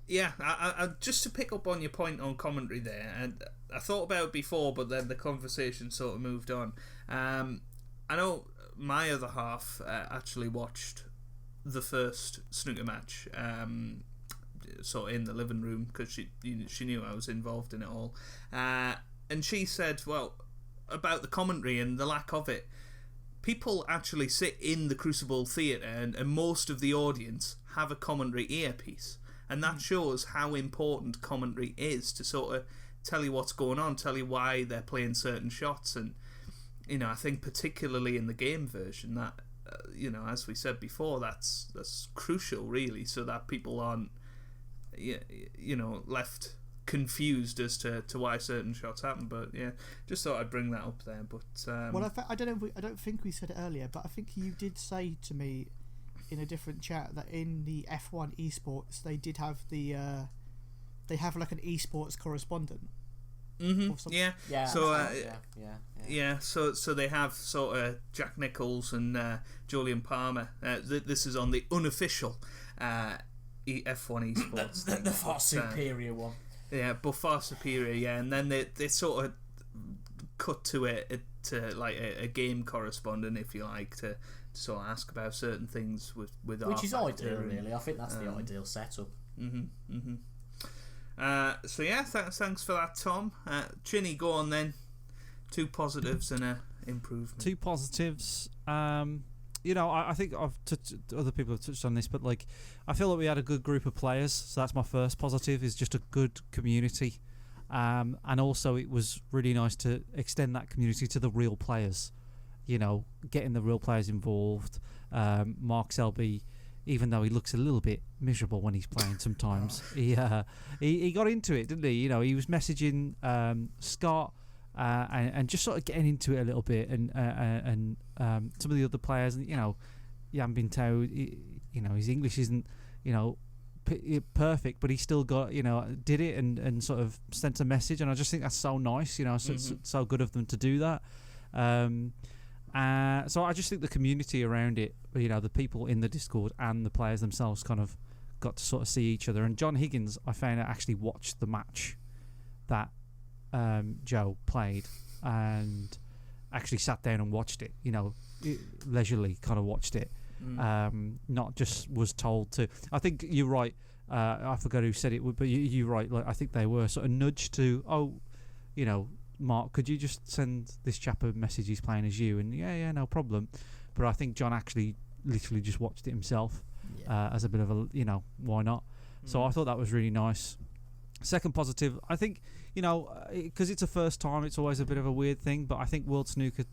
Yeah, I just to pick up on your point on commentary there, and I thought about it before, but then the conversation sort of moved on. I know my other half actually watched the first snooker match, sort of in the living room, because she knew I was involved in it all, and she said, well, about the commentary and the lack of it, people actually sit in the Crucible Theatre, and most of the audience have a commentary earpiece. And that shows how important commentary is to sort of tell you what's going on, tell you why they're playing certain shots. And, you know, I think particularly in the game version that, you know, as we said before, that's crucial, really, so that people aren't, you know, left confused as to why certain shots happen. But, yeah, just thought I'd bring that up there. But well, I don't think we said it earlier, but I think you did say to me in a different chat that in the F1 esports they did have they have like an esports correspondent. Yeah. So they have sort of Jack Nichols and Julian Palmer. This is on the unofficial F1 esports. the far superior one. Yeah, but far superior. Yeah, and then they sort of cut to it to like a game correspondent, if you like, to sort of ask about certain things with which is ideal, really. I think that's the ideal setup. So yeah, thanks for that, Tom. Chinny, go on then. 2 positives and a improvement. 2 positives. You know, I think other people have touched on this, but like, I feel like we had a good group of players. So that's my first positive, is just a good community. And also it was really nice to extend that community to the real players. You know, getting the real players involved. Mark Selby, even though he looks a little bit miserable when he's playing sometimes, he got into it, didn't he? You know, he was messaging Scott and just sort of getting into it a little bit, and some of the other players, you know, Jan Bintao, you know, his English isn't, you know, perfect, but he still got, you know, did it and sort of sent a message, and I just think that's so nice, you know, so good of them to do that. So I just think the community around it, you know, the people in the Discord and the players themselves kind of got to sort of see each other. And John Higgins, I found out, actually watched the match that Joe played and actually sat down and watched it, you know, leisurely kind of watched it. Not just was told to. I think you're right. I forgot who said it, but you're right. Like, I think they were sort of nudged to, oh, you know, Mark, could you just send this chap a message? He's playing as you, and yeah, no problem. But I think John actually literally just watched it himself as a bit of a, you know, why not? So I thought that was really nice. Second positive, I think, you know, because it's a first time, it's always a bit of a weird thing, but I think World Snooker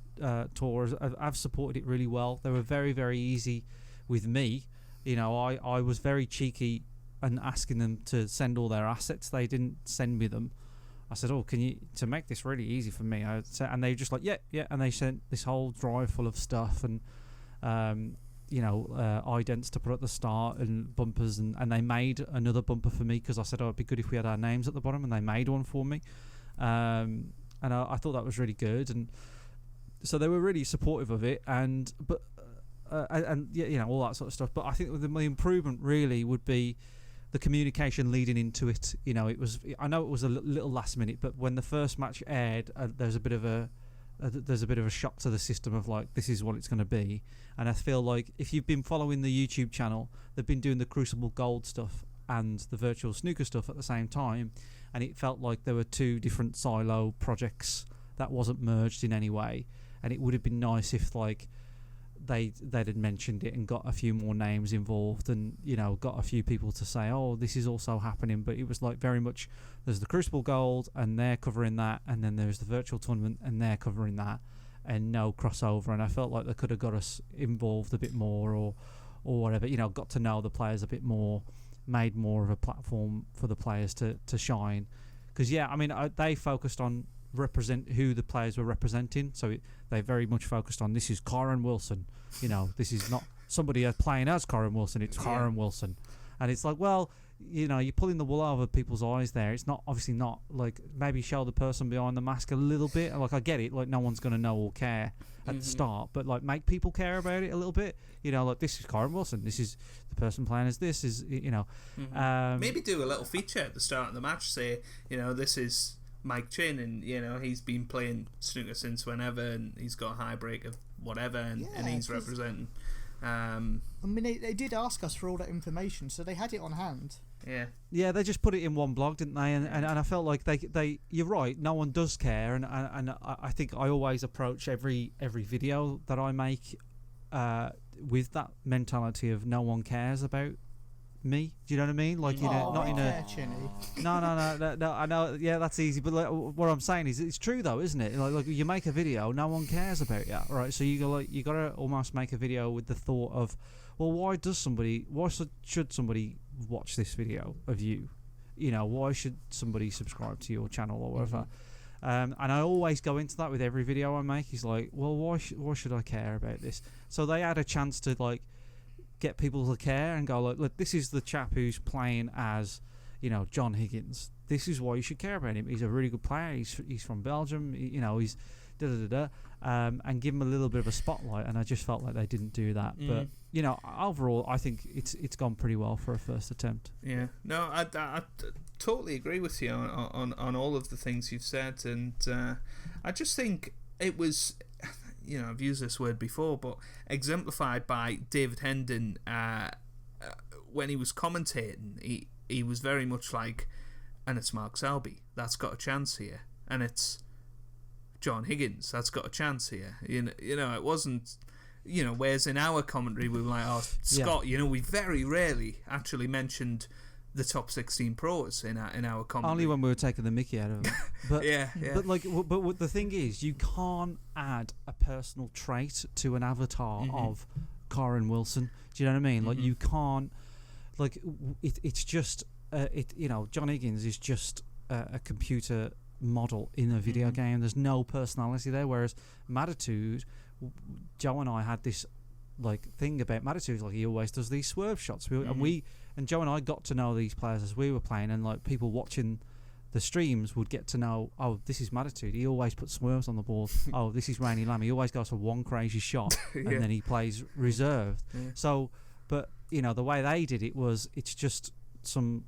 Tours, I've supported it really well. They were very, very easy with me. You know, I was very cheeky and asking them to send all their assets. They didn't send me them. I said, oh, can you, to make this really easy for me, and they were just like, yeah, and they sent this whole drive full of stuff, and you know, idents to put at the start, and bumpers, and they made another bumper for me, because I said, oh, it'd be good if we had our names at the bottom, and they made one for me, and I thought that was really good, and so they were really supportive of it, and yeah, you know, all that sort of stuff. But I think the improvement really would be the communication leading into it. You know, I know it was a little last minute, but when the first match aired, there's a bit of a shock to the system of like, this is what it's going to be. And I feel like if you've been following the YouTube channel, they've been doing the Crucible Gold stuff and the Virtual Snooker stuff at the same time, and it felt like there were 2 different silo projects that wasn't merged in any way. And it would have been nice if like they'd had mentioned it and got a few more names involved, and, you know, got a few people to say, oh, this is also happening. But it was like very much, there's the Crucible Gold and they're covering that, and then there's the virtual tournament and they're covering that, and no crossover. And I felt like they could have got us involved a bit more, or whatever, you know, got to know the players a bit more, made more of a platform for the players to shine. Because yeah, I mean, they focused on represent who the players were representing. So they very much focused on, this is Karen Wilson. This is not somebody playing as Karen Wilson. It's Karen Wilson, and it's like, well, you're pulling the wool over people's eyes there. It's not obviously not like, maybe show the person behind the mask a little bit. Like, I get it, like no one's gonna know or care at the start, but like make people care about it a little bit. Like, this is Karen Wilson. This is the person playing as this is. Maybe do a little feature at the start of the match. Say, this is Mike Chinn, and he's been playing snooker since whenever, and he's got a high break of whatever, and he's representing. I mean, they did ask us for all that information, so they had it on hand. Yeah, they just put it in one blog, didn't they? And I felt like they you're right, no one does care, and I think I always approach every video that I make with that mentality of no one cares about me. Do you know what I mean? Like, not in a no. I know. Yeah, that's easy. But like, what I'm saying is, it's true though, isn't it? Like, you make a video, no one cares about you, right? So you gotta almost make a video with the thought of, well, why should somebody watch this video of you? Why should somebody subscribe to your channel or whatever? And I always go into that with every video I make. He's like, well, why should I care about this? So they had a chance to like get people to care and go, like, look, this is the chap who's playing as, John Higgins. This is why you should care about him. He's a really good player. He's from Belgium. He's and give him a little bit of a spotlight. And I just felt like they didn't do that. But overall, I think it's gone pretty well for a first attempt. Yeah, no, I totally agree with you on all of the things you've said, and I just think it was. I've used this word before, but exemplified by David Hendon when he was commentating. He was very much like, and it's Mark Selby, that's got a chance here, and it's John Higgins, that's got a chance here. It wasn't. Whereas in our commentary we were like, oh, Scott, we very rarely actually mentioned the top 16 pros in our commentary. Only when we were taking the mickey out of them. But, yeah. But the thing is, you can't add a personal trait to an avatar of Karen Wilson. Do you know what I mean? Like, you can't. Like, it's just John Higgins is just a computer model in a video game. There's no personality there. Whereas Matitude, Joe and I had this like thing about Matitude, like he always does these swerve shots. And Joe and I got to know these players as we were playing, and like people watching the streams would get to know, oh, this is Matitude. He always puts swerves on the board. Oh, this is Rainy Lamb. He always goes for one crazy shot and then he plays reserved. Yeah. So, but the way they did it was, it's just some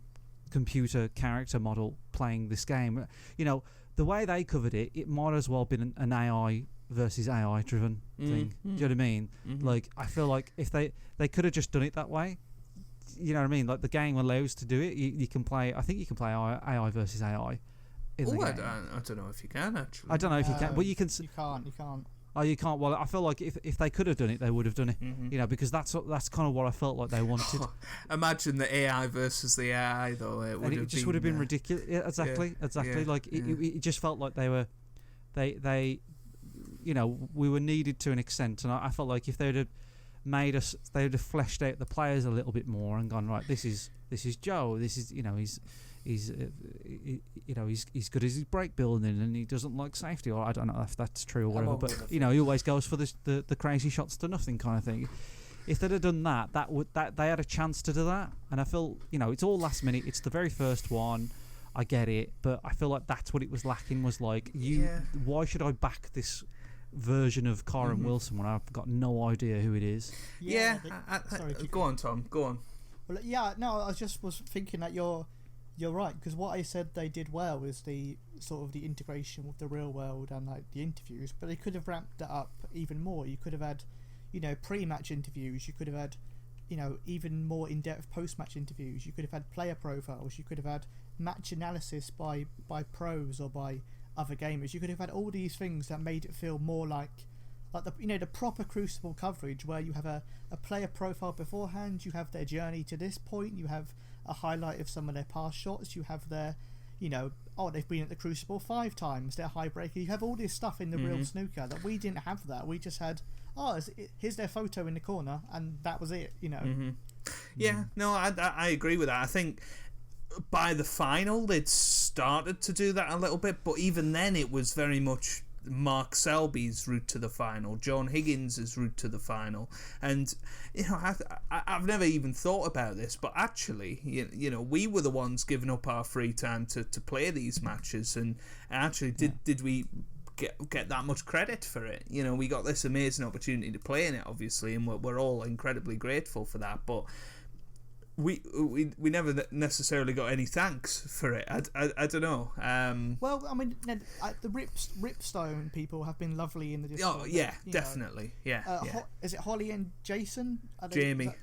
computer character model playing this game. The way they covered it, it might as well have been an AI versus AI driven thing. Do you know what I mean? Like, I feel like if they could have just done it that way. You know what I mean? Like, the game allows to do it. You can play. I think you can play AI versus AI. I don't know if you can actually. I don't know if you can, but you can. You can't. Oh, you can't. Well, I feel like if they could have done it, they would have done it. Because that's kind of what I felt like they wanted. Imagine the AI versus the AI though. It would have been ridiculous. Yeah, exactly. Yeah, like it just felt like they were, they we were needed to an extent, and I felt like if they would have made us, they would have fleshed out the players a little bit more and gone, right, this is Joe, this is he's good as his break building and he doesn't like safety, or I don't know if that's true or whatever, but he always goes for the crazy shots to nothing kind of thing. If they'd have done that they had a chance to do that, and I feel it's all last minute. It's the very first one. I get it, but I feel like that's what it was lacking. Was like, why should I back this version of Karen Wilson when I've got no idea who it is? Sorry, go on, Tom. Go on. Well, I just was thinking that you're right, because what I said they did well was the sort of the integration with the real world and like the interviews, but they could have ramped that up even more. You could have had, pre-match interviews. You could have had, even more in-depth post-match interviews. You could have had player profiles. You could have had match analysis by pros or by other gamers. You could have had all these things that made it feel more like the proper Crucible coverage, where you have a player profile beforehand, you have their journey to this point, you have a highlight of some of their past shots, you have their they've been at the Crucible 5 times, their high breaker. You have all this stuff in the real snooker that we didn't have. That we just had, here's their photo in the corner, and that was it. Yeah, no, I agree with that. I think by the final, they'd started to do that a little bit, but even then, it was very much Mark Selby's route to the final, John Higgins' route to the final. And, I've never even thought about this, but actually, we were the ones giving up our free time to play these matches, and actually, did we get that much credit for it? We got this amazing opportunity to play in it, obviously, and we're all incredibly grateful for that, but we never necessarily got any thanks for it. I don't know. Well, I mean, the Ripstone people have been lovely in the Discord. Oh yeah, definitely. Is it Holly and Jason? Jamie.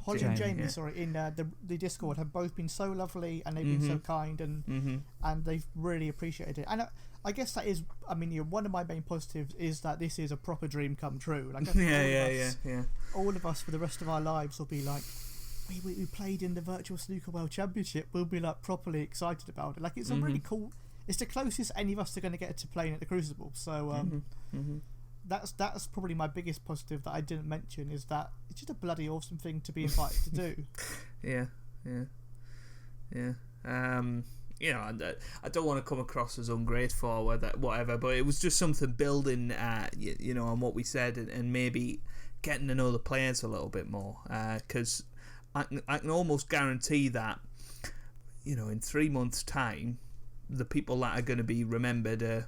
Holly and Jamie, sorry, in the Discord have both been so lovely, and they've been so kind, and they've really appreciated it. And I guess that is, I mean, one of my main positives is that this is a proper dream come true. Like, all of us for the rest of our lives will be like, we played in the Virtual Snooker World Championship. We'll be like properly excited about it. Like, it's a really cool. It's the closest any of us are going to get to playing at the Crucible. So that's probably my biggest positive that I didn't mention, is that it's just a bloody awesome thing to be invited to do. I don't want to come across as ungrateful or whatever, but it was just something building, on what we said, and maybe getting to know the players a little bit more, because I can almost guarantee that, in 3 months' time, the people that are going to be remembered are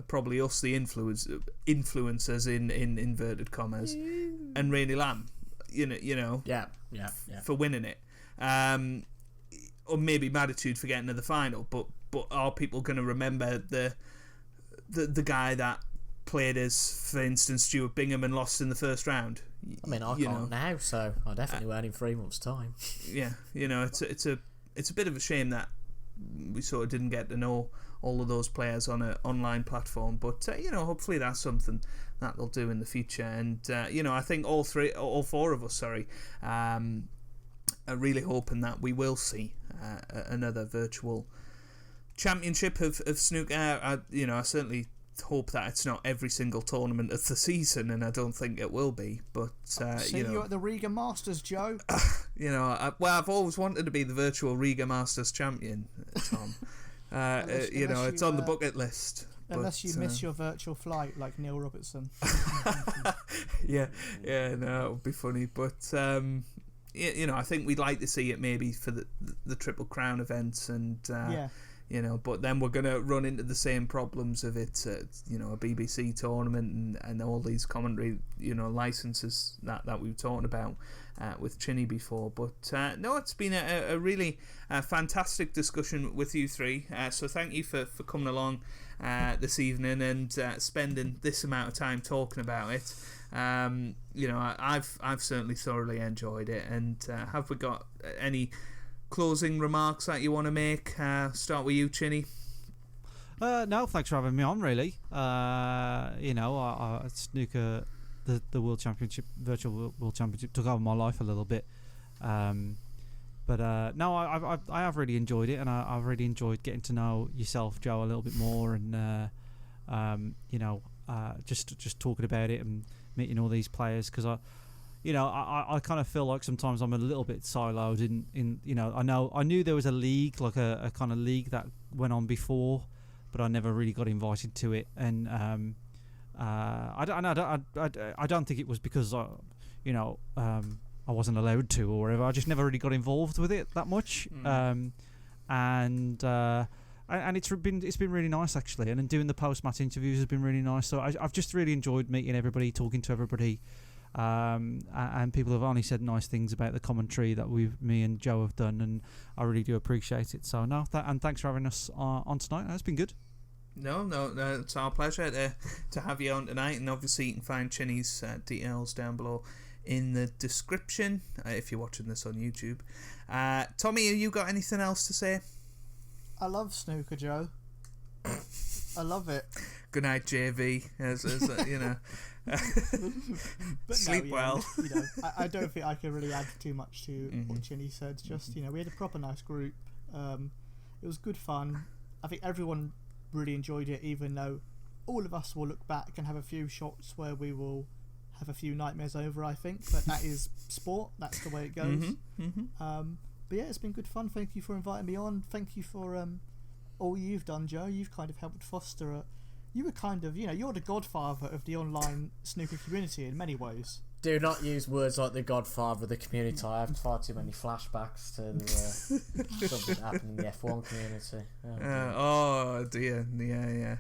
probably us, the influencers in inverted commas, and Rainey Lamb, for winning it, or maybe Mattitude for getting to the final. But are people going to remember the guy that played as, for instance, Stuart Bingham and lost in the first round? I mean, I can't now, so I definitely won't in 3 months' time. Yeah, it's a bit of a shame that we sort of didn't get to know all of those players on an online platform, but hopefully that's something that they'll do in the future. And I think all four of us, are really hoping that we will see another virtual championship of snooker. I certainly hope that it's not every single tournament of the season, and I don't think it will be, but see you at the Riga Masters, Joe. I've always wanted to be the virtual Riga Masters champion, Tom. It's on the bucket list, unless you miss your virtual flight like Neil Robertson. No, it would be funny, but I think we'd like to see it maybe for the Triple Crown events, and but then we're going to run into the same problems of it, a BBC tournament and all these commentary, licenses that we were talking about with Chinny before. But no, it's been a really fantastic discussion with you three. So thank you for coming along this evening and spending this amount of time talking about it. I've certainly thoroughly enjoyed it. And have we got any closing remarks that you want to make? Start with you, Chinny. No, thanks for having me on, really. Snooker, the World Championship, Virtual World Championship took over my life a little bit. But I have really enjoyed it, and I've really enjoyed getting to know yourself, Joe, a little bit more, and just talking about it and meeting all these players, because I kind of feel like sometimes I'm a little bit siloed in I knew there was a league, like a kind of league that went on before, but I never really got invited to it, and I don't think it was because I wasn't allowed to or whatever. I just never really got involved with it that much, and it's been really nice, actually, and then doing the post-match interviews has been really nice. So I've just really enjoyed meeting everybody, talking to everybody. And people have only said nice things about the commentary that me and Joe have done, and I really do appreciate it. So and thanks for having us on tonight. It's been good. No, it's our pleasure to have you on tonight, and obviously you can find Chinny's details down below in the description if you're watching this on YouTube. Tommy, have you got anything else to say? I love snooker, Joe. I love it. Good night, JV. Sleep well. I don't think I can really add too much to what Chinny said. Just we had a proper nice group. It was good fun. I think everyone really enjoyed it, even though all of us will look back and have a few shots where we will have a few nightmares over, I think, but that is sport. That's the way it goes. But yeah, it's been good fun. Thank you for inviting me on. Thank you for all you've done, Joe. You've kind of helped foster a. You were kind of, you're the godfather of the online snooker community in many ways. Do not use words like the godfather of the community. I have far too many flashbacks to something that happened in the F1 community. Oh dear, yeah.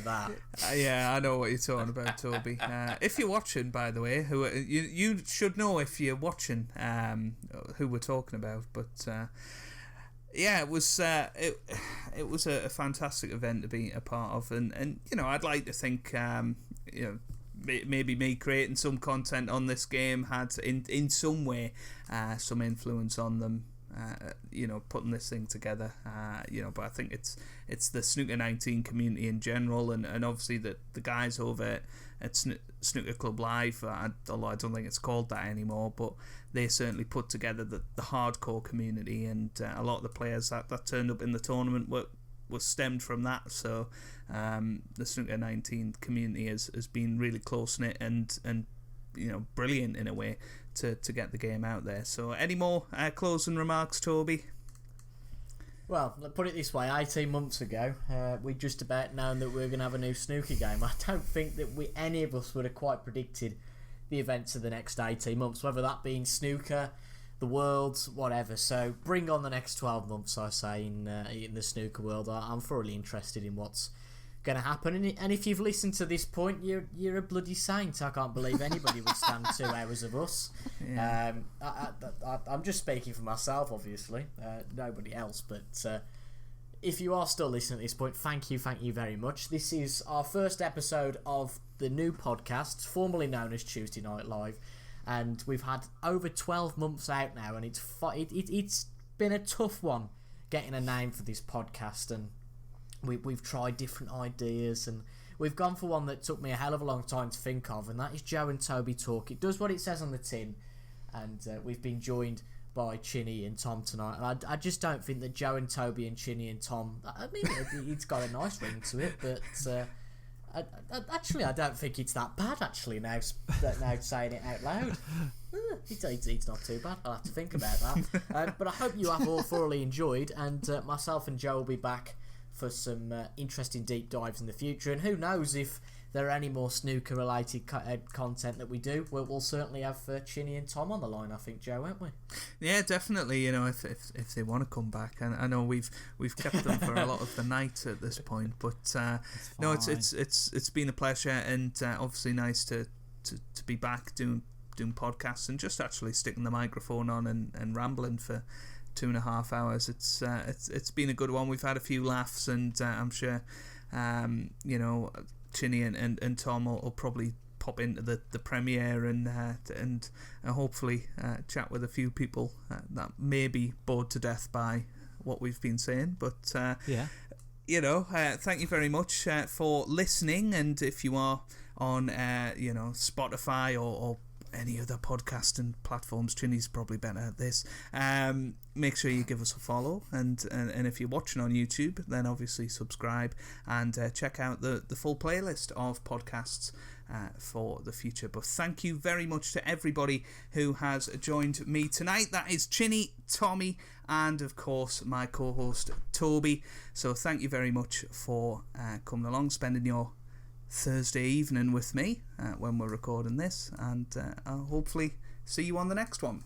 That. Yeah, I know what you're talking about, Toby. If you're watching, by the way, who you should know if you're watching who we're talking about. But yeah, it was a fantastic event to be a part of, and I'd like to think maybe me creating some content on this game had in some way some influence on them, putting this thing together, but I think it's the Snooker 19 community in general, and obviously the guys over at Snooker Club Live, although I don't think it's called that anymore, but they certainly put together the hardcore community, and a lot of the players that turned up in the tournament was stemmed from that. So the Snooker 19 community has been really close-knit and brilliant in a way to get the game out there. So any more closing remarks, Toby? Well, put it this way, 18 months ago, we just about known that we were going to have a new snooker game. I don't think that any of us would have quite predicted the events of the next 18 months, whether that being snooker, the world, whatever. So bring on the next 12 months, I say, in the snooker world. I'm thoroughly interested in what's going to happen. And if you've listened to this point, you're a bloody saint. I can't believe anybody would stand 2 hours of us. Yeah. I'm just speaking for myself, obviously. Nobody else. But if you are still listening at this point, thank you very much. This is our first episode of the new podcast, formerly known as Tuesday Night Live. And we've had over 12 months out now, and it's been a tough one getting a name for this podcast, and we've tried different ideas, and we've gone for one that took me a hell of a long time to think of, and that is Joe and Toby Talk. It does what it says on the tin, and we've been joined by Chinny and Tom tonight, and I just don't think that Joe and Toby and Chinny and Tom, I mean, it's got a nice ring to it, but actually, I don't think it's that bad. Actually, now saying it out loud, it's not too bad. I'll have to think about that. But I hope you have all thoroughly enjoyed, and myself and Joe will be back for some interesting deep dives in the future. And who knows if there are any more snooker related content that we do. We'll certainly have Chinny and Tom on the line, I think, Joe, won't we? Yeah, definitely. If they want to come back, and I know we've kept them for a lot of the night at this point, but no, it's been a pleasure, and obviously nice to be back doing podcasts and just actually sticking the microphone on and rambling for 2.5 hours. It's been a good one. We've had a few laughs, and I'm sure Chinny and Tom will probably pop into the premiere and hopefully chat with a few people that may be bored to death by what we've been saying. But thank you very much for listening. And if you are on Spotify or any other podcasting platforms, Chinny's probably better at this, make sure you give us a follow, and if you're watching on YouTube, then obviously subscribe and check out the full playlist of podcasts for the future. But thank you very much to everybody who has joined me tonight. That is Chinny, Tommy, and of course my co-host Toby. So thank you very much for coming along, spending your Thursday evening with me when we're recording this, and I'll hopefully see you on the next one.